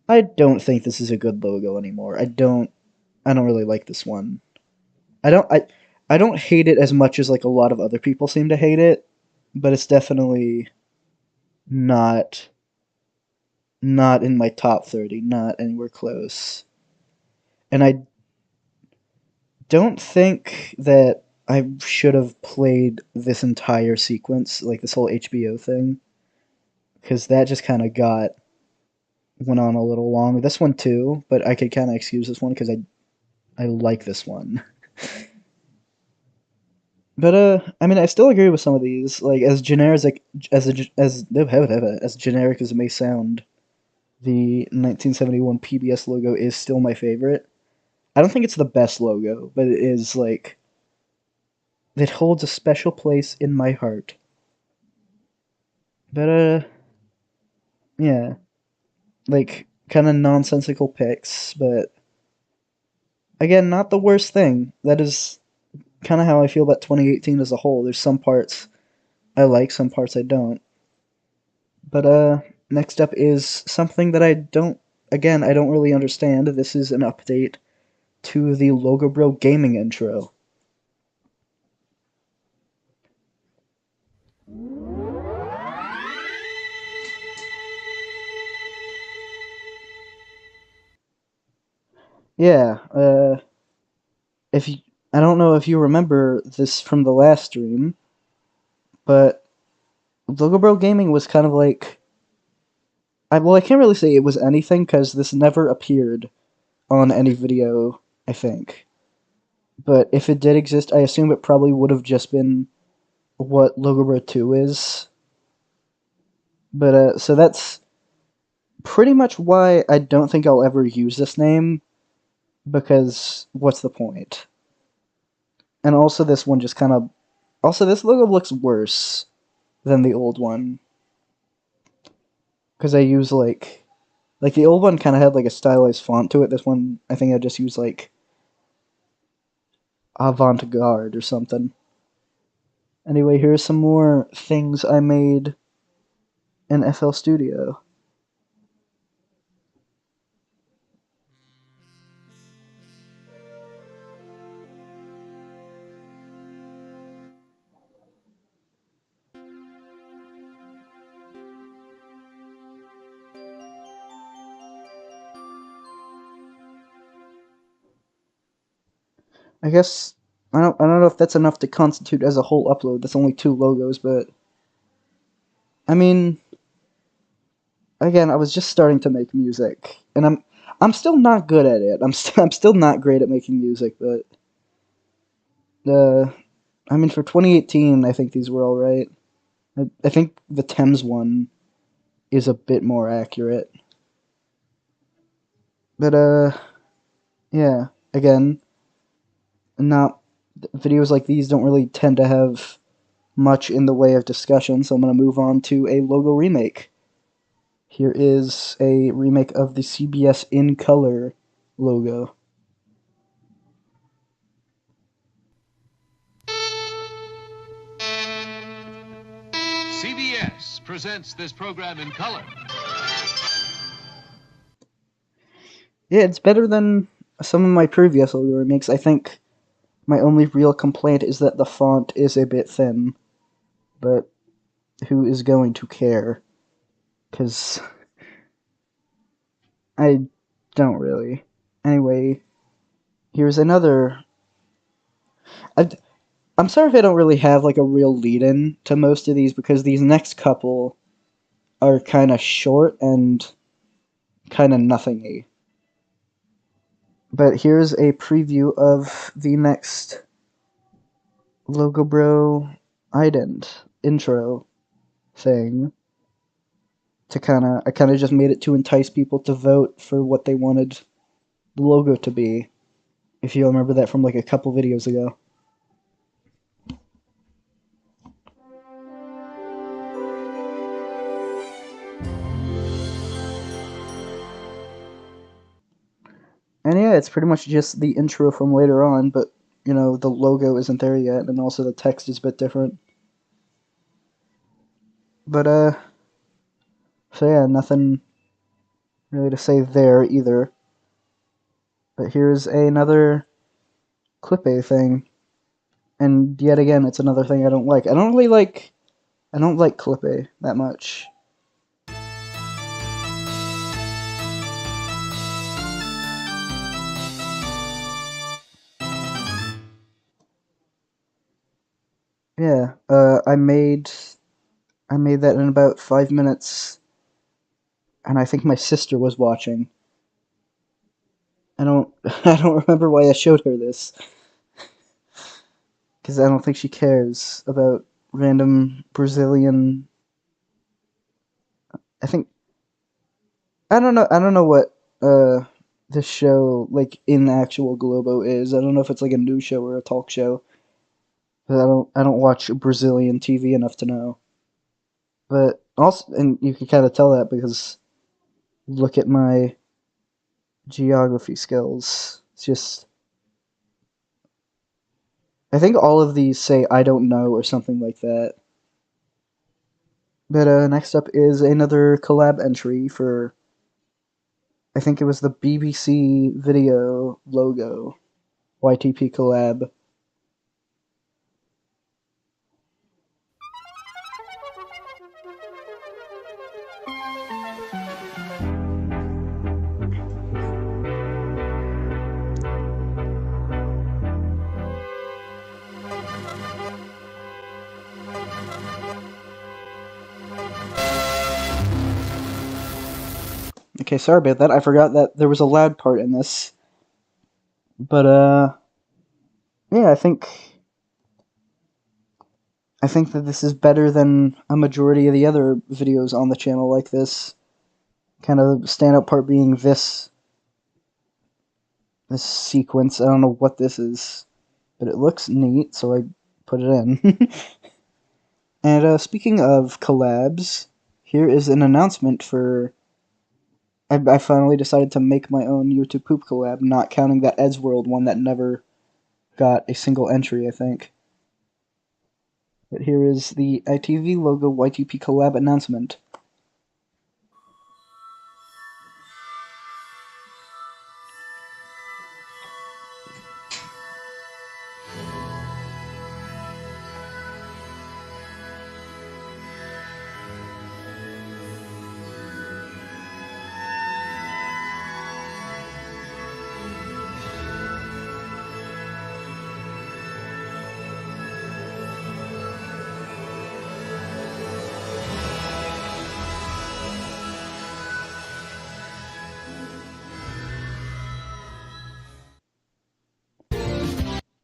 S1: I don't think this is a good logo anymore. I don't really like this one. I don't hate it as much as like a lot of other people seem to hate it, but it's definitely not not in my top 30, not anywhere close. And I don't think that I should have played this entire sequence, like this whole HBO thing, because that just kind of went on a little long. This one too, but I could kind of excuse this one because I like this one. But I mean, I still agree with some of these. Like as generic as generic as it may sound, the 1971 PBS logo is still my favorite. I don't think it's the best logo, but it is like it holds a special place in my heart. But yeah, like kind of nonsensical picks, but again, not the worst thing. That is kind of how I feel about 2018 as a whole. There's some parts I like, some parts I don't. But next up is something that I don't really understand. This is an update to the LogoBro gaming intro. Yeah, if you, I don't know if you remember this from the last stream, but LogoBro gaming was kind of like I can't really say it was anything because this never appeared on any video, I think. But if it did exist, I assume it probably would have just been what LogoBro 2 is. But so that's pretty much why I don't think I'll ever use this name because what's the point? And also this one just kind of also this logo looks worse than the old one because I use like the old one kind of had like a stylized font to it. This one I think I just use like avant-garde or something. Anyway, here's some more things I made in FL Studio. I guess I don't know if that's enough to constitute as a whole upload. That's only 2 logos, but I mean, again, I was just starting to make music, and I'm still not good at it. I'm still not great at making music, but I mean, for 2018, I think these were all right. I think the Thames one is a bit more accurate, but yeah. Again, not videos like these don't really tend to have much in the way of discussion, so I'm gonna move on to a logo remake. Here is a remake of the CBS In Color logo.
S16: CBS presents this program in color.
S1: Yeah, it's better than some of my previous logo remakes. I think my only real complaint is that the font is a bit thin, but who is going to care? Because I don't really. Anyway, here's another. I'm sorry if I don't really have like a real lead-in to most of these, because these next couple are kind of short and kind of nothingy. But here's a preview of the next LogoBro ident intro thing. I kind of just made it to entice people to vote for what they wanted the logo to be. If you remember that from like a couple videos ago. And yeah, it's pretty much just the intro from later on, but, you know, the logo isn't there yet, and also the text is a bit different. But, so yeah, nothing really to say there either. But here's another clip-A thing. And yet again, it's another thing I don't like. I don't like clip-A that much. Yeah, I made that in about 5 minutes, and I think my sister was watching. I don't remember why I showed her this, because I don't think she cares about random Brazilian. I don't know what this show like in actual Globo is. I don't know if it's like a news show or a talk show. But I don't watch Brazilian TV enough to know. But also, and you can kind of tell that because look at my geography skills. It's just, I think all of these say I don't know or something like that. But next up is another collab entry for, I think it was the BBC video logo YTP collab. Okay, sorry about that. I forgot that there was a loud part in this. But yeah, I think that this is better than a majority of the other videos on the channel like this. Kind of standout part being this sequence. I don't know what this is, but it looks neat, so I put it in. And speaking of collabs, here is an announcement for. I finally decided to make my own YouTube poop collab, not counting that Eddsworld one that never got a single entry, I think. But here is the ADTV logo YTP collab announcement.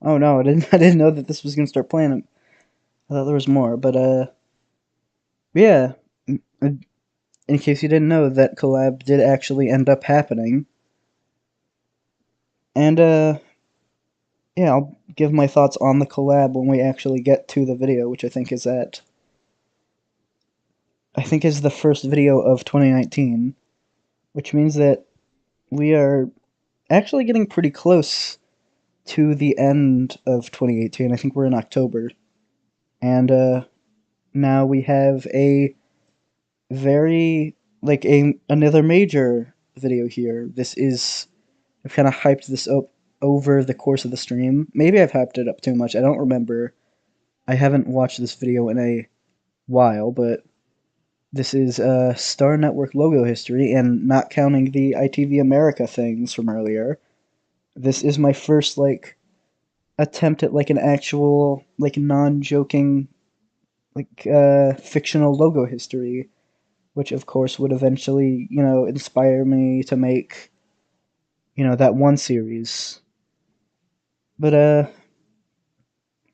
S1: Oh no, I didn't know that this was gonna start playing. I thought there was more, but yeah. In case you didn't know, that collab did actually end up happening. And yeah, I'll give my thoughts on the collab when we actually get to the video, which I think is the first video of 2019, which means that we are actually getting pretty close to the end of 2018. I think we're in October. And now we have a very another major video here. I've kind of hyped this up over the course of the stream. Maybe I've hyped it up too much. I don't remember. I haven't watched this video in a while, but this is Star Network logo history, and not counting the ITV America things from earlier. This is my first like attempt at like an actual like non-joking like fictional logo history, which of course would eventually inspire me to make that one series. But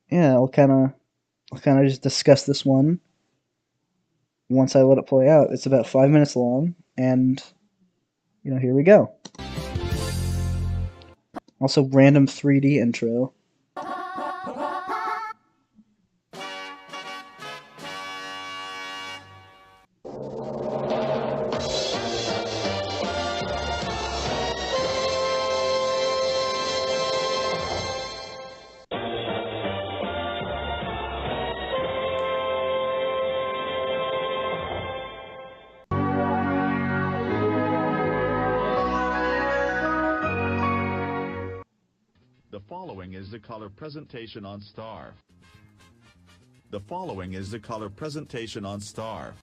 S1: yeah, I'll kind of just discuss this one once I let it play out. It's about 5 minutes long, and here we go. Also, random 3D intro.
S17: The following is the color presentation on Star. The following is the color presentation on Star.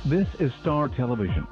S18: This is Star Television.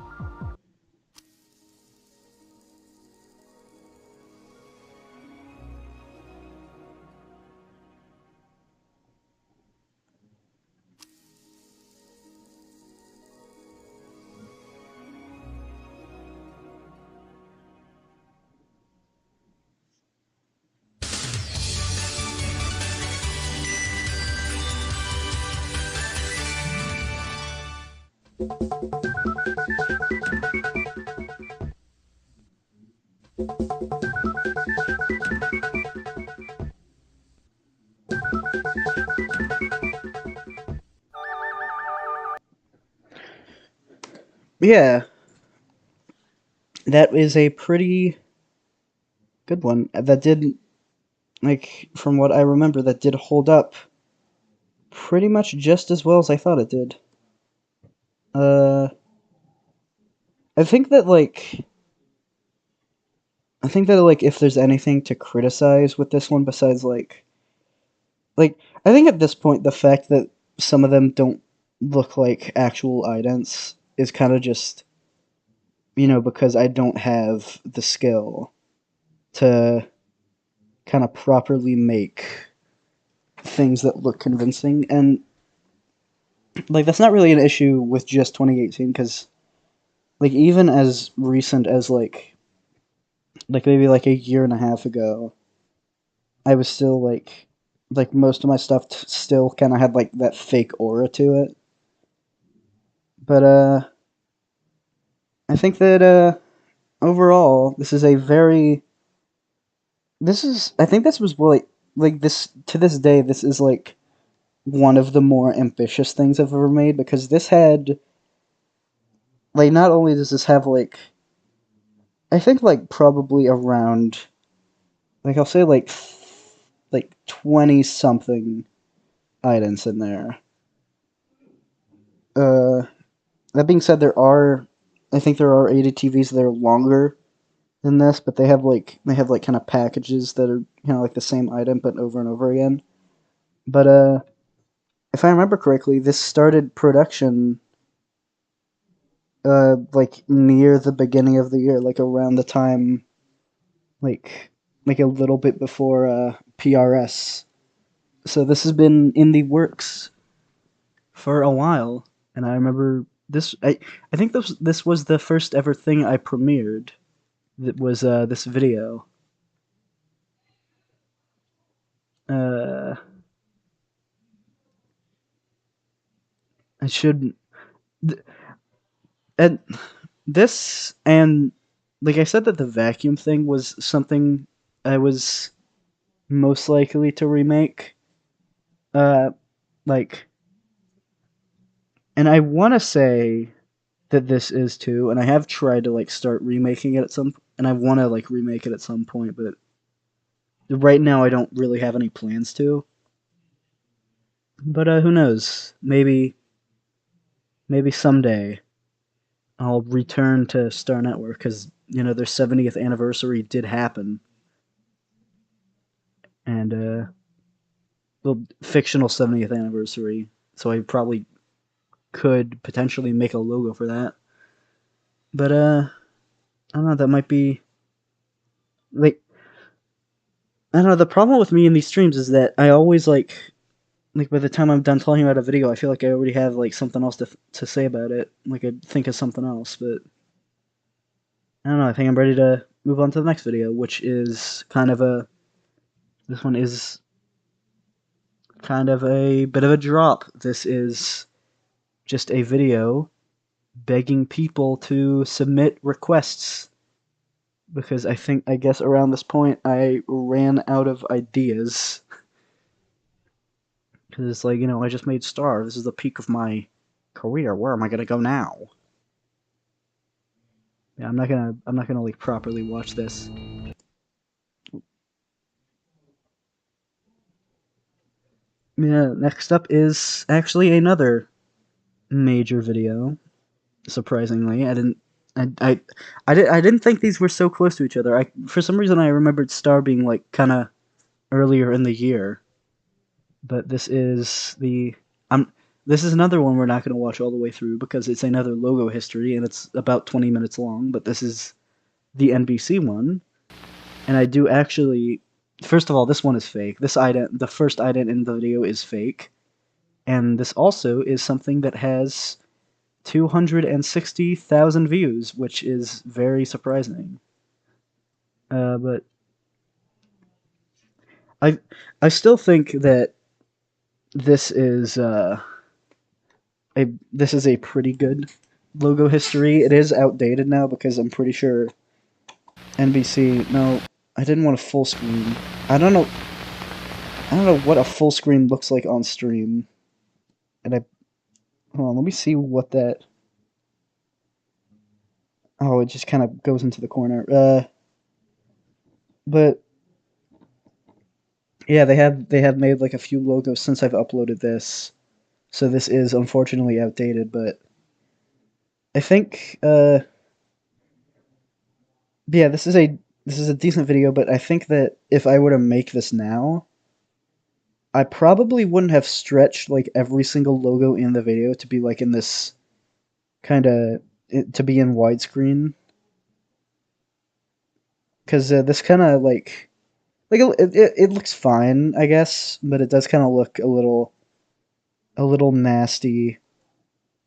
S1: Yeah, that is a pretty good one. That did, like, from what I remember, that did hold up pretty much just as well as I thought it did. I think that, like, if there's anything to criticize with this one besides, I think at this point, the fact that some of them don't look like actual idents is kind of just, because I don't have the skill to kind of properly make things that look convincing. And, like, that's not really an issue with just 2018, because, like, even as recent as, maybe, like, a year and a half ago, I was still, most of my stuff still kind of had, like, that fake aura to it. But, I think that, overall, I think this was, this, to this day, this is, like, one of the more ambitious things I've ever made, because this had, not only does this have, I think, probably around, I'll say, 20-something items in there. That being said, I think there are ADTVs that are longer than this, but they have, kind of packages that are, like the same item, but over and over again. But, if I remember correctly, this started production, near the beginning of the year, around the time, a little bit before, PRS. So this has been in the works for a while, and I remember this. I think this was the first ever thing I premiered. That was this video. I should. And this, and I said that the vacuum thing was something I was most likely to remake. Like, and I want to say that this is too, and I have tried to start remaking it and I want to remake it at some point, but right now I don't really have any plans to. But who knows? Maybe someday I'll return to Star Network, because their 70th anniversary did happen, and well, fictional 70th anniversary. So I probably could potentially make a logo for that. But I don't know. That might be I don't know. The problem with me in these streams is that I always by the time I'm done talking about a video, I feel like I already have something else to say about it. I'd think of something else, but I don't know. I think I'm ready to move on to the next video, which is this one is kind of a bit of a drop. This is just a video begging people to submit requests, because I guess around this point I ran out of ideas. Because it's I just made Star. This is the peak of my career. Where am I gonna go now? Yeah, I'm not gonna properly watch this. Yeah, next up is actually another major video. Surprisingly, I didn't think these were so close to each other. For some reason I remembered Star being kind of earlier in the year. But this is the This is another one we're not going to watch all the way through because it's another logo history and it's about 20 minutes long, but this is the NBC one. And I do actually, first of all, this one is fake. This ident, the first ident in the video is fake. And this also is something that has 260,000 views, which is very surprising. But I still think that this is this is a pretty good logo history. It is outdated now because I'm pretty sure NBC. No, I didn't want a full screen. I don't know what a full screen looks like on stream. And hold on, let me see what that. Oh, it just kind of goes into the corner. But yeah, they have made like a few logos since I've uploaded this. So this is unfortunately outdated, but I think yeah, this is a decent video, but I think that if I were to make this now, I probably wouldn't have stretched like every single logo in the video to be like in this kind of to be in widescreen, because this kind of like it looks fine, I guess, but it does kind of look a little nasty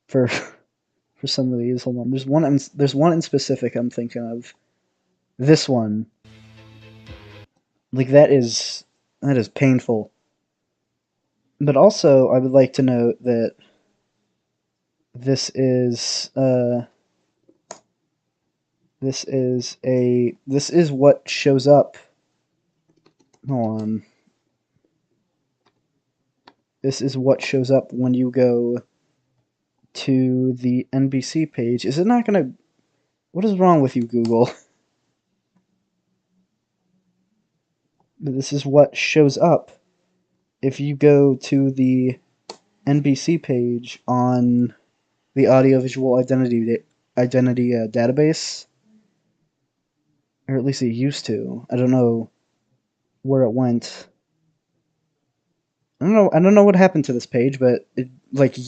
S1: for for some of these. Hold on, there's one in specific I'm thinking of. This one, like that is painful. But also, I would like to note that this is this is what shows up. Hold on. This is what shows up when you go to the NBC page. Is it not gonna? What is wrong with you, Google? This is what shows up if you go to the NBC page on the audiovisual identity database, or at least it used to. I don't know where it went. I don't know what happened to this page, but it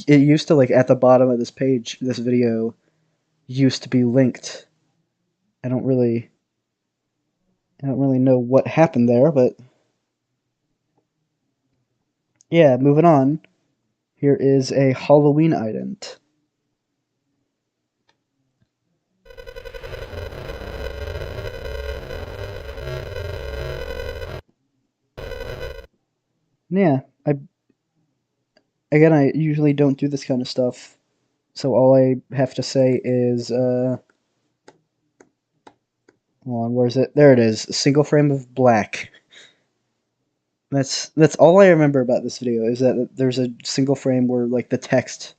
S1: used to, like, at the bottom of this page, this video used to be linked. I don't really know what happened there, but yeah, moving on. Here is a Halloween ident. Yeah, I usually don't do this kind of stuff, so all I have to say is, hold on, where is it? There it is, a single frame of black. That's all I remember about this video, is that there's a single frame where, like, the text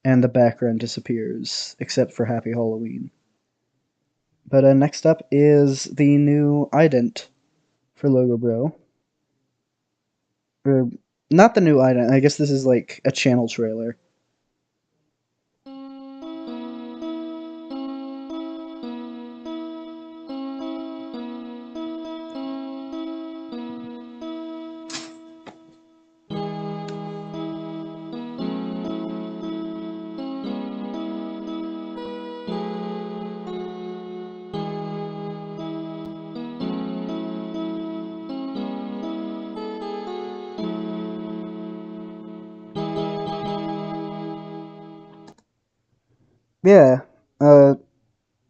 S1: and the background disappears, except for Happy Halloween. But next up is the new ident for LogoBro. Or, not the new ident, I guess this is like a channel trailer. Yeah,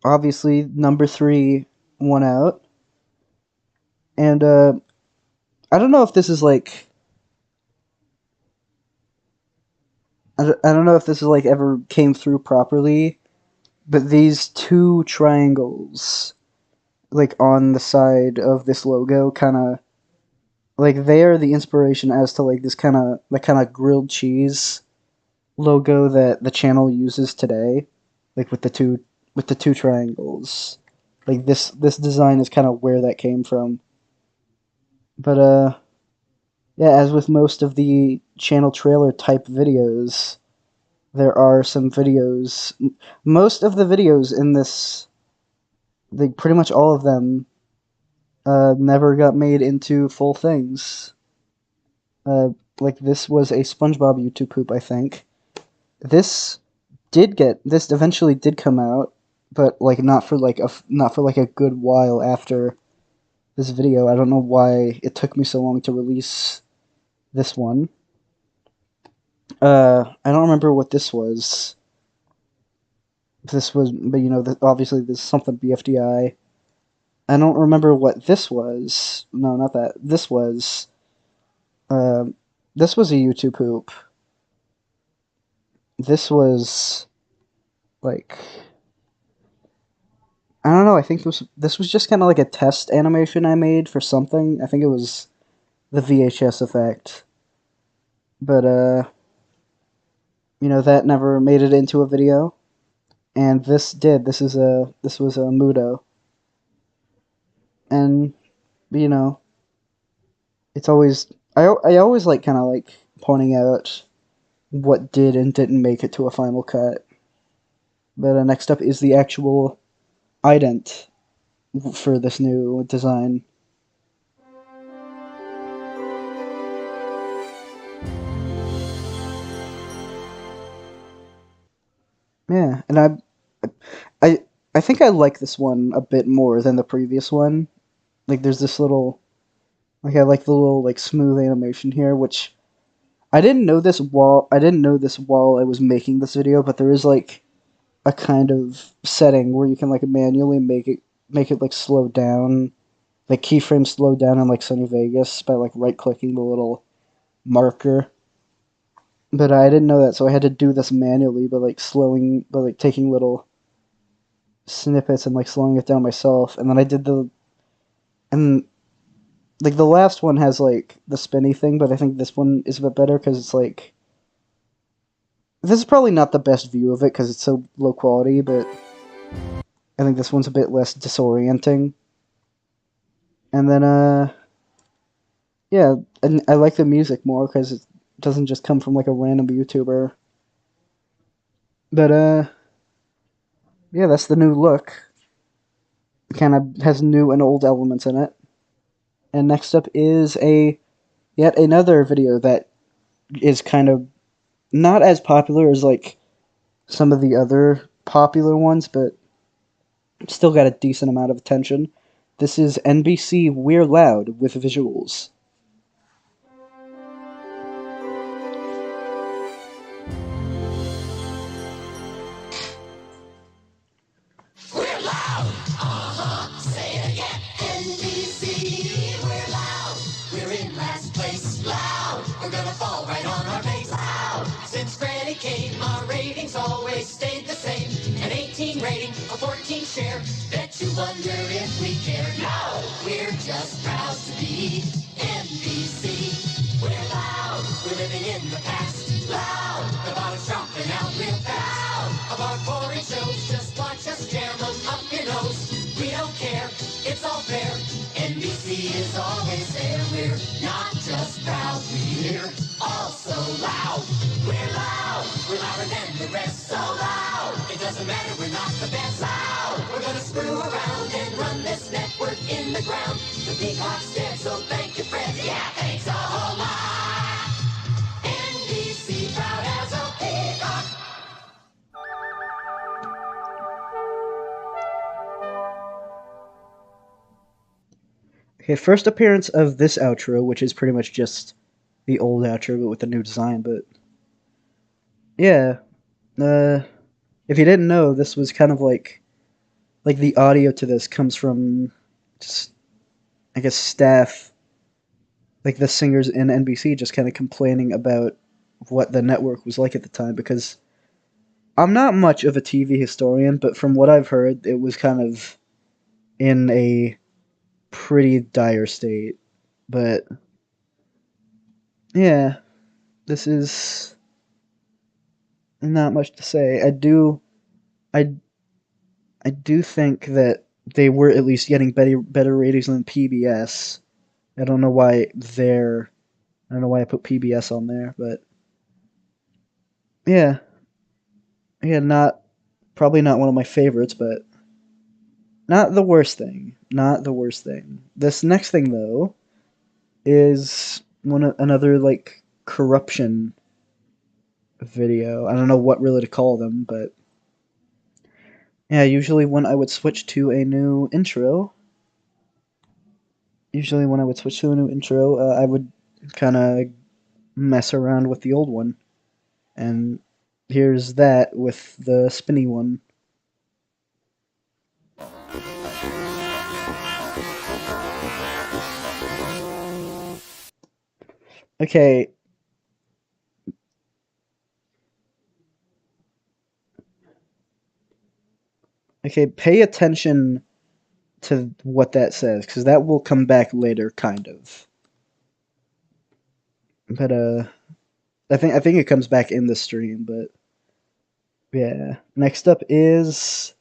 S1: obviously number 3 won out. And I don't know if this is like I don't know if this is like ever came through properly, but these two triangles like on the side of this logo kind of like they are the inspiration as to like this kind of grilled cheese logo that the channel uses today, like with the two triangles. Like this design is kind of where that came from. But yeah, as with most of the channel trailer type videos, there are some videos. Most of the videos in this, like pretty much all of them, never got made into full things. like this was a SpongeBob YouTube poop, I think. This eventually did come out, but like not for like a good while after this video. I don't know why it took me so long to release this one. I don't remember what this was. This was, but you know, obviously this is something BFDI. I don't remember what this was. No, not that. This was a YouTube poop. This was like, I don't know. I think this was just kind of like a test animation I made for something. I think it was the VHS effect, but you know, that never made it into a video. And this did. This was a Mudo, and you know, it's always I always like kind of like pointing out what did and didn't make it to a final cut. But next up is the actual ident for this new design. Yeah, and I think I like this one a bit more than the previous one. Like there's this little, like I like the little like smooth animation here, which I didn't know this while I was making this video, but there is like a kind of setting where you can like manually make it like slow down, like keyframe slow down in like Sunny Vegas by like right clicking the little marker. But I didn't know that, so I had to do this manually by like taking little snippets and like slowing it down myself. And then and like the last one has like the spinny thing, but I think this one is a bit better because it's like, this is probably not the best view of it because it's so low quality, but I think this one's a bit less disorienting. And then yeah, and I like the music more because it doesn't just come from like a random YouTuber. But yeah, that's the new look. It kind of has new and old elements in it. And next up is yet another video that is kind of not as popular as like some of the other popular ones, but still got a decent amount of attention. This is NBC We're Loud with visuals.
S3: We're loud. Say it again. NBC. We're loud. We're in last place. Loud. We're gonna fall right on our face. Loud. Since Freddy came, our ratings always stayed the same. An 18 rating, a 14 share. Bet you wonder if we care. No, we're just proud to be NBC. We're loud. We're living in the past. Loud. The bottom's dropping out real fast. Loud. Of our boring shows, just watch us jam them up your nose. We don't care, it's all fair. NBC is always there. We're not just proud, we're also loud. We're loud, we're louder than the rest. So loud, it doesn't matter, we're not the best. Loud, we're gonna screw around and run this network in the ground. The peacock's dead, so thank you, Fred. Yeah, thanks a whole lot. NBC proud as a peacock.
S1: Okay, first appearance of this outro, which is pretty much just the old outro but with the new design, but yeah, if you didn't know, this was kind of like the audio to this comes from just, I guess, staff, like the singers in NBC just kind of complaining about what the network was like at the time, because I'm not much of a TV historian, but from what I've heard, it was kind of in a pretty dire state. But yeah, this is not much to say. I I do think that they were at least getting better ratings than PBS. I don't know why I don't know why I put PBS on there, but yeah, not probably not one of my favorites, but not the worst thing. Not the worst thing. This next thing though is another like corruption video. I don't know what really to call them, but yeah, usually when I would switch to a new intro, I would kind of mess around with the old one. And here's that with the spinny one. Okay. Okay, pay attention to what that says, because that will come back later, kind of. But I think it comes back in the stream, but yeah. Next up is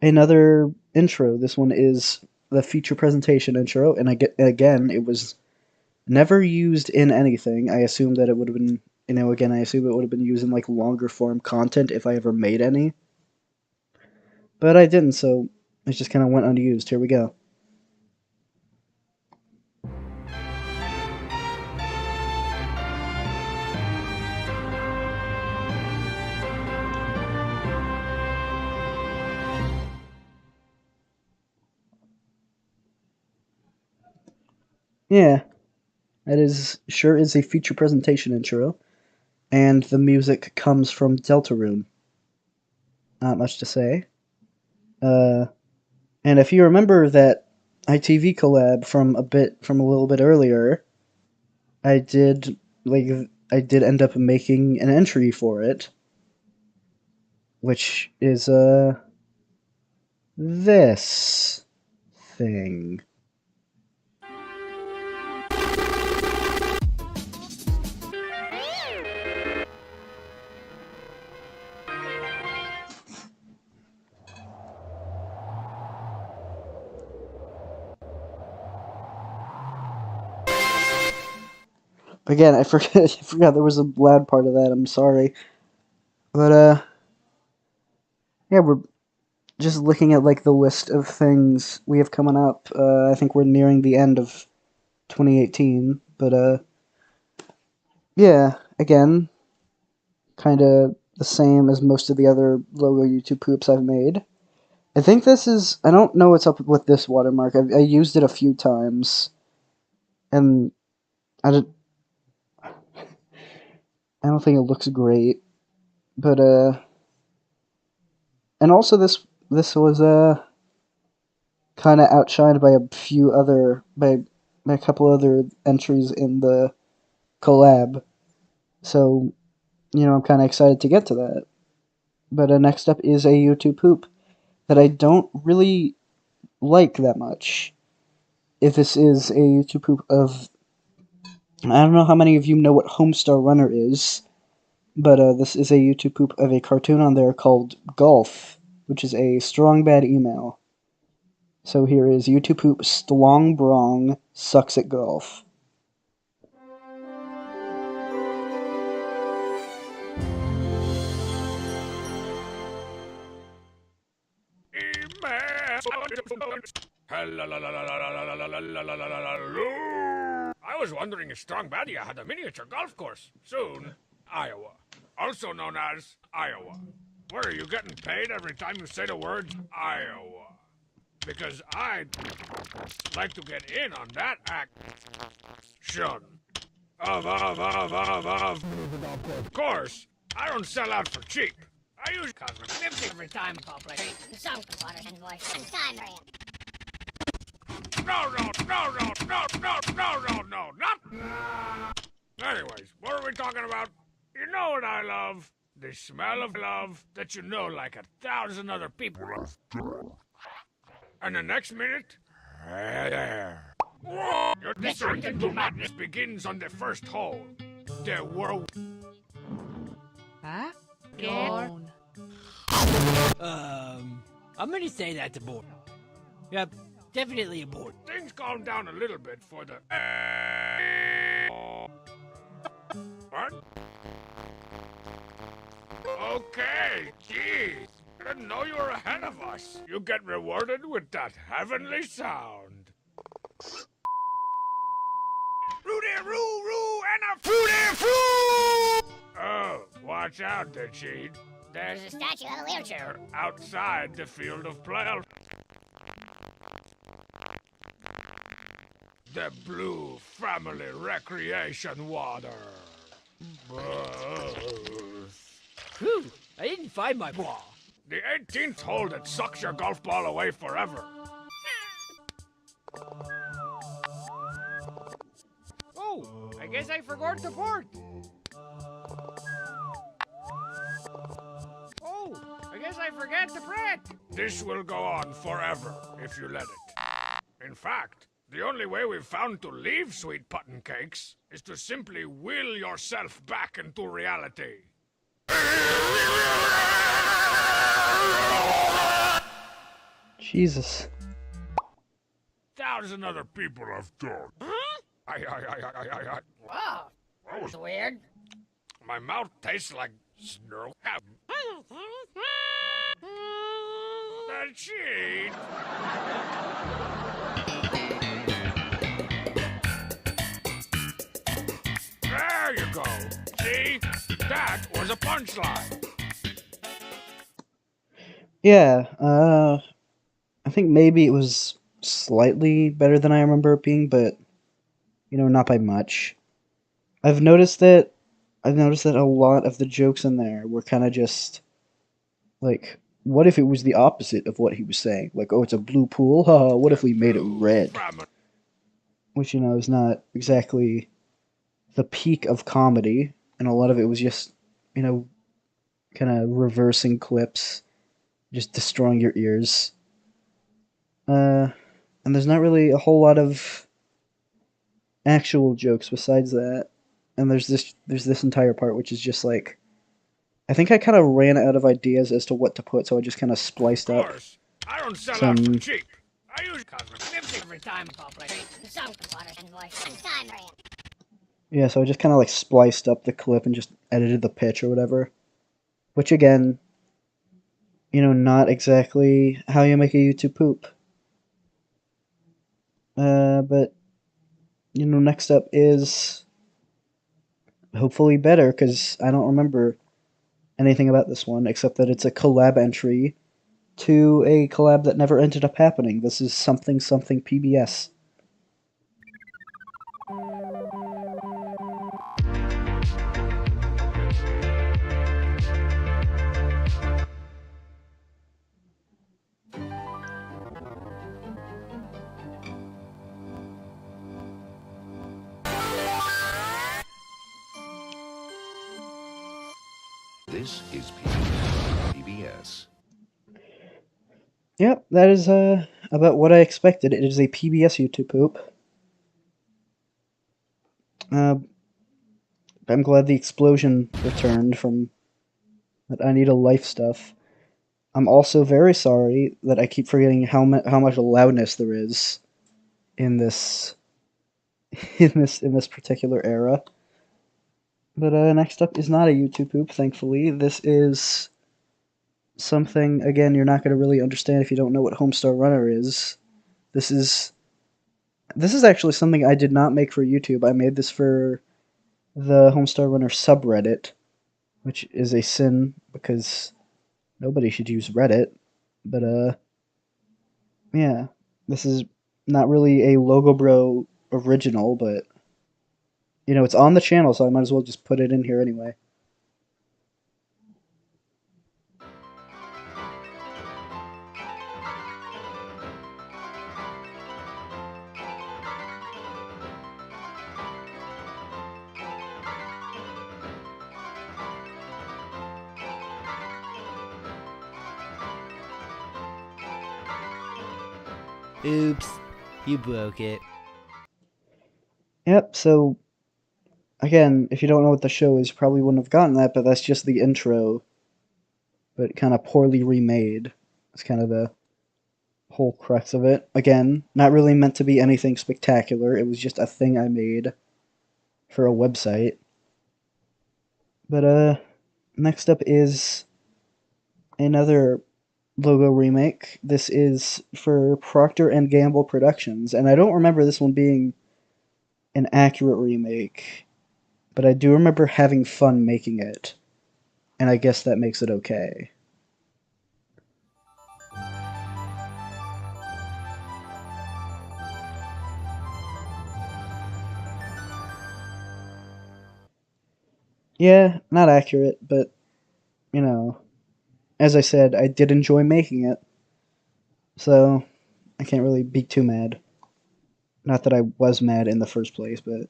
S1: another intro. This one is the feature presentation intro, and again, it was never used in anything. I assume that it would have been, again, I assume it would have been used in like longer form content if I ever made any. But I didn't, so it just kind of went unused. Here we go. Yeah, that sure is a feature presentation intro, and the music comes from Deltarune. Not much to say. And if you remember that ITV collab from a little bit earlier, I did end up making an entry for it, which is this thing. Again, I forgot there was a loud part of that. I'm sorry, but yeah, we're just looking at like the list of things we have coming up. I think we're nearing the end of 2018, but yeah, again, kind of the same as most of the other logo YouTube poops I've made. I think this is, I don't know what's up with this watermark. I used it a few times, and I don't think it looks great, but and also this was kind of outshined by by a couple other entries in the collab. So, I'm kind of excited to get to that. But next up is a YouTube poop that I don't really like that much. If this is a YouTube poop of, I don't know how many of you know what Homestar Runner is, but this is a YouTube poop of a cartoon on there called Golf, which is a strong bad email. So here is YouTube poop Stlong Brong sucks at golf.
S19: I was wondering if Strong Badia had a miniature golf course. Soon, Iowa. Also known as Iowa. Where are you getting paid every time you say the word Iowa? Because I'd like to get in on that action. Of course, I don't sell out for cheap. I use cosmic 50 every time population.
S4: Some water and voice and time variant.
S19: No, not. Anyways, what are we talking about? You know what I love? The smell of love that you know like 1,000 other people. And the next minute, there. Your descent into madness begins on the first hole. The world.
S5: Huh?
S20: I'm gonna say that's a board. Yep, definitely a board.
S19: Things calm down a little bit for the... What? Okay, geez. Didn't know you were ahead of us. You get rewarded with that heavenly sound. Rudy-roo-roo and a fruity-froo! Oh, watch out, the cheat. There's
S4: a statue of a wheelchair
S19: outside the field of play. The Blue Family Recreation Water.
S20: Whew, I didn't find my ball.
S19: The 18th hole that sucks your golf ball away forever.
S20: Oh, I guess I forgot the port. Oh, I guess I forgot the bread.
S19: This will go on forever if you let it. In fact, the only way we've found to leave Sweet Puttin' Cakes is to simply will yourself back into reality.
S1: Jesus.
S19: 1,000 other people have died.
S4: Huh?
S19: I.
S4: Wow, that was weird.
S19: My mouth tastes like snow. The cheat. There you go. See? That was a punchline.
S1: Yeah, I think maybe it was slightly better than I remember it being, but, you know, not by much. I've noticed that a lot of the jokes in there were kind of just, like, what if it was the opposite of what he was saying? Like, oh, it's a blue pool? Haha, what if we made it red? Which, you know, is not exactly the peak of comedy, and a lot of it was just, you know, kind of reversing clips, just destroying your ears. And there's not really a whole lot of actual jokes besides that. And there's this entire part which is just like, I think I kind of ran out of ideas as to what to put, so I just kind of spliced up
S19: I don't sell
S1: some
S19: out for cheap. I use cosmetics.
S4: Every time some water and voice and time brand.
S1: Yeah, so I just kind of like spliced up the clip and just edited the pitch or whatever. Which again, you know, not exactly how you make a YouTube poop. But, you know, next up is hopefully better, because I don't remember anything about this one, except that it's a collab entry to a collab that never ended up happening. This is something something PBS.
S15: This is PBS.
S1: Yep, that is about what I expected. It is a PBS YouTube poop. I'm glad the explosion returned from that I Need a Life stuff. I'm also very sorry that I keep forgetting how much loudness there is in this in this particular era. But next up is not a YouTube poop, thankfully. This is something, again, you're not going to really understand if you don't know what Homestar Runner is. This is actually something I did not make for YouTube. I made this for the Homestar Runner subreddit, which is a sin because nobody should use Reddit. But yeah, this is not really a LogoBro original, but you know, it's on the channel, so I might as well just put it in here anyway.
S20: Oops, you broke it.
S1: Yep, so again, if you don't know what the show is, you probably wouldn't have gotten that, but that's just the intro, but kind of poorly remade. It's kind of the whole crux of it. Again, not really meant to be anything spectacular. It was just a thing I made for a website. But next up is another Logo remake. This is for Procter and Gamble Productions, and I don't remember this one being an accurate remake, but I do remember having fun making it, and I guess that makes it okay. Yeah, not accurate, but, you know, as I said, I did enjoy making it, so I can't really be too mad. Not that I was mad in the first place, but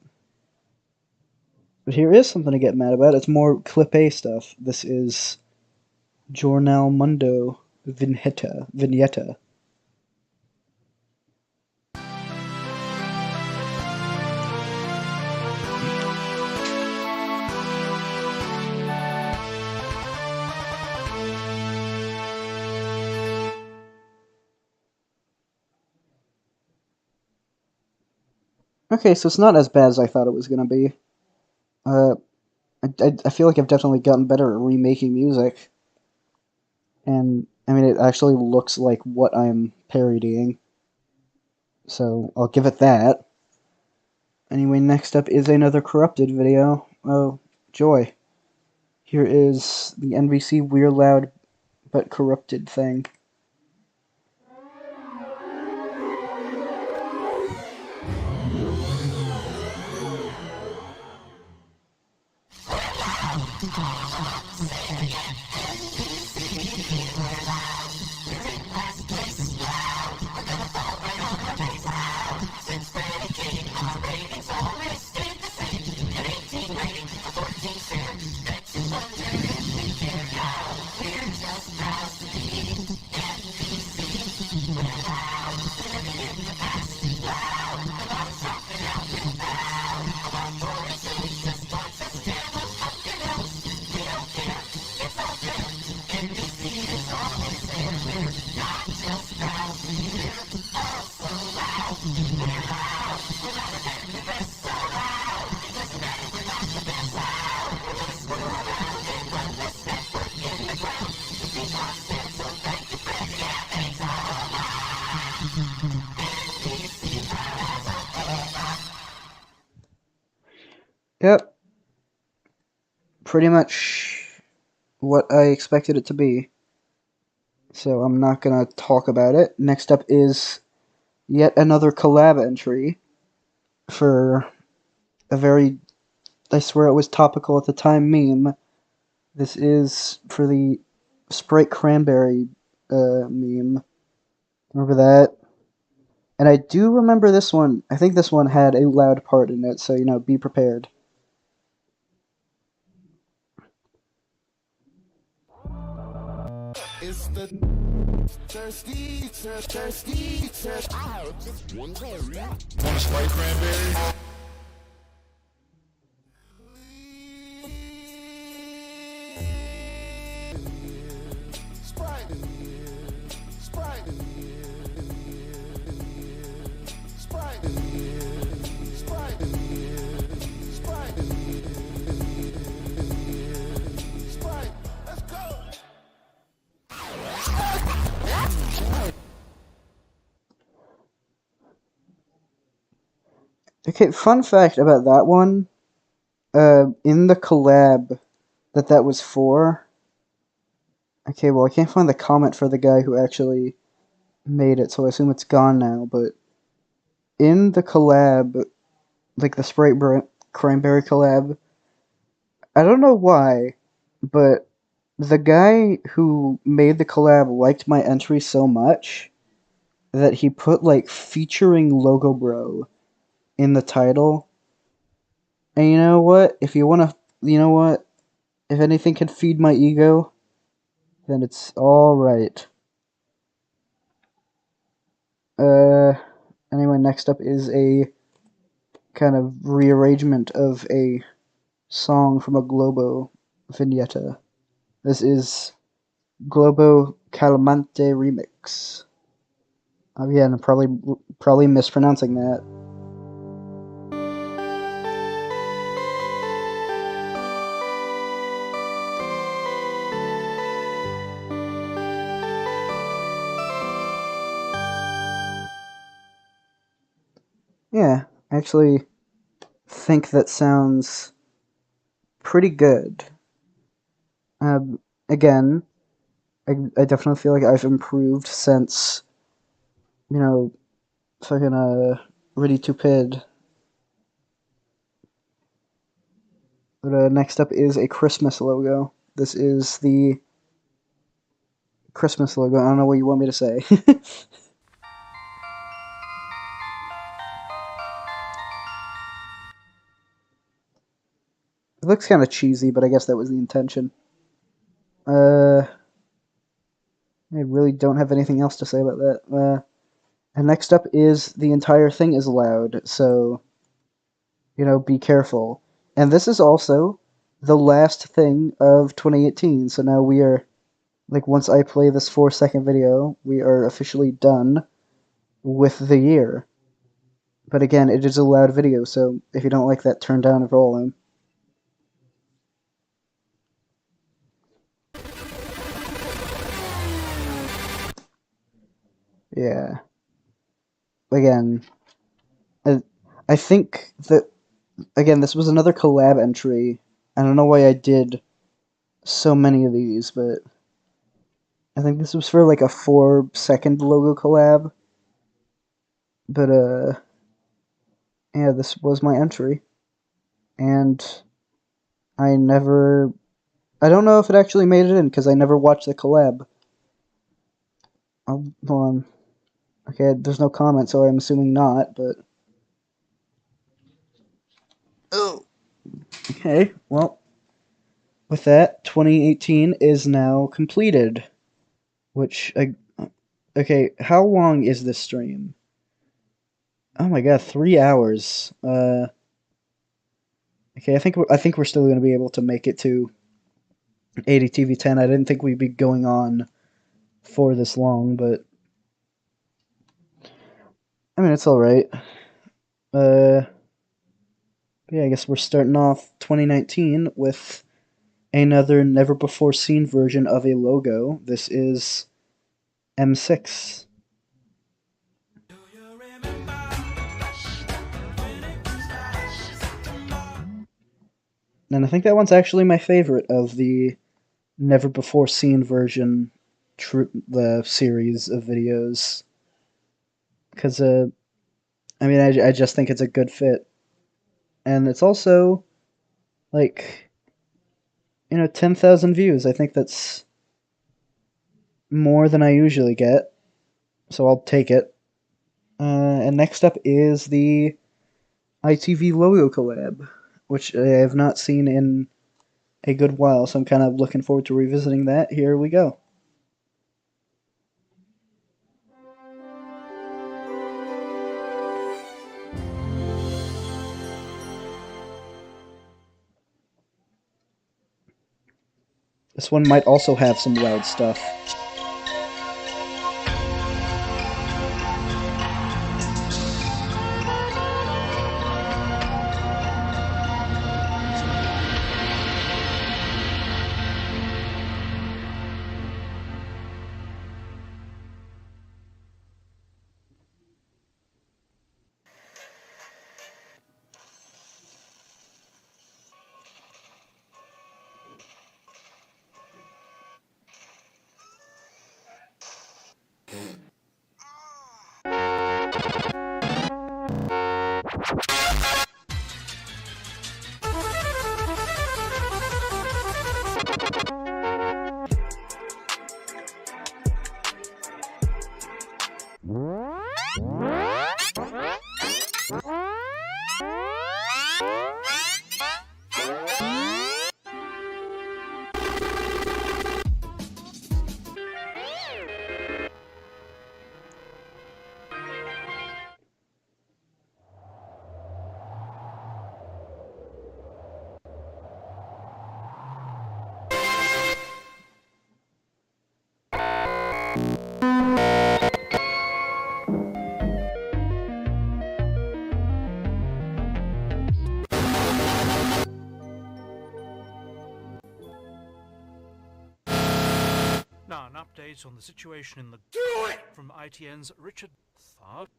S1: here is something to get mad about. It's more Clip A stuff. This is Jornal Mundo Vignetta. Okay, so it's not as bad as I thought it was going to be. I feel like I've definitely gotten better at remaking music. And, I mean, it actually looks like what I'm parodying. So, I'll give it that. Anyway, next up is another Corrupted video. Oh, joy. Here is the NBC We're Loud But Corrupted thing. Yep. Pretty much what I expected it to be. So I'm not gonna talk about it. Next up is yet another collab entry for a very, I swear it was topical at the time, meme. This is for the Sprite Cranberry meme. Remember that? And I do remember this one. I think this one had a loud part in it, so, be prepared.
S3: It's the thirsty. Want a Sprite Cranberry?
S1: Okay, fun fact about that one. In the collab that was for. Okay, well, I can't find the comment for the guy who actually made it, so I assume it's gone now, but in the collab, like the Sprite Cranberry collab, I don't know why, but the guy who made the collab liked my entry so much that he put, like, featuring LogoBro in the title. And you know what? If you wanna, you know what? If anything can feed my ego, then it's alright. Anyway, next up is a kind of rearrangement of a song from a Globo vignetta. This is Globo Calmante Remix. Again, probably mispronouncing that. Yeah, actually, think that sounds pretty good. Again, I definitely feel like I've improved since, you know, fucking Ready to Pid. But next up is a Christmas logo. This is the Christmas logo. I don't know what you want me to say. It looks kind of cheesy, but I guess that was the intention. I really don't have anything else to say about that. And next up is the entire thing is loud, so, be careful. And this is also the last thing of 2018, so now we are, once I play this 4-second video, we are officially done with the year. But again, it is a loud video, so if you don't like that, turn down the volume. Yeah. Again, I think that, again, this was another collab entry. I don't know why I did so many of these, but I think this was for like a 4-second logo collab. But yeah, this was my entry. And I don't know if it actually made it in, because I never watched the collab. Hold on. Okay, there's no comment, so I'm assuming not, but... Oh! Okay, well, with that, 2018 is now completed. Which, okay, how long is this stream? Oh my god, 3 hours. Okay, I think we're still gonna be able to make it to ADTV 10. I didn't think we'd be going on for this long, but I mean, it's alright. Yeah, I guess we're starting off 2019 with another never-before-seen version of a logo. This is M6. And I think that one's actually my favorite of the never-before-seen version, the series of videos. Because, I mean, I just think it's a good fit. And it's also, 10,000 views. I think that's more than I usually get, so I'll take it. And next up is the ITV logo collab, which I have not seen in a good while, so I'm kind of looking forward to revisiting that. Here we go. This one might also have some loud stuff.
S21: Now, an update on the situation in the... From ITN's Richard Thought.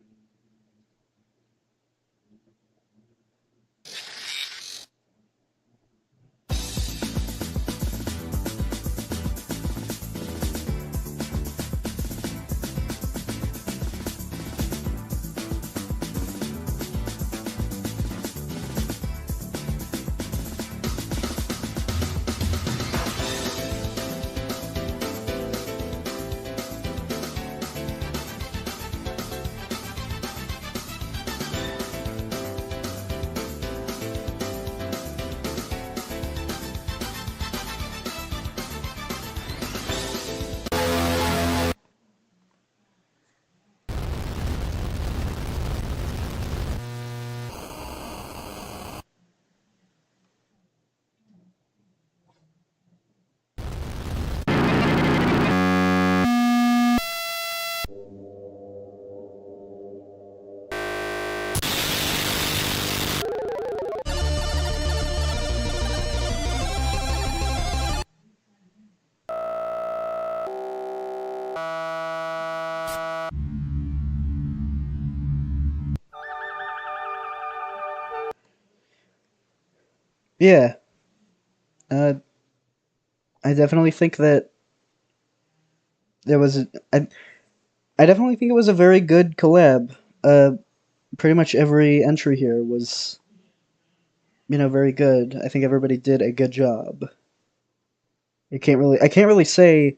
S1: Yeah. I definitely think that there was. I definitely think it was a very good collab. Pretty much every entry here was, very good. I think everybody did a good job. I can't really say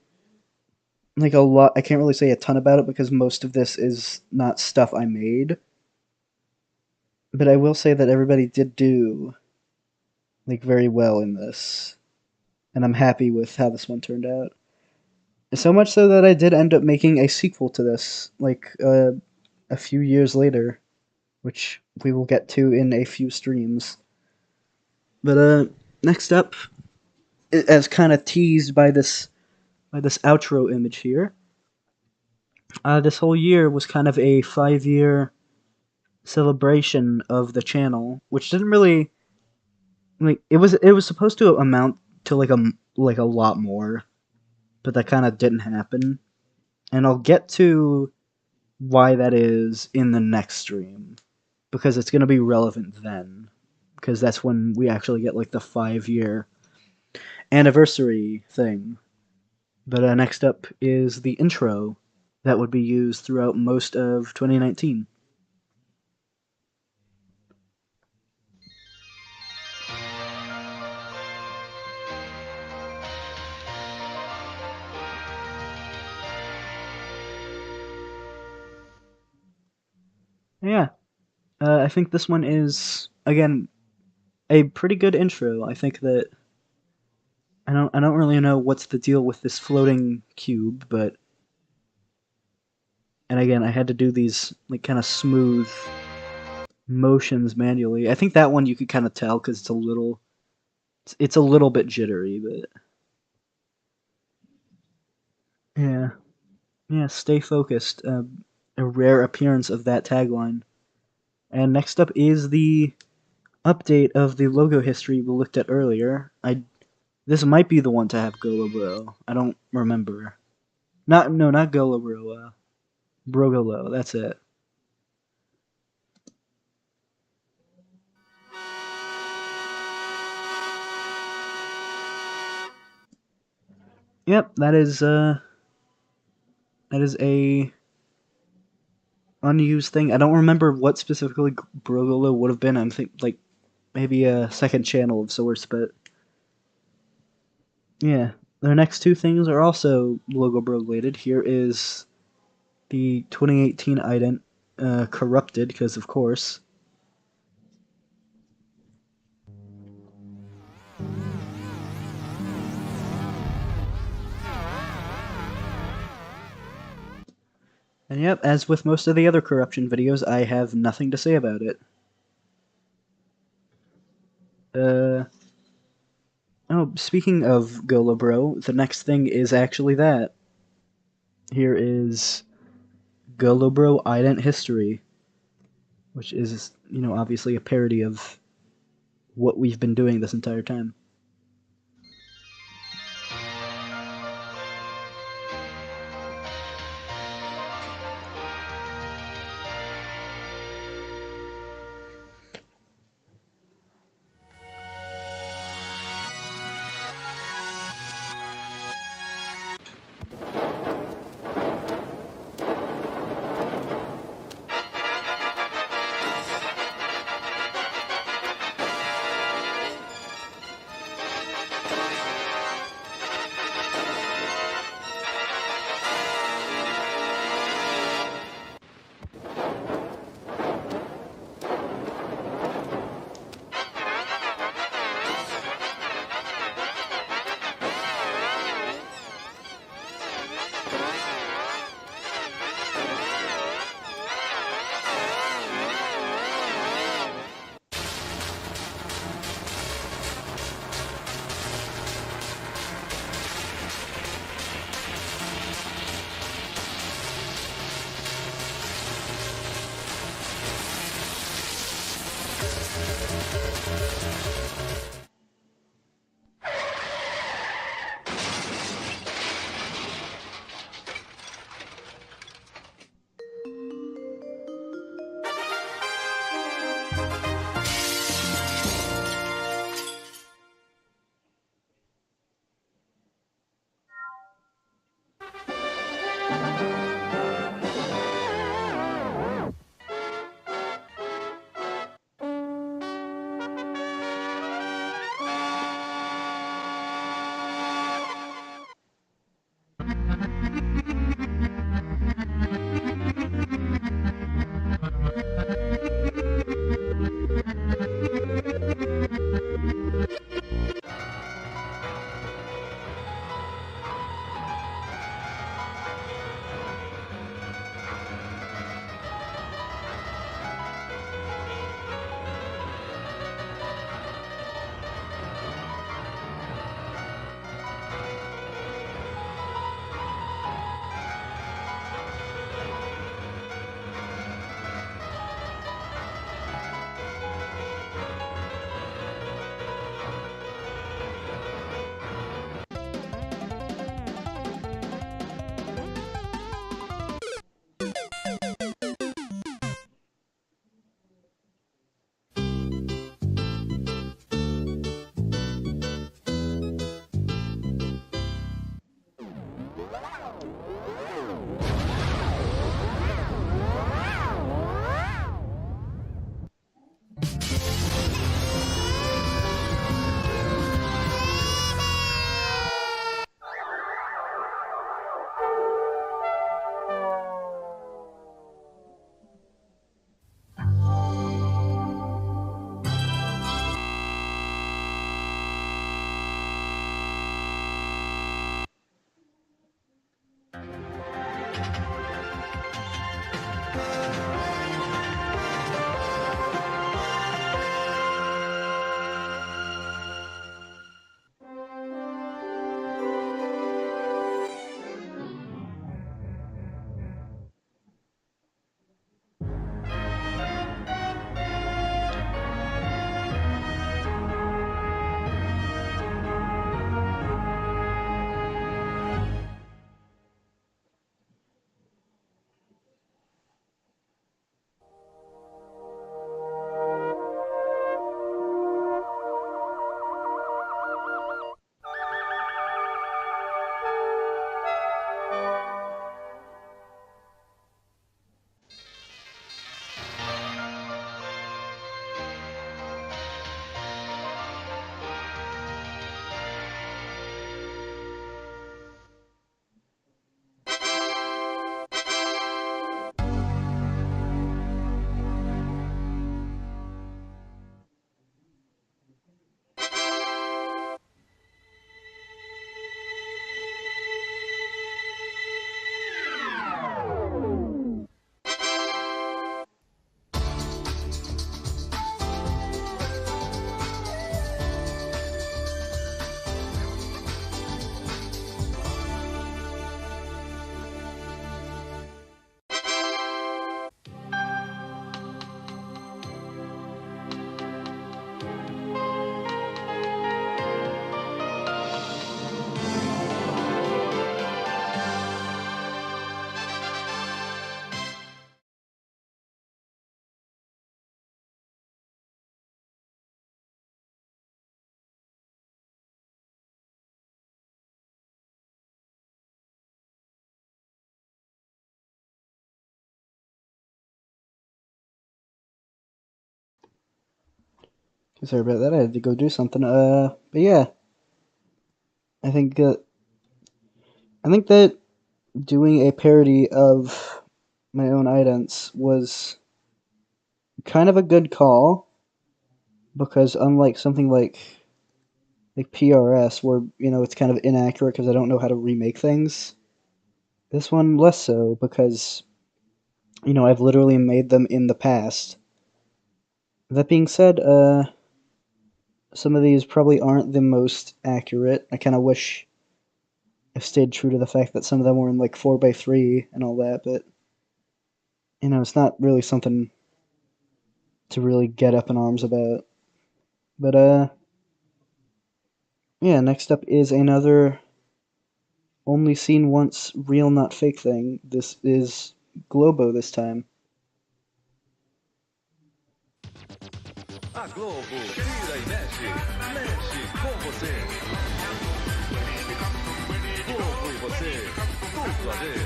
S1: like a lot. I can't really say a ton about it because most of this is not stuff I made. But I will say that everybody did do like very well in this, and I'm happy with how this one turned out. So much so that I did end up making a sequel to this, like a few years later, which we will get to in a few streams. But next up, as kind of teased by this outro image here, this whole year was kind of a 5-year celebration of the channel, which didn't really like it was supposed to amount to like a lot more, but that kind of didn't happen. And I'll get to why that is in the next stream because it's going to be relevant then because that's when we actually get like the 5-year anniversary thing. But next up is the intro that would be used throughout most of 2019. Yeah, I think this one is again a pretty good intro. I think that I don't really know what's the deal with this floating cube, but and again I had to do these like kind of smooth motions manually. I think that one you could kind of tell because it's a little bit jittery, but yeah, yeah. Stay focused. A rare appearance of that tagline. And next up is the update of the logo history we looked at earlier. This might be the one to have GoloBro. I don't remember. Not GoloBro. Brogolo. That's it. Yep, that is a unused thing. I don't remember what specifically Brogolo would have been. I'm think like maybe a second channel of sorts, but yeah. The next two things are also LogoBro related. Here is the 2018 ident, corrupted, because of course. And yep, as with most of the other corruption videos, I have nothing to say about it. Oh, speaking of GoloBro, the next thing is actually that. Here is GoloBro Ident History, which is, obviously a parody of what we've been doing this entire time. Sorry about that. I had to go do something. But yeah, I think that doing a parody of my own idents was kind of a good call, because unlike something like PRS, where it's kind of inaccurate because I don't know how to remake things, this one less so, because I've literally made them in the past. That being said, some of these probably aren't the most accurate. I kind of wish I stayed true to the fact that some of them were in like 4x3 and all that, but it's not really something to really get up in arms about. But yeah, next up is another only seen once real not fake thing. This is Globo this time.
S6: A Globo tira e mexe, mexe com você. Globo e você, tudo a ver.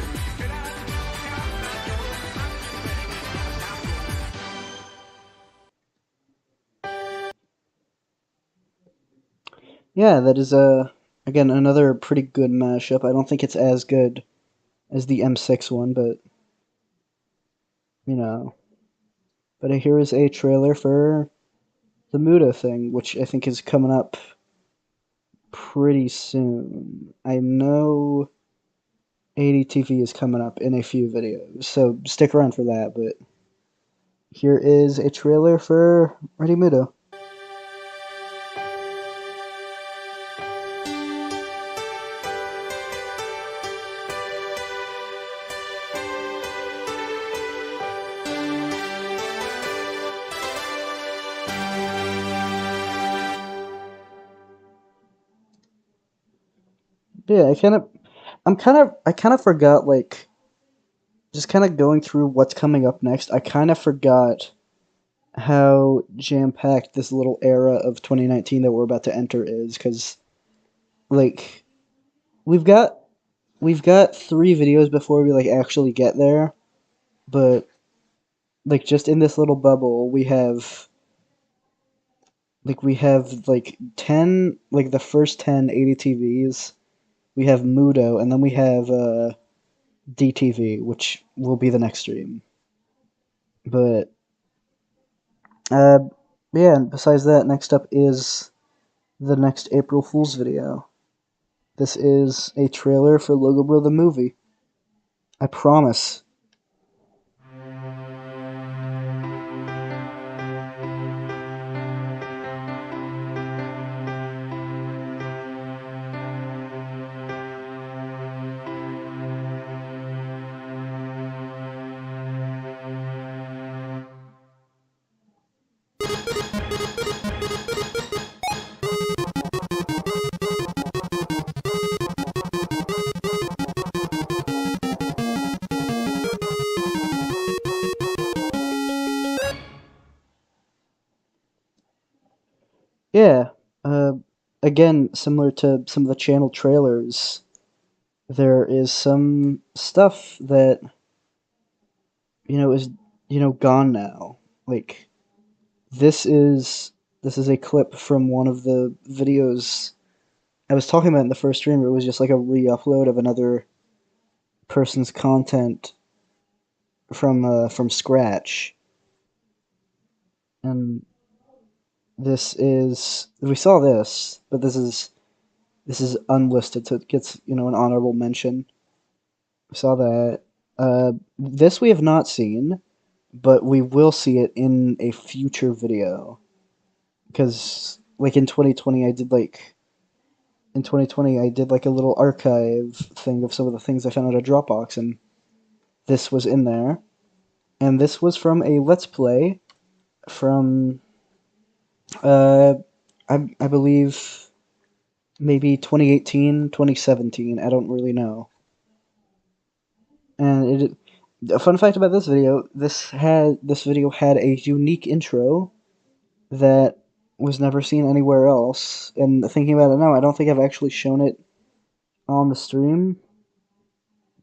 S1: Yeah, that is again another pretty good mashup. I don't think it's as good as the M6 one, but But here is a trailer for the Muda thing, which I think is coming up pretty soon. I know ADTV is coming up in a few videos, so stick around for that, but here is a trailer for Ready Muda. Yeah, I kind of forgot, like, just kind of going through what's coming up next, I kind of forgot how jam-packed this little era of 2019 that we're about to enter is, because, like, we've got 3 videos before we, like, actually get there, but, like, just in this little bubble, we have, like, 10, like, the first 10 ADTVs, we have Mudo, and then we have, DTV, which will be the next stream. But, yeah, and besides that, next up is the next April Fool's video. This is a trailer for LogoBro the movie. I promise. Yeah, again, similar to some of the channel trailers, there is some stuff that, is, gone now. Like, this is a clip from one of the videos I was talking about in the first stream. It was just like a re-upload of another person's content from scratch. And we saw this, but this is unlisted, so it gets, an honorable mention. We saw that. This we have not seen, but we will see it in a future video. Because, like, in 2020, I did like a little archive thing of some of the things I found out of Dropbox, and this was in there. And this was from a Let's Play from, I believe, maybe 2018, 2017, I don't really know. And a fun fact about this video, this video had a unique intro that was never seen anywhere else. And thinking about it now, I don't think I've actually shown it on the stream,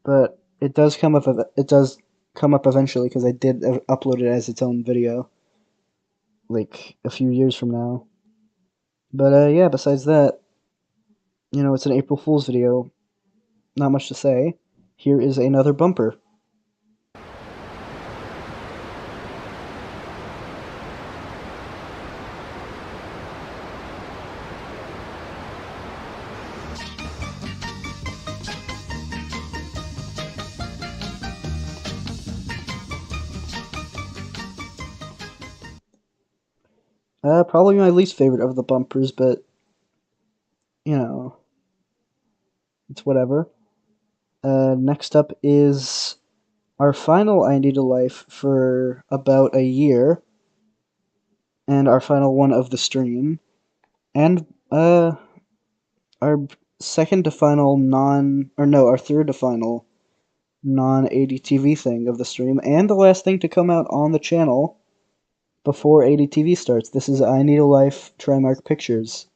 S1: but it does come up eventually, because I did upload it as its own video. like a few years from now. But yeah, besides that, it's an April Fool's video. Not much to say. Here is another bumper. Probably my least favorite of the bumpers, but, it's whatever. Next up is our final I Need a Life for about a year, and our final one of the stream, and, our second to final our third to final non-ADTV thing of the stream, and the last thing to come out on the channel before ADTV starts. This is I Need a Life Trimark Pictures.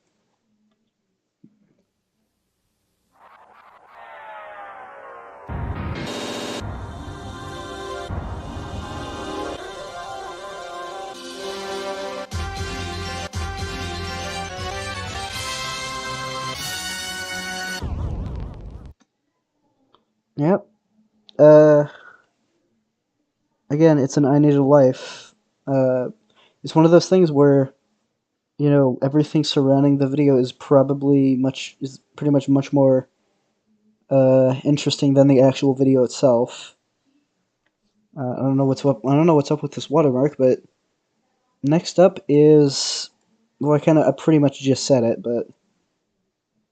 S1: Yep. Again, it's an I Need a Life. It's one of those things where, everything surrounding the video is pretty much much more interesting than the actual video itself. I don't know what's up. I don't know what's up with this watermark, but next up is, well, I pretty much just said it, but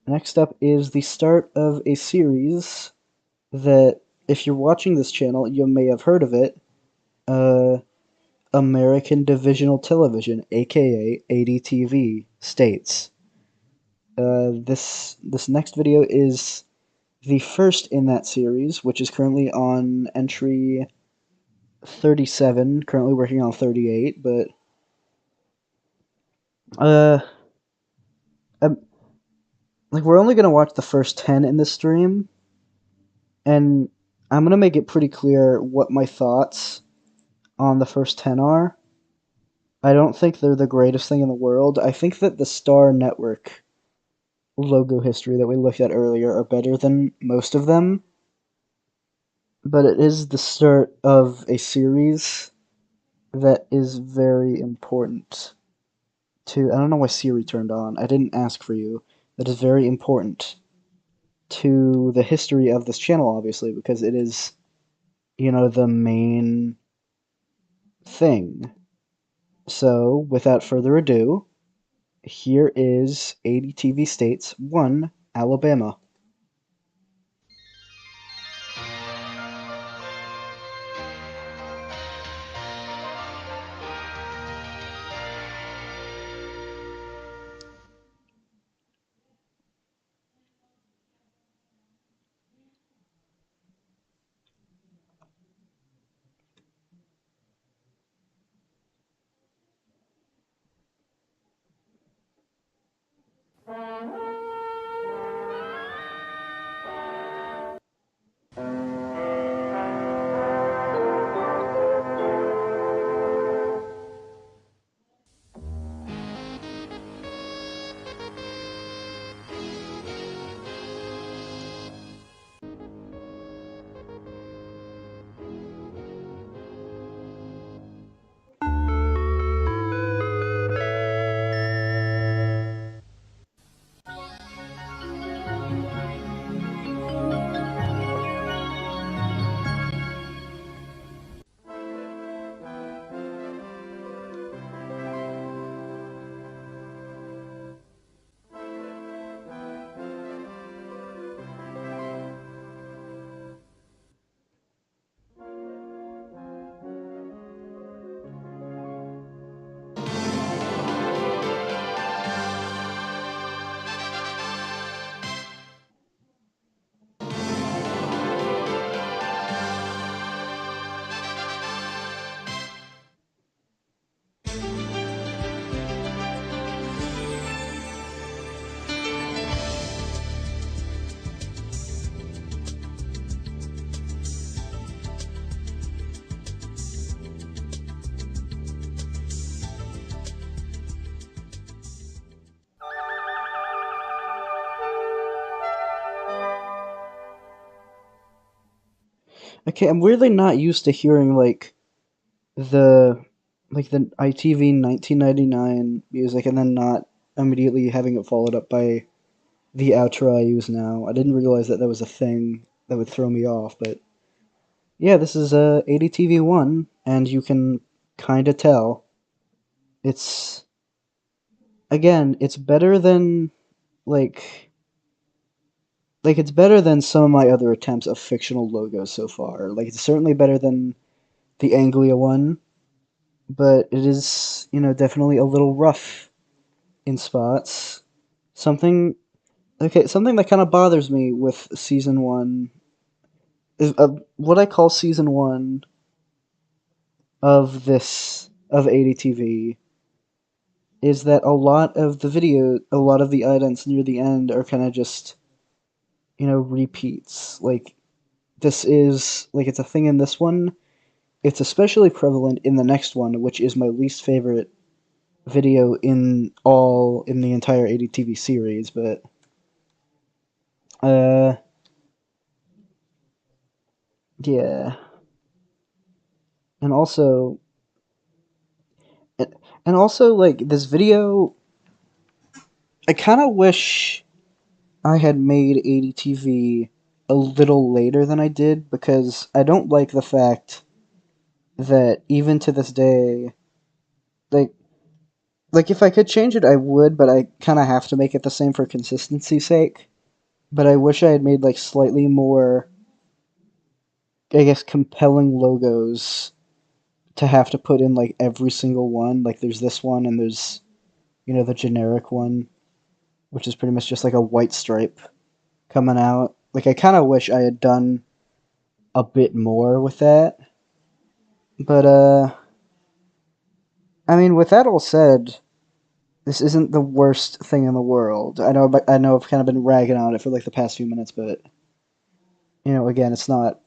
S1: next up is the start of a series that, if you're watching this channel, you may have heard of it. American Divisional Television, aka ADTV, states. This next video is the first in that series, which is currently on entry 37, currently working on 38, but we're only gonna watch the first 10 in this stream, and I'm gonna make it pretty clear what my thoughts on the first 10 are. I don't think they're the greatest thing in the world. I think that the Star Network logo history that we looked at earlier are better than most of them, but it is the start of a series that is very important to... I don't know why Siri turned on. I didn't ask for you. That is very important to the history of this channel, obviously, because it is, the main thing. So, without further ado, here is ADTV States 1, Alabama. Okay, I'm weirdly not used to hearing the the ITV 1999 music and then not immediately having it followed up by the outro I use now. I didn't realize that that was a thing that would throw me off, but yeah, this is ADTV 1, and you can kind of tell. It's, again, it's better than, like, it's better than some of my other attempts of fictional logos so far. Like, it's certainly better than the Anglia one, but it is, definitely a little rough in spots. Something, okay, something that kind of bothers me with season 1 is what I call season 1 of ADTV is that a lot of the items near the end are kind of just, repeats. Like, this is, like, it's a thing in this one. It's especially prevalent in the next one, which is my least favorite video in the entire ADTV series, but, uh, yeah. And also, like, this video, I kind of wish I had made ADTV a little later than I did, because I don't like the fact that even to this day, like, if I could change it, I would, but I kind of have to make it the same for consistency's sake. But I wish I had made, like, slightly more, I guess, compelling logos to have to put in, like, every single one. Like, there's this one, and there's, the generic one, which is pretty much just like a white stripe coming out. Like, I kind of wish I had done a bit more with that. But, I mean, with that all said, this isn't the worst thing in the world. I know I've kind of been ragging on it for like the past few minutes, but again, it's not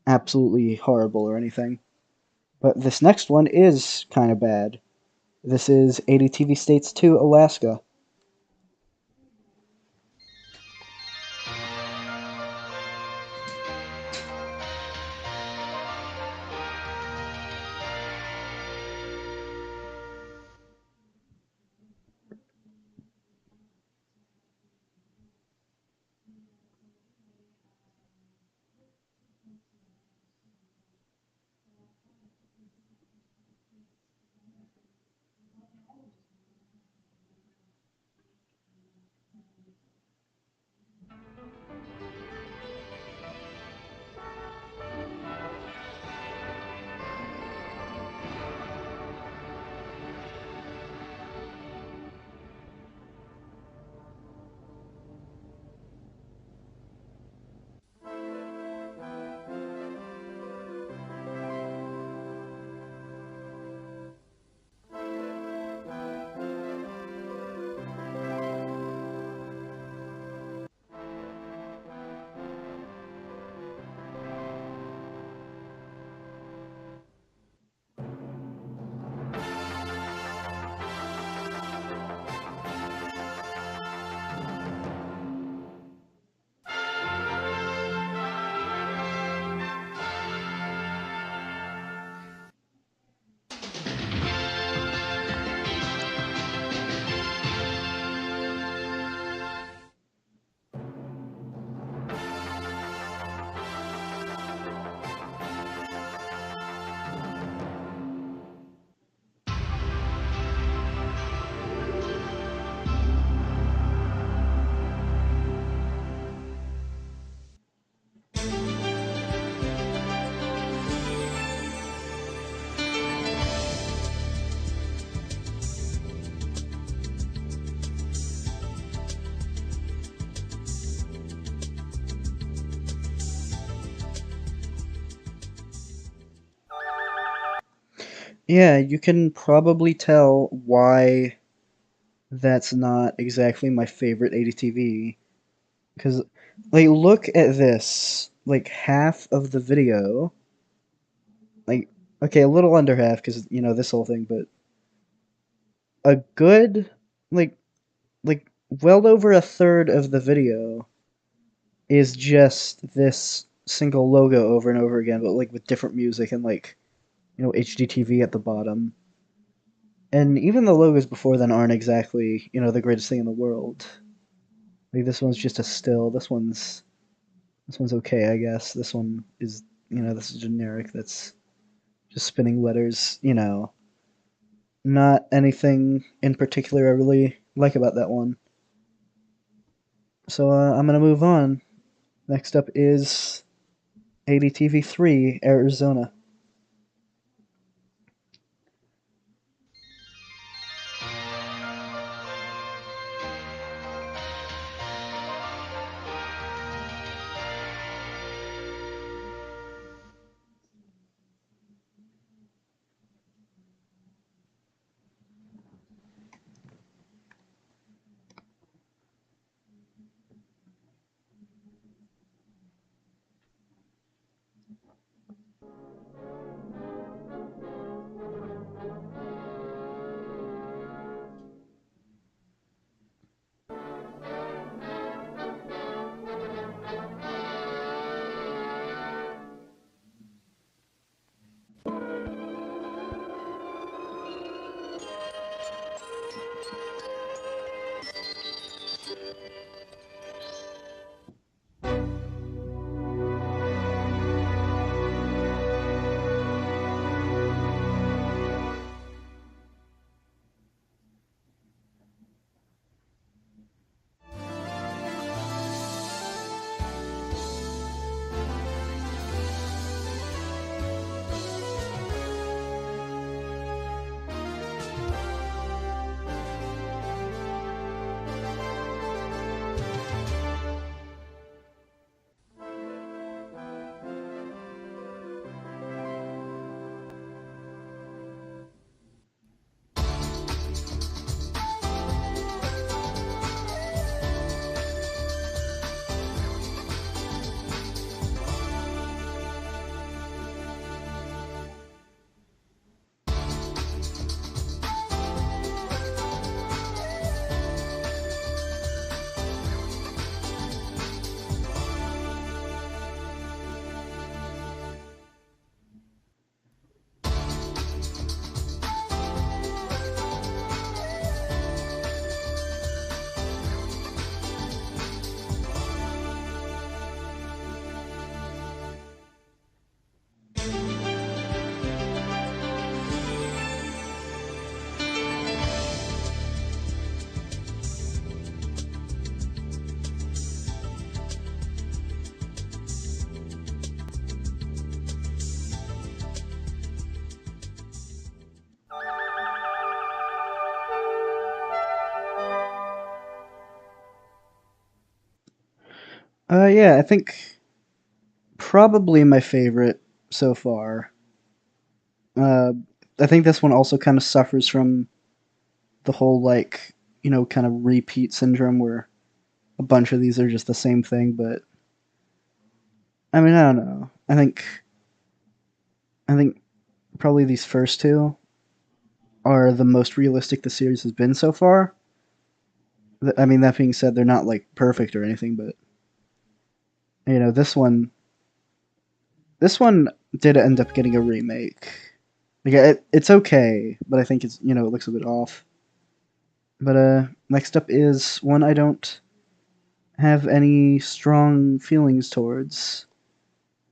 S1: absolutely horrible or anything. But this next one is kind of bad. This is ADTV States 2 Alaska. Yeah, you can probably tell why that's not exactly my favorite ADTV. Because, like, look at this. Like, half of the video, like, okay, a little under half, because, this whole thing, but a good, like, well over a third of the video is just this single logo over and over again, but like with different music and like HDTV at the bottom. And even the logos before then aren't exactly the greatest thing in the world. Like this one's just a still. This one's okay, I guess. This one is this is generic. That's just spinning letters. Not anything in particular I really like about that one. So I'm gonna move on. Next up is ADTV 3 Arizona. Yeah, I think probably my favorite so far. Uh, I think this one also kind of suffers from the whole kind of repeat syndrome where a bunch of these are just the same thing. But I mean, I don't know. I think probably these first two are the most realistic the series has been so far. I mean, that being said, they're not like perfect or anything, but this one did end up getting a remake. Like it's okay, but I think it looks a bit off. But next up is one I don't have any strong feelings towards.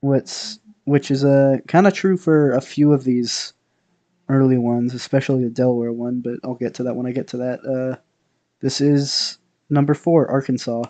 S1: Which is kind of true for a few of these early ones, especially the Delaware one. But I'll get to that when I get to that. This is number 4, Arkansas.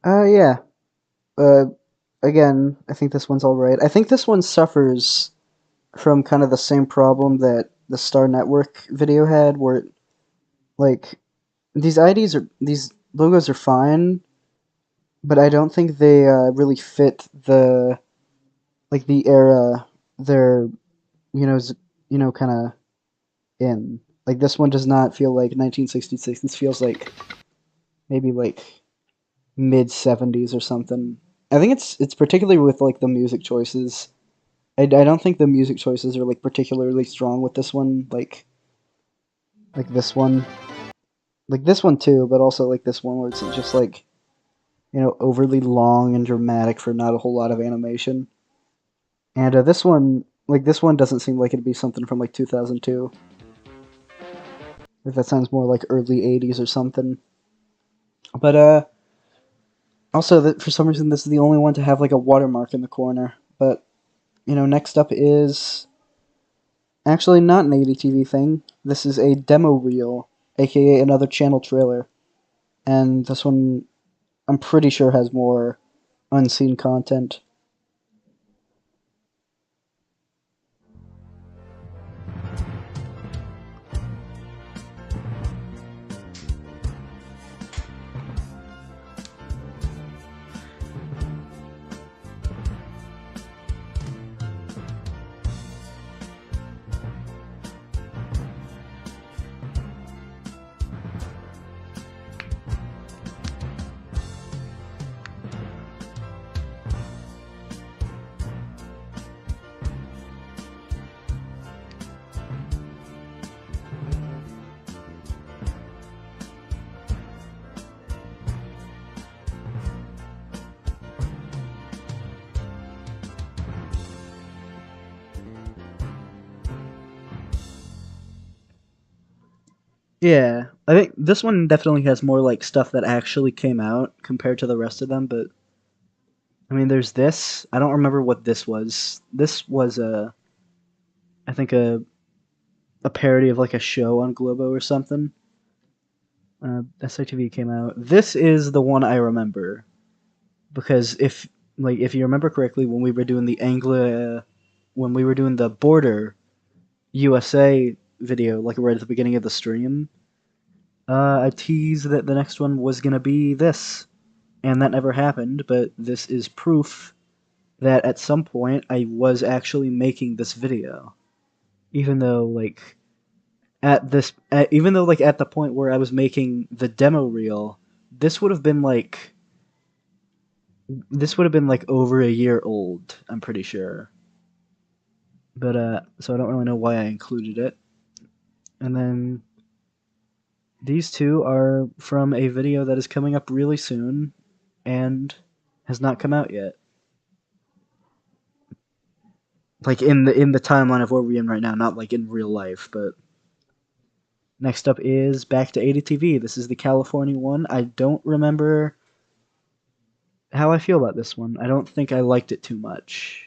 S1: Yeah. Uh, Again, I think this one's alright. I think this one suffers from kind of the same problem that the Star Network video had, where, like, these logos are fine, but I don't think they really fit the era they're, kind of in. Like, this one does not feel like 1966. This feels like maybe like mid 70s or something. I think it's particularly with like the music choices. I don't think the music choices are like particularly strong with this one, like this one, like this one too, but also like this one where it's just like, overly long and dramatic for not a whole lot of animation. And this one doesn't seem like it'd be something from like 2002. If that sounds more like early 80s or something. But also that for some reason this is the only one to have like a watermark in the corner. But next up is actually not an ADTV thing. This is a demo reel, aka another channel trailer. And this one I'm pretty sure has more unseen content. Yeah, I think this one definitely has more like stuff that actually came out compared to the rest of them, but I mean there's this. I don't remember what this was. This was I think a parody of like a show on Globo or something. SITV came out. This is the one I remember because if you remember correctly when we were doing when we were doing the Border USA video like right at the beginning of the stream, I teased that the next one was gonna be this, and that never happened. But this is proof that at some point I was actually making this video, even though like even though like at the point where I was making the demo reel, this would have been like over a year old. I'm pretty sure, but so I don't really know why I included it. And then these two are from a video that is coming up really soon and has not come out yet. Like in the timeline of where we're in right now, not like in real life, but next up is back to ADTV. This is the California one. I don't remember how I feel about this one. I don't think I liked it too much.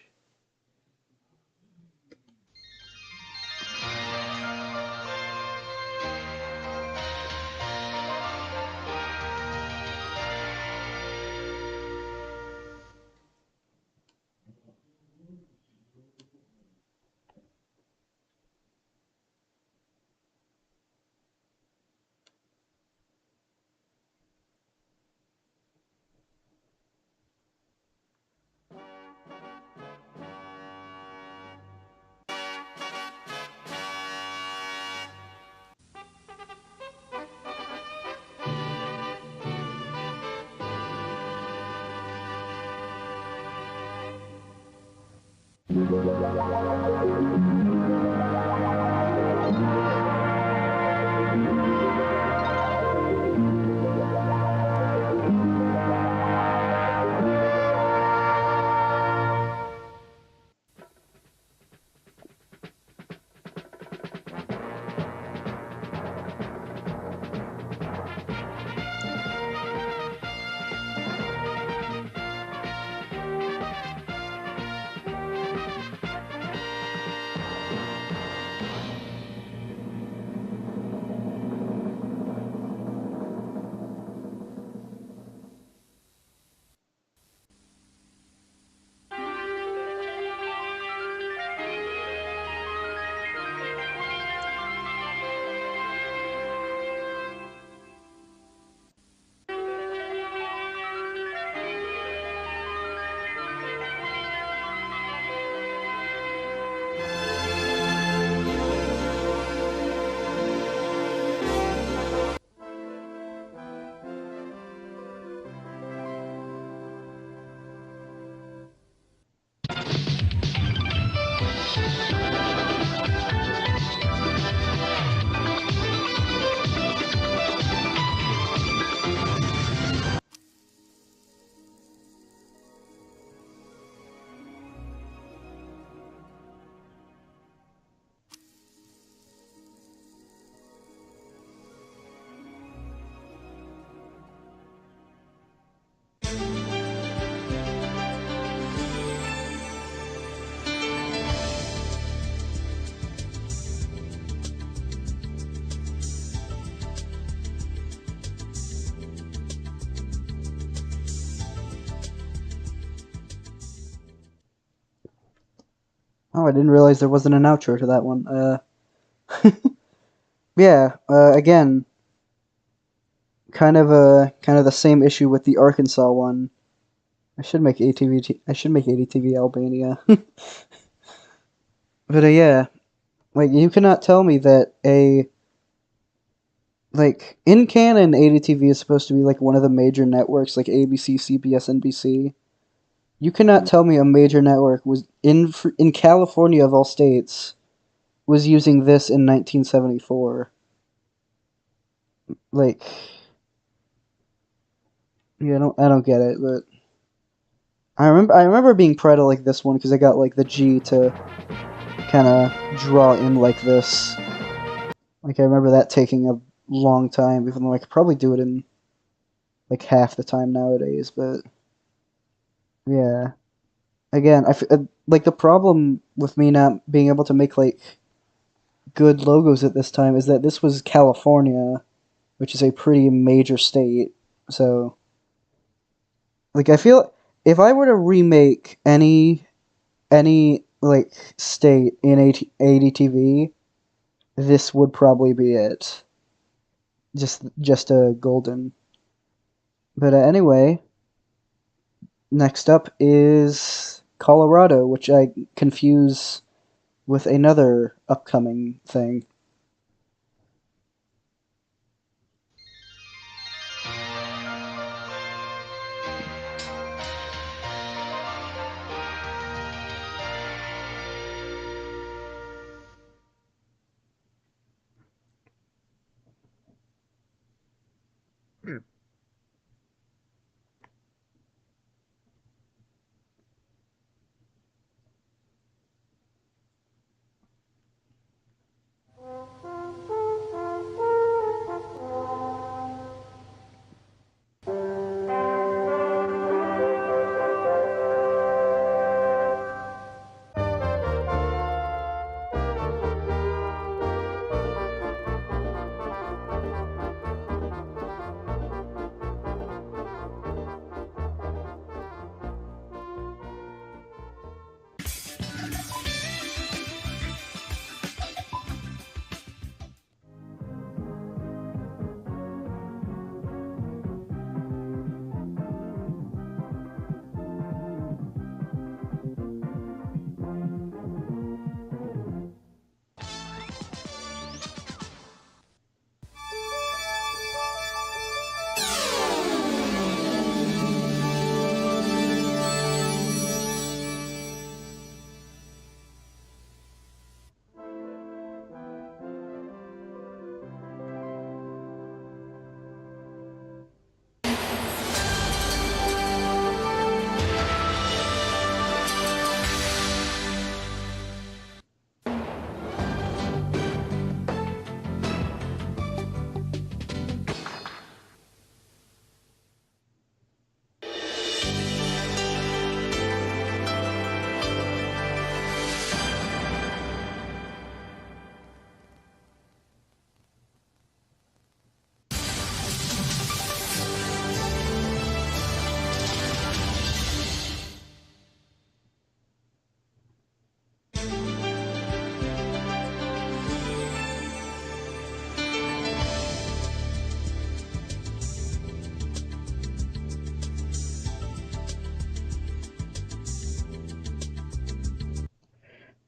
S1: Oh, I didn't realize there wasn't an outro to that one. Yeah, again, kind of the same issue with the Arkansas one. I should make ADTV Albania. But yeah, like you cannot tell me that in canon ADTV is supposed to be like one of the major networks like ABC, CBS, NBC. You cannot tell me a major network was in California of all states was using this in 1974. Like, yeah, I don't get it, but I remember being proud of like this one because I got like the G to kind of draw in like this. Like I remember that taking a long time, even though I could probably do it in like half the time nowadays. But yeah, again, like the problem with me not being able to make like good logos at this time is that this was California, which is a pretty major state. So, like, I feel if I were to remake any like state in ADTV, this would probably be it. Just a golden. But anyway, next up is Colorado, which I confuse with another upcoming thing.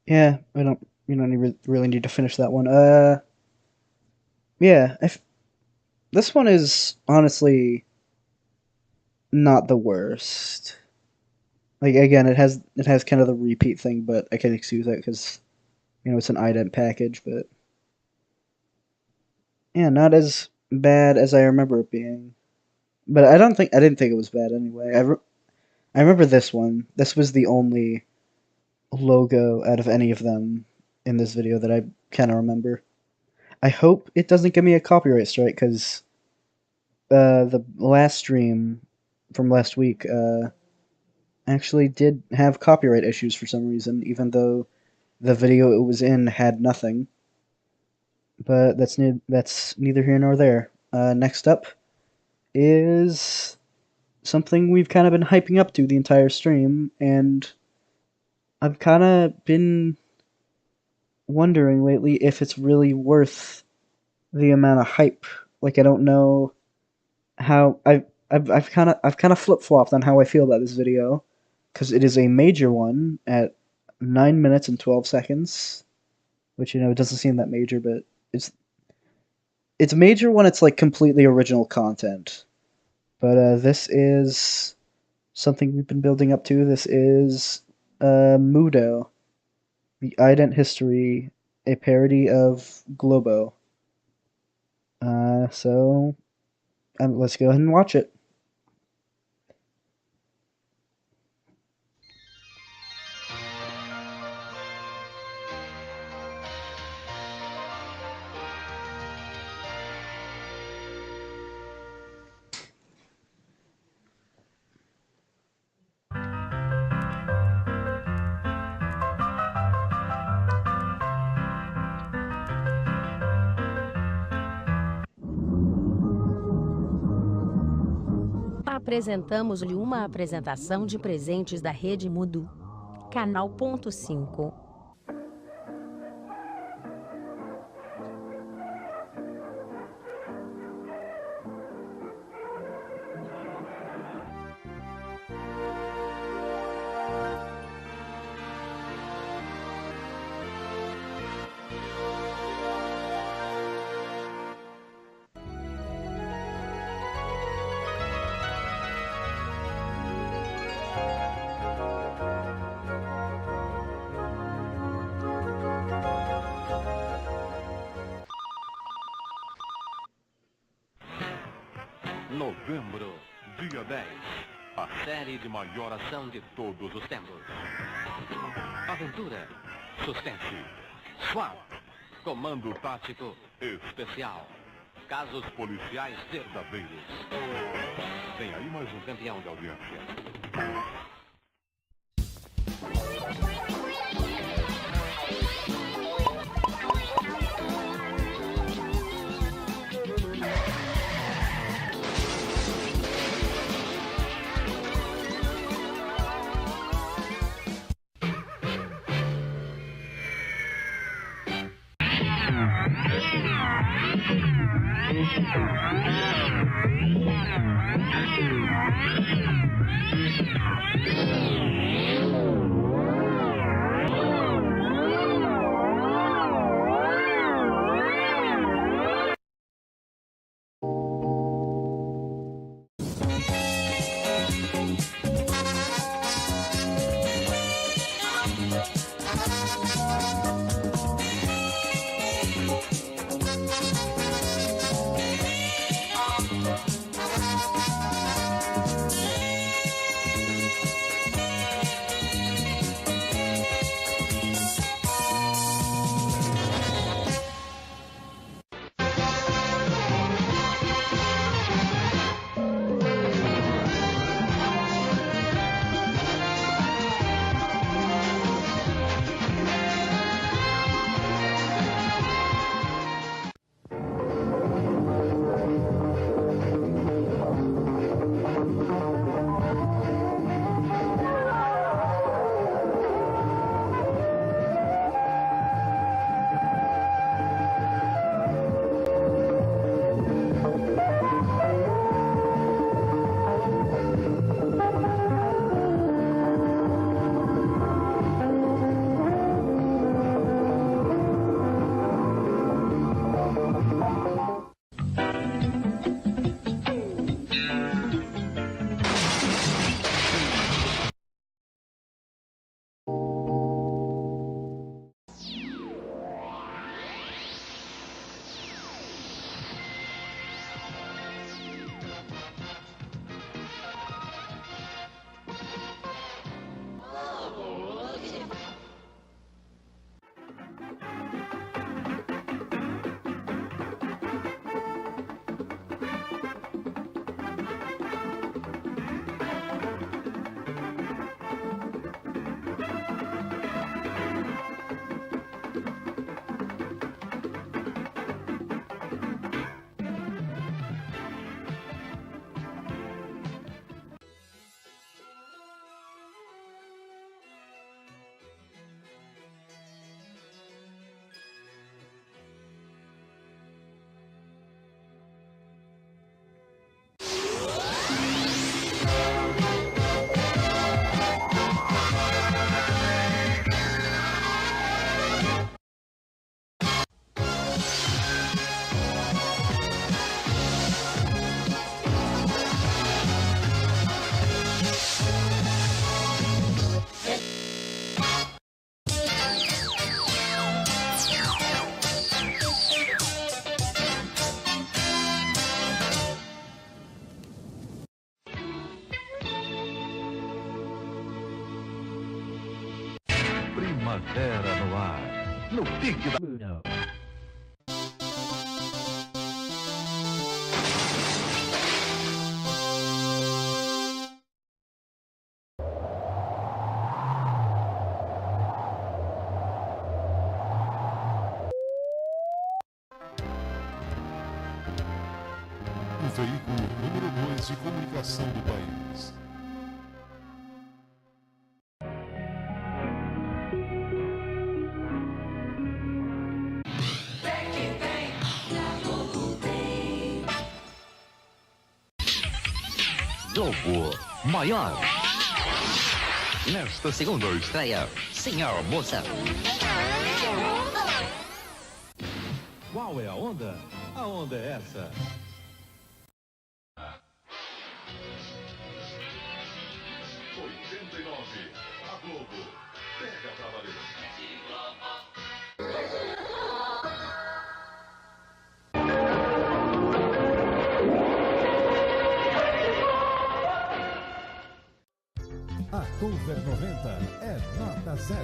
S1: Yeah, I don't. You don't really need to finish that one. Yeah. This one is honestly not the worst. Like again, it has kind of the repeat thing, but I can excuse that because it's an ident package. But yeah, not as bad as I remember it being. But I didn't think it was bad anyway. I remember this one. This was the only logo out of any of them in this video that I kind of remember. I hope it doesn't give me a copyright strike because the last stream from last week actually did have copyright issues for some reason, even though the video it was in had nothing. But that's neither here nor there. Next up is something we've kind of been hyping up to the entire stream, and I've kind of been wondering lately if it's really worth the amount of hype. Like, I don't know how I've kind of flip-flopped on how I feel about this video, because it is a major one at 9 minutes and 12 seconds, which, you know, it doesn't seem that major, but it's major when it's like completely original content. But this is something we've been building up to. This is Mudo, the Ident History, a parody of Globo. So let's go ahead and watch it.
S9: Apresentamos-lhe uma apresentação de presentes da Rede Mudo. Canal ponto 5.
S14: Novembro, dia 10. A série de maior ação de todos os tempos. Aventura, suspense, SWAT, comando tático especial, casos policiais verdadeiros. Vem aí mais um campeão de audiência.
S6: no pique da...
S5: Mudo.
S2: O veículo número 2 de comunicação do país.
S3: Globo maior. Nesta segunda estreia, Senhor Moça.
S6: Qual é a onda? A onda é essa.
S2: A Globo pega pra valer.
S7: A Cover 90 é nota 0.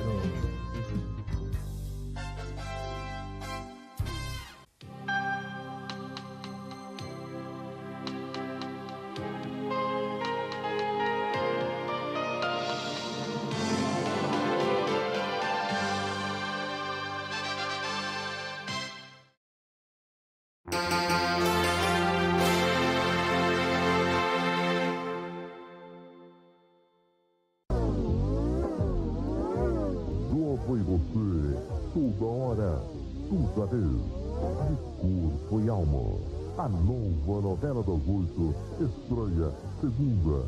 S22: Foi você, toda hora, toda vez. De corpo e alma. A nova novela das 8 estreia segunda.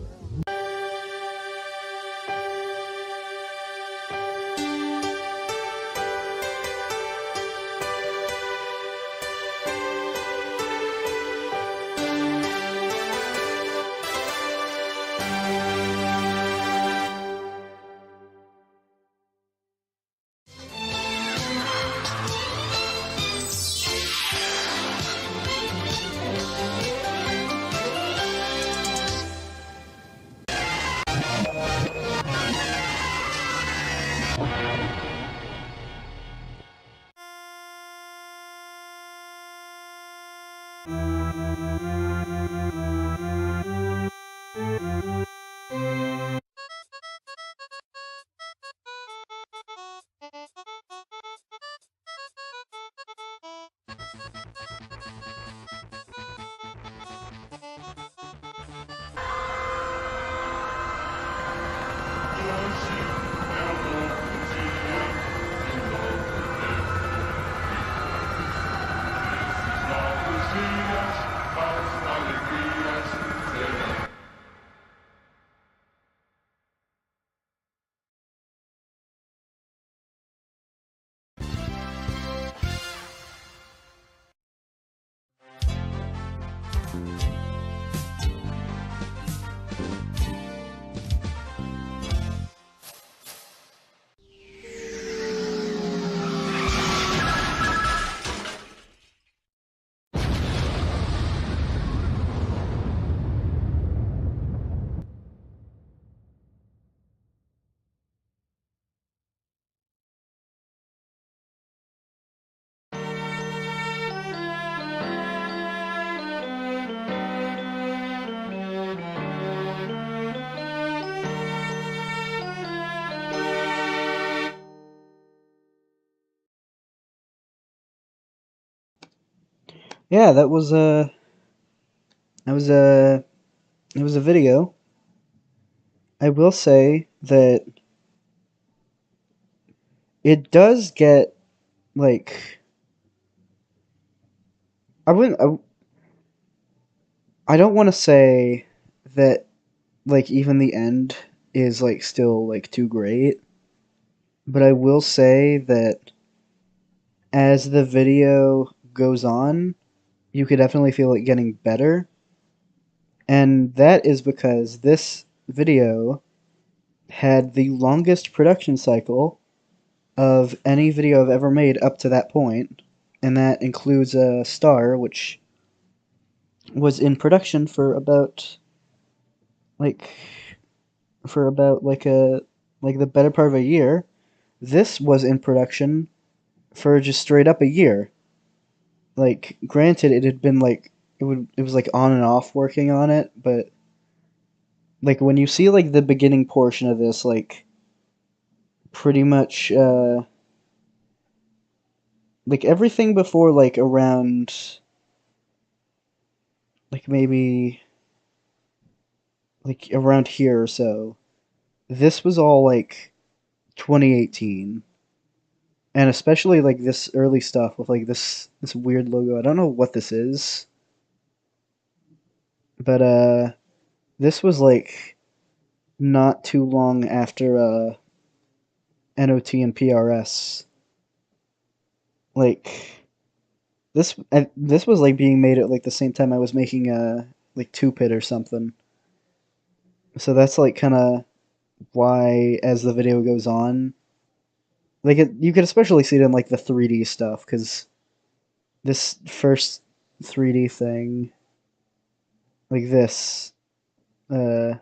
S1: Yeah, that was a video. I will say that it does get like I don't want to say that like even the end is like still like too great, but I will say that as the video goes on, you could definitely feel it getting better. And that is because this video had the longest production cycle of any video I've ever made up to that point, and that includes a Star, which was in production for about like the better part of a year. This was in production for just straight up a year. Like, granted, it had been like it was like on and off working on it, but like when you see like the beginning portion of this, like pretty much like everything before like around like maybe like around here or so. This was all like 2018. And especially like this early stuff with like this weird logo. I don't know what this is. But this was like not too long after NOT and PRS. Like this was like being made at like the same time I was making like 2-pit or something. So that's like kind of why as the video goes on, like you can especially see it in like the 3D stuff cuz this first 3D thing like this like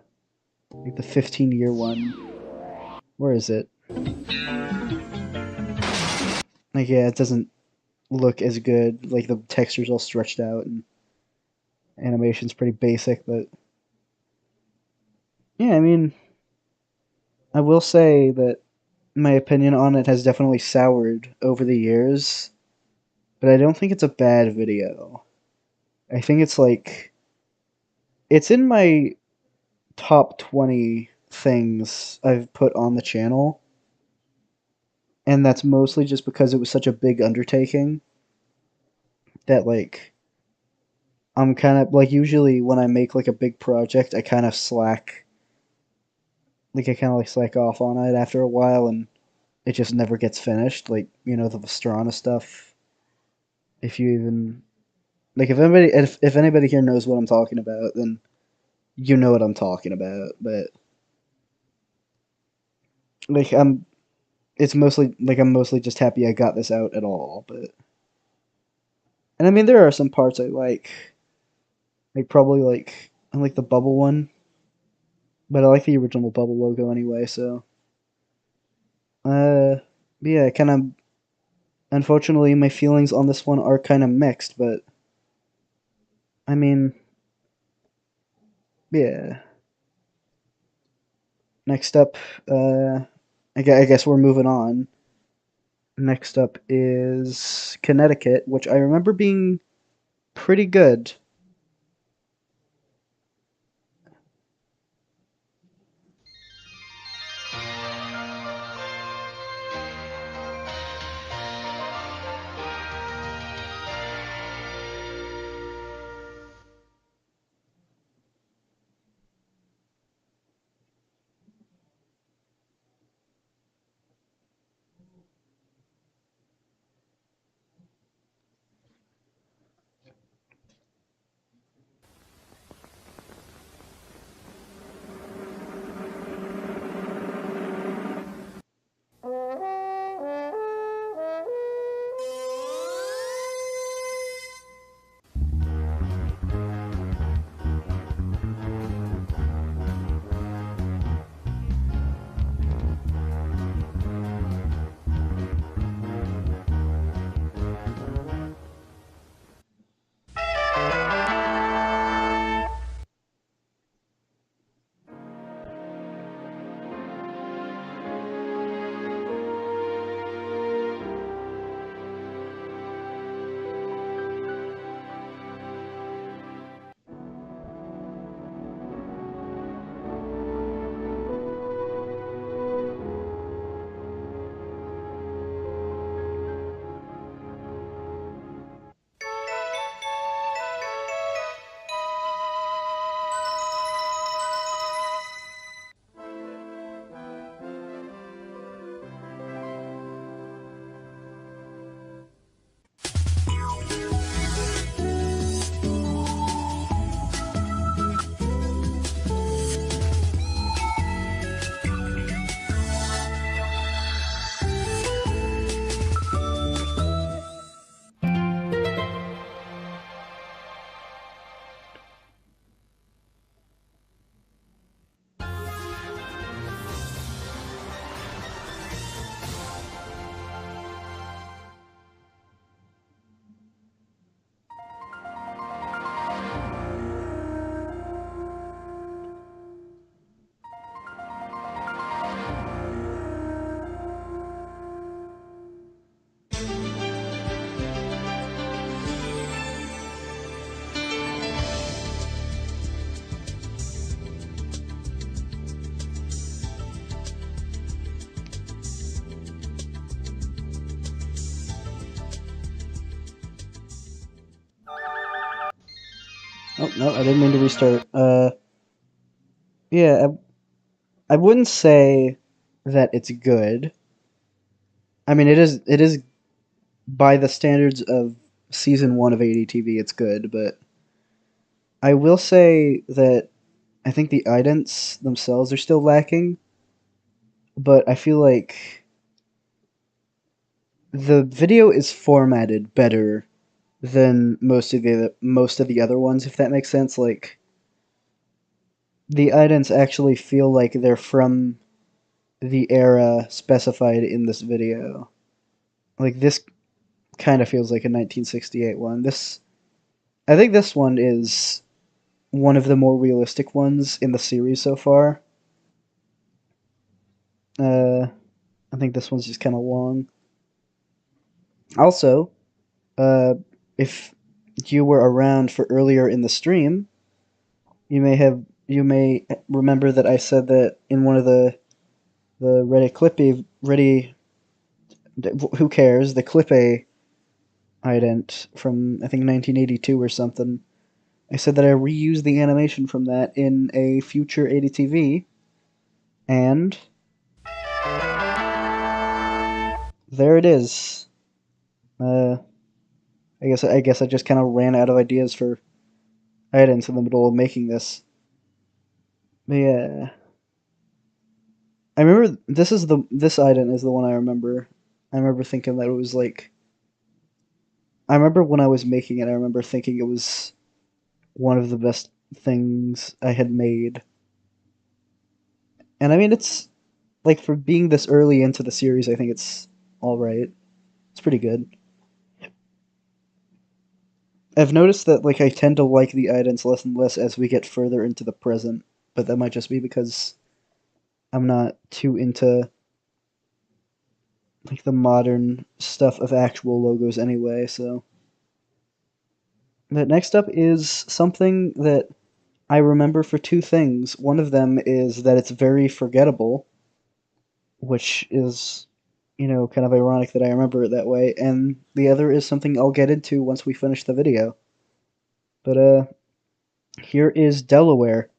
S1: the 15-year one. Where is it? Like yeah, it doesn't look as good. Like the texture's all stretched out and animation's pretty basic, but yeah, I mean, I will say that my opinion on it has definitely soured over the years, but I don't think it's a bad video. I think it's like it's in my top 20 things I've put on the channel, and that's mostly just because it was such a big undertaking that like I'm kind of like usually when I make like a big project, I kind of slack like I kind of like slack off on it after a while and it just never gets finished. Like, you know, the Pastrana stuff. If you even like if anybody here knows what I'm talking about, then you know what I'm talking about. But like it's mostly like I'm mostly just happy I got this out at all. But and I mean there are some parts I like probably like I like the bubble one, but I like the original bubble logo anyway. So yeah, kind of unfortunately my feelings on this one are kind of mixed, but I mean yeah. Next up, I guess we're moving on. Next up is Connecticut, which I remember being pretty good. Oh, no, I didn't mean to restart. Yeah, I wouldn't say that it's good. I mean, it is by the standards of season 1 of ADTV, it's good, but I will say that I think the idents themselves are still lacking, but I feel like the video is formatted better than most of the other ones, if that makes sense. Like, the idents actually feel like they're from the era specified in this video. Like, this kind of feels like a 1968 one. I think this one is one of the more realistic ones in the series so far. I think this one's just kind of long. Also, uh, if you were around for earlier in the stream, you may remember that I said that in one of the Reddit who cares, the Clippe ident from I think 1982 or something. I said that I reused the animation from that in a future ADTV, and there it is. Uh, I guess I just kind of ran out of ideas for idents in the middle of making this. But yeah, I remember this ident is the one I remember. I remember thinking that it was like I remember when I was making it. I remember thinking it was one of the best things I had made. And I mean, it's like for being this early into the series, I think it's all right. It's pretty good. I've noticed that like I tend to like the idents less and less as we get further into the present, but that might just be because I'm not too into like the modern stuff of actual logos anyway, so. But next up is something that I remember for two things. One of them is that it's very forgettable, which is, kind of ironic that I remember it that way, and the other is something I'll get into once we finish the video. But, here is Delaware.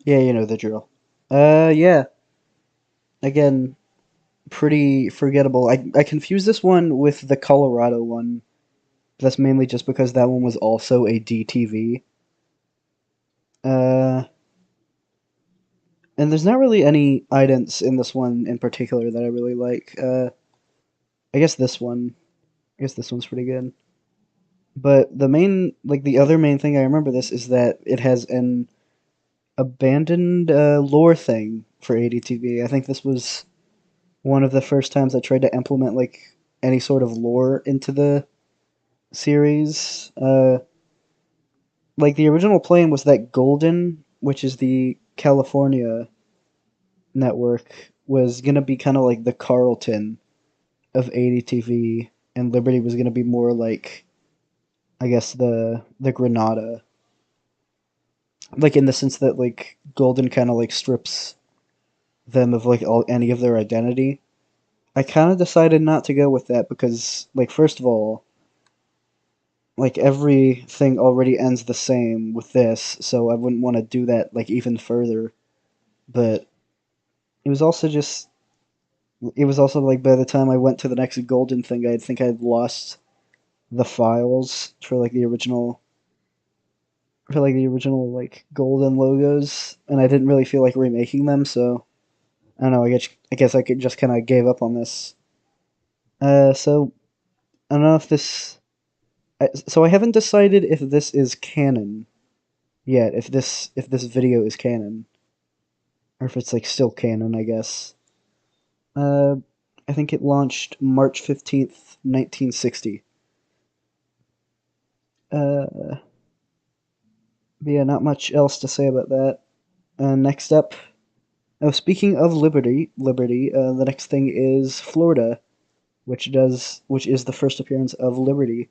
S1: Yeah, you know the drill. Yeah. again, pretty forgettable. I confused this one with the Colorado one. That's mainly just because that one was also a DTV. And there's not really any idents in this one in particular that I really like. I guess this one. I guess this one's pretty good. But the other main thing I remember this is that it has an abandoned lore thing for ADTV. I think this was one of the first times I tried to implement like any sort of lore into the series. Like the original plan was that Golden, which is the California network, was gonna be kind of like the Carlton of ADTV, and Liberty was gonna be more like, I guess, the Granada, like in the sense that like Golden kind of like strips them of like any of their identity. I kind of decided not to go with that because, like, first of all, like everything already ends the same with this, so I wouldn't want to do that like even further. But it was also just it was also like by the time I went to the next Golden thing, I think I'd lost the files for like the original like Golden logos, and I didn't really feel like remaking them. So I don't know. I guess I could just kind of gave up on this. So I don't know if this. So I haven't decided if this is canon yet. If this video is canon, or if it's like still canon, I guess. Uh, I think it launched March 15th, 1960. But yeah, not much else to say about that. Next up, oh, speaking of Liberty, the next thing is Florida, which is the first appearance of Liberty.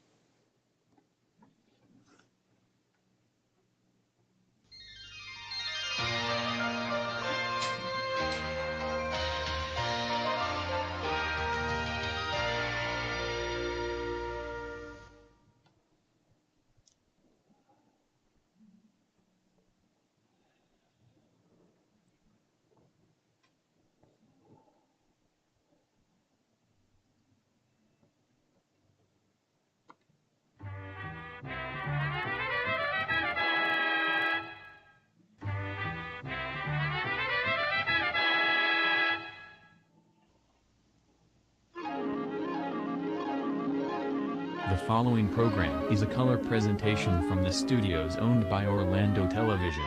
S10: The following program is a color presentation from the studios owned by Orlando Television.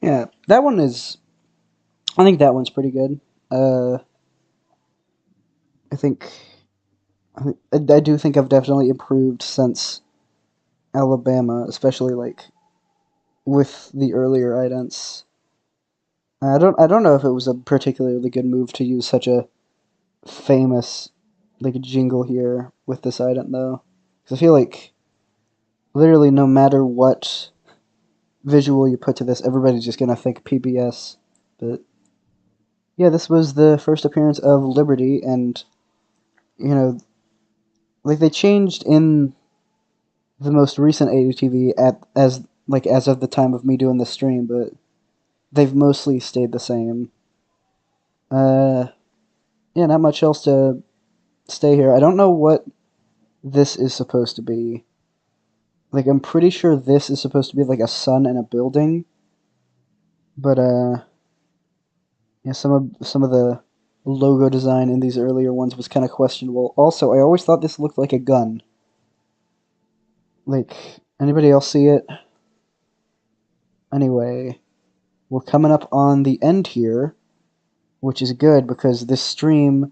S1: Yeah, that one is. I think that one's pretty good. I think I do think I've definitely improved since Alabama, especially like with the earlier idents. I don't know if it was a particularly good move to use such a famous like jingle here with this ident though, because I feel like literally no matter what visual you put to this, everybody's just gonna think PBS. But yeah, this was the first appearance of Liberty, and you know, like they changed in the most recent ADTV as of the time of me doing the stream, but they've mostly stayed the same. Yeah, not much else to stay here. I don't know what this is supposed to be. Like, I'm pretty sure this is supposed to be like a sun and a building, but yeah, some of the logo design in these earlier ones was kind of questionable. Also, I always thought this looked like a gun. Like, anybody else see it? Anyway, we're coming up on the end here, which is good because this stream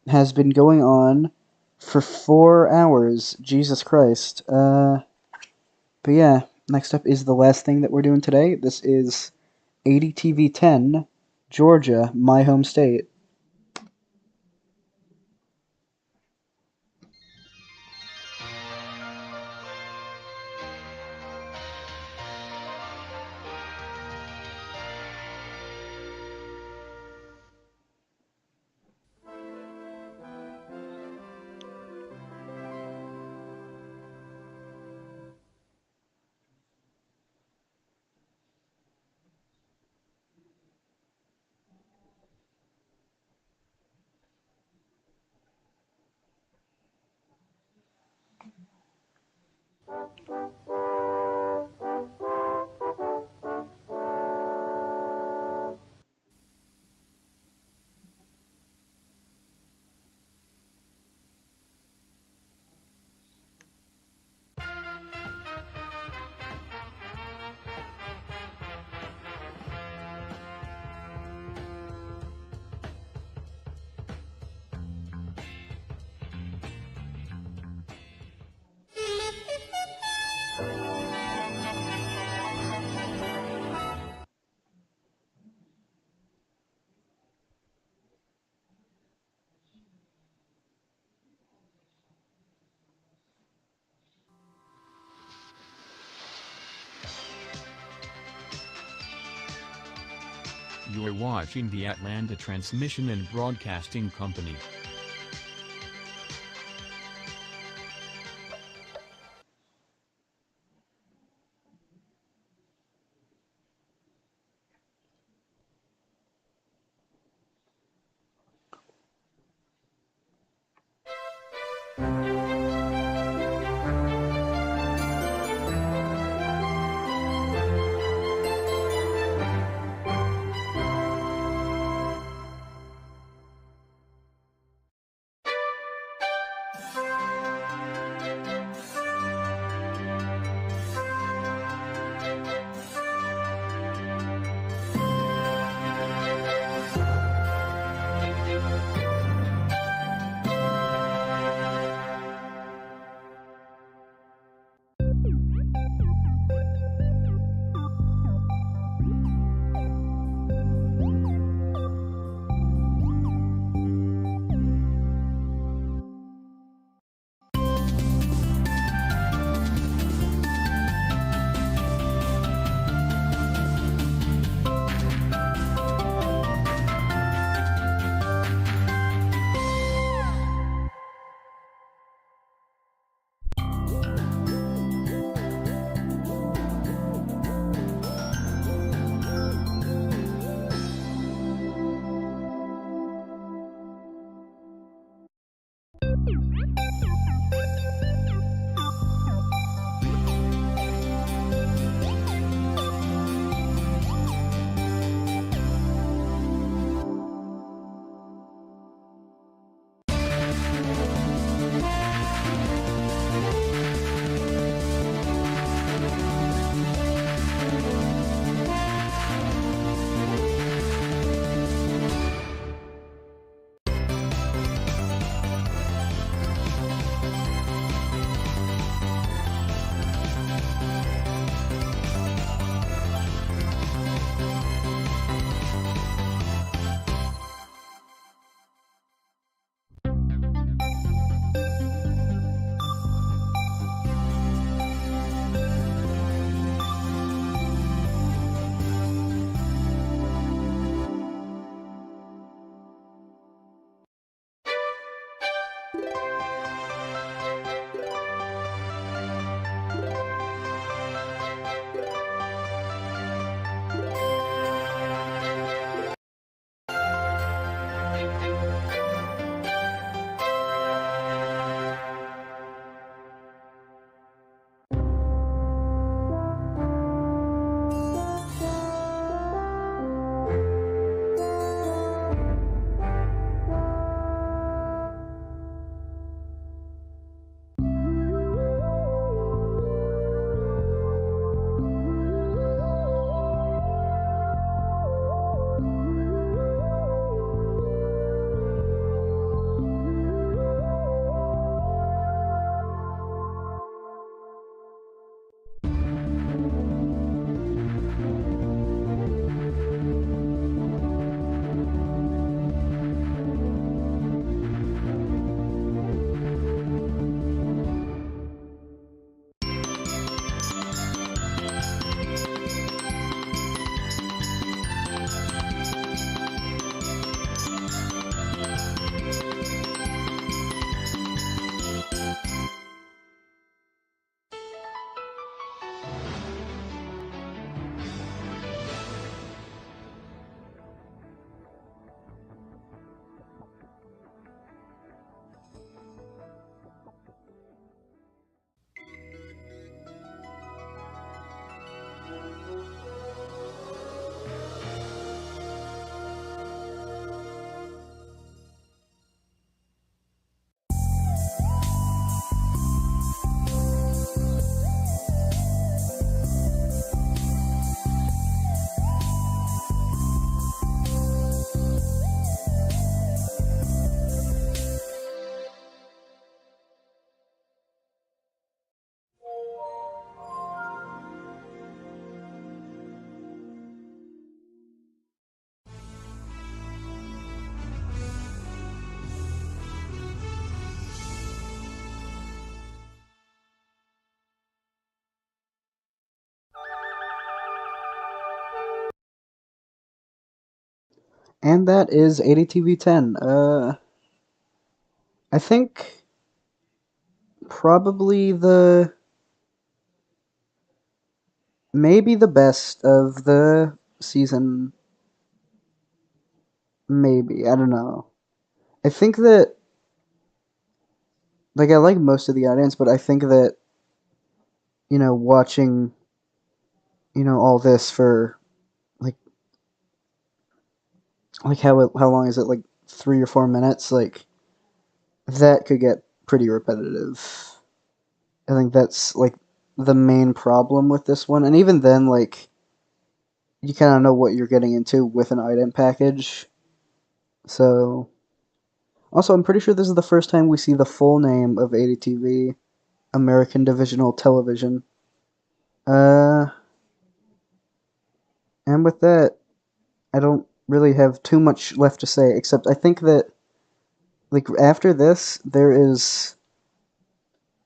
S1: has been going on for 4 hours. Jesus Christ. But yeah, next up is the last thing that we're doing today. This is ADTV 10, Georgia, my home state.
S10: You're watching the Atlanta Transmission and Broadcasting Company.
S1: And that is ADTV 10. I think probably maybe the best of the season. Maybe, I don't know. I think that, like, I like most of the audience, but I think that, watching, all this for, like, how long is it? Like 3 or 4 minutes? Like, that could get pretty repetitive. I think that's, like, the main problem with this one. And even then, like, you kind of know what you're getting into with an item package. So, also, I'm pretty sure this is the first time we see the full name of ADTV, American Divisional Television. And with that, I don't really have too much left to say, except I think that, like, after this, there is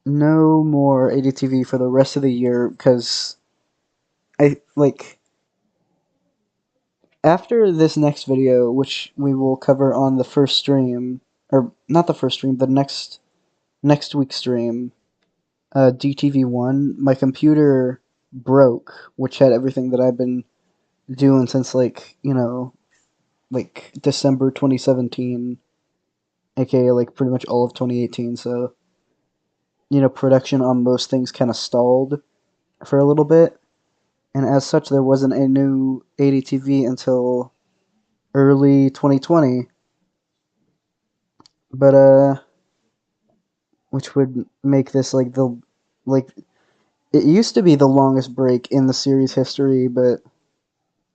S1: no more ADTV for the rest of the year, because after this next video, which we will cover on the first stream, or not the first stream, the next week's stream, DTV1, my computer broke, which had everything that I've been doing since, like, December 2017, aka, like, pretty much all of 2018, so, production on most things kind of stalled for a little bit, and as such, there wasn't a new ADTV until early 2020, but, which would make this, like, it used to be the longest break in the series history, but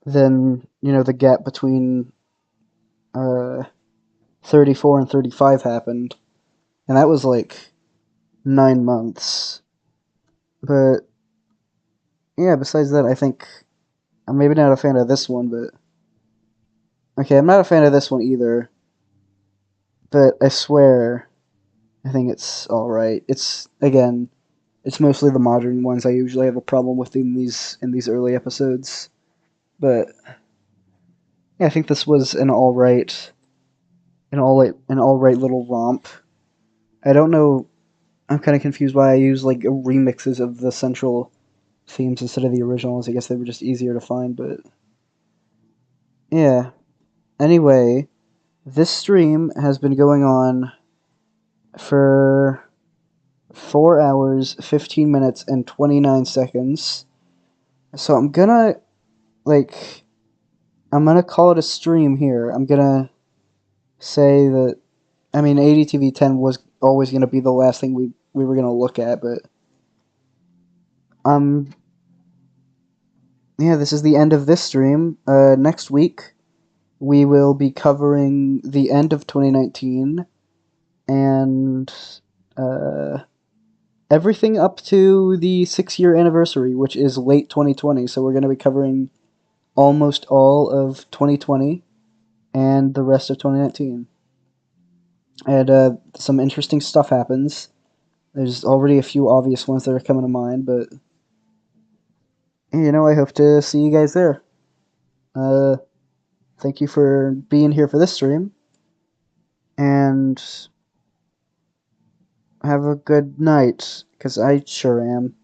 S1: then, the gap between 34 and 35 happened, and that was like 9 months. But yeah, besides that, I think I'm maybe not a fan of this one, but okay, I'm not a fan of this one either. But I swear, I think it's all right. It's mostly the modern ones I usually have a problem with in these early episodes. But yeah, I think this was an all right little romp. I don't know. I'm kind of confused why I use like remixes of the central themes instead of the originals. I guess they were just easier to find, but yeah. Anyway, this stream has been going on for 4 hours, 15 minutes, and 29 seconds. So I'm gonna call it a stream here. I'm gonna say that, I mean, ADTV 10 was always gonna be the last thing we were gonna look at, but yeah, this is the end of this stream. Next week we will be covering the end of 2019 and everything up to the 6-year anniversary, which is late 2020. So we're going to be covering almost all of 2020 and the rest of 2019. And some interesting stuff happens. There's already a few obvious ones that are coming to mind, but I hope to see you guys there. Thank you for being here for this stream, and have a good night, because I sure am.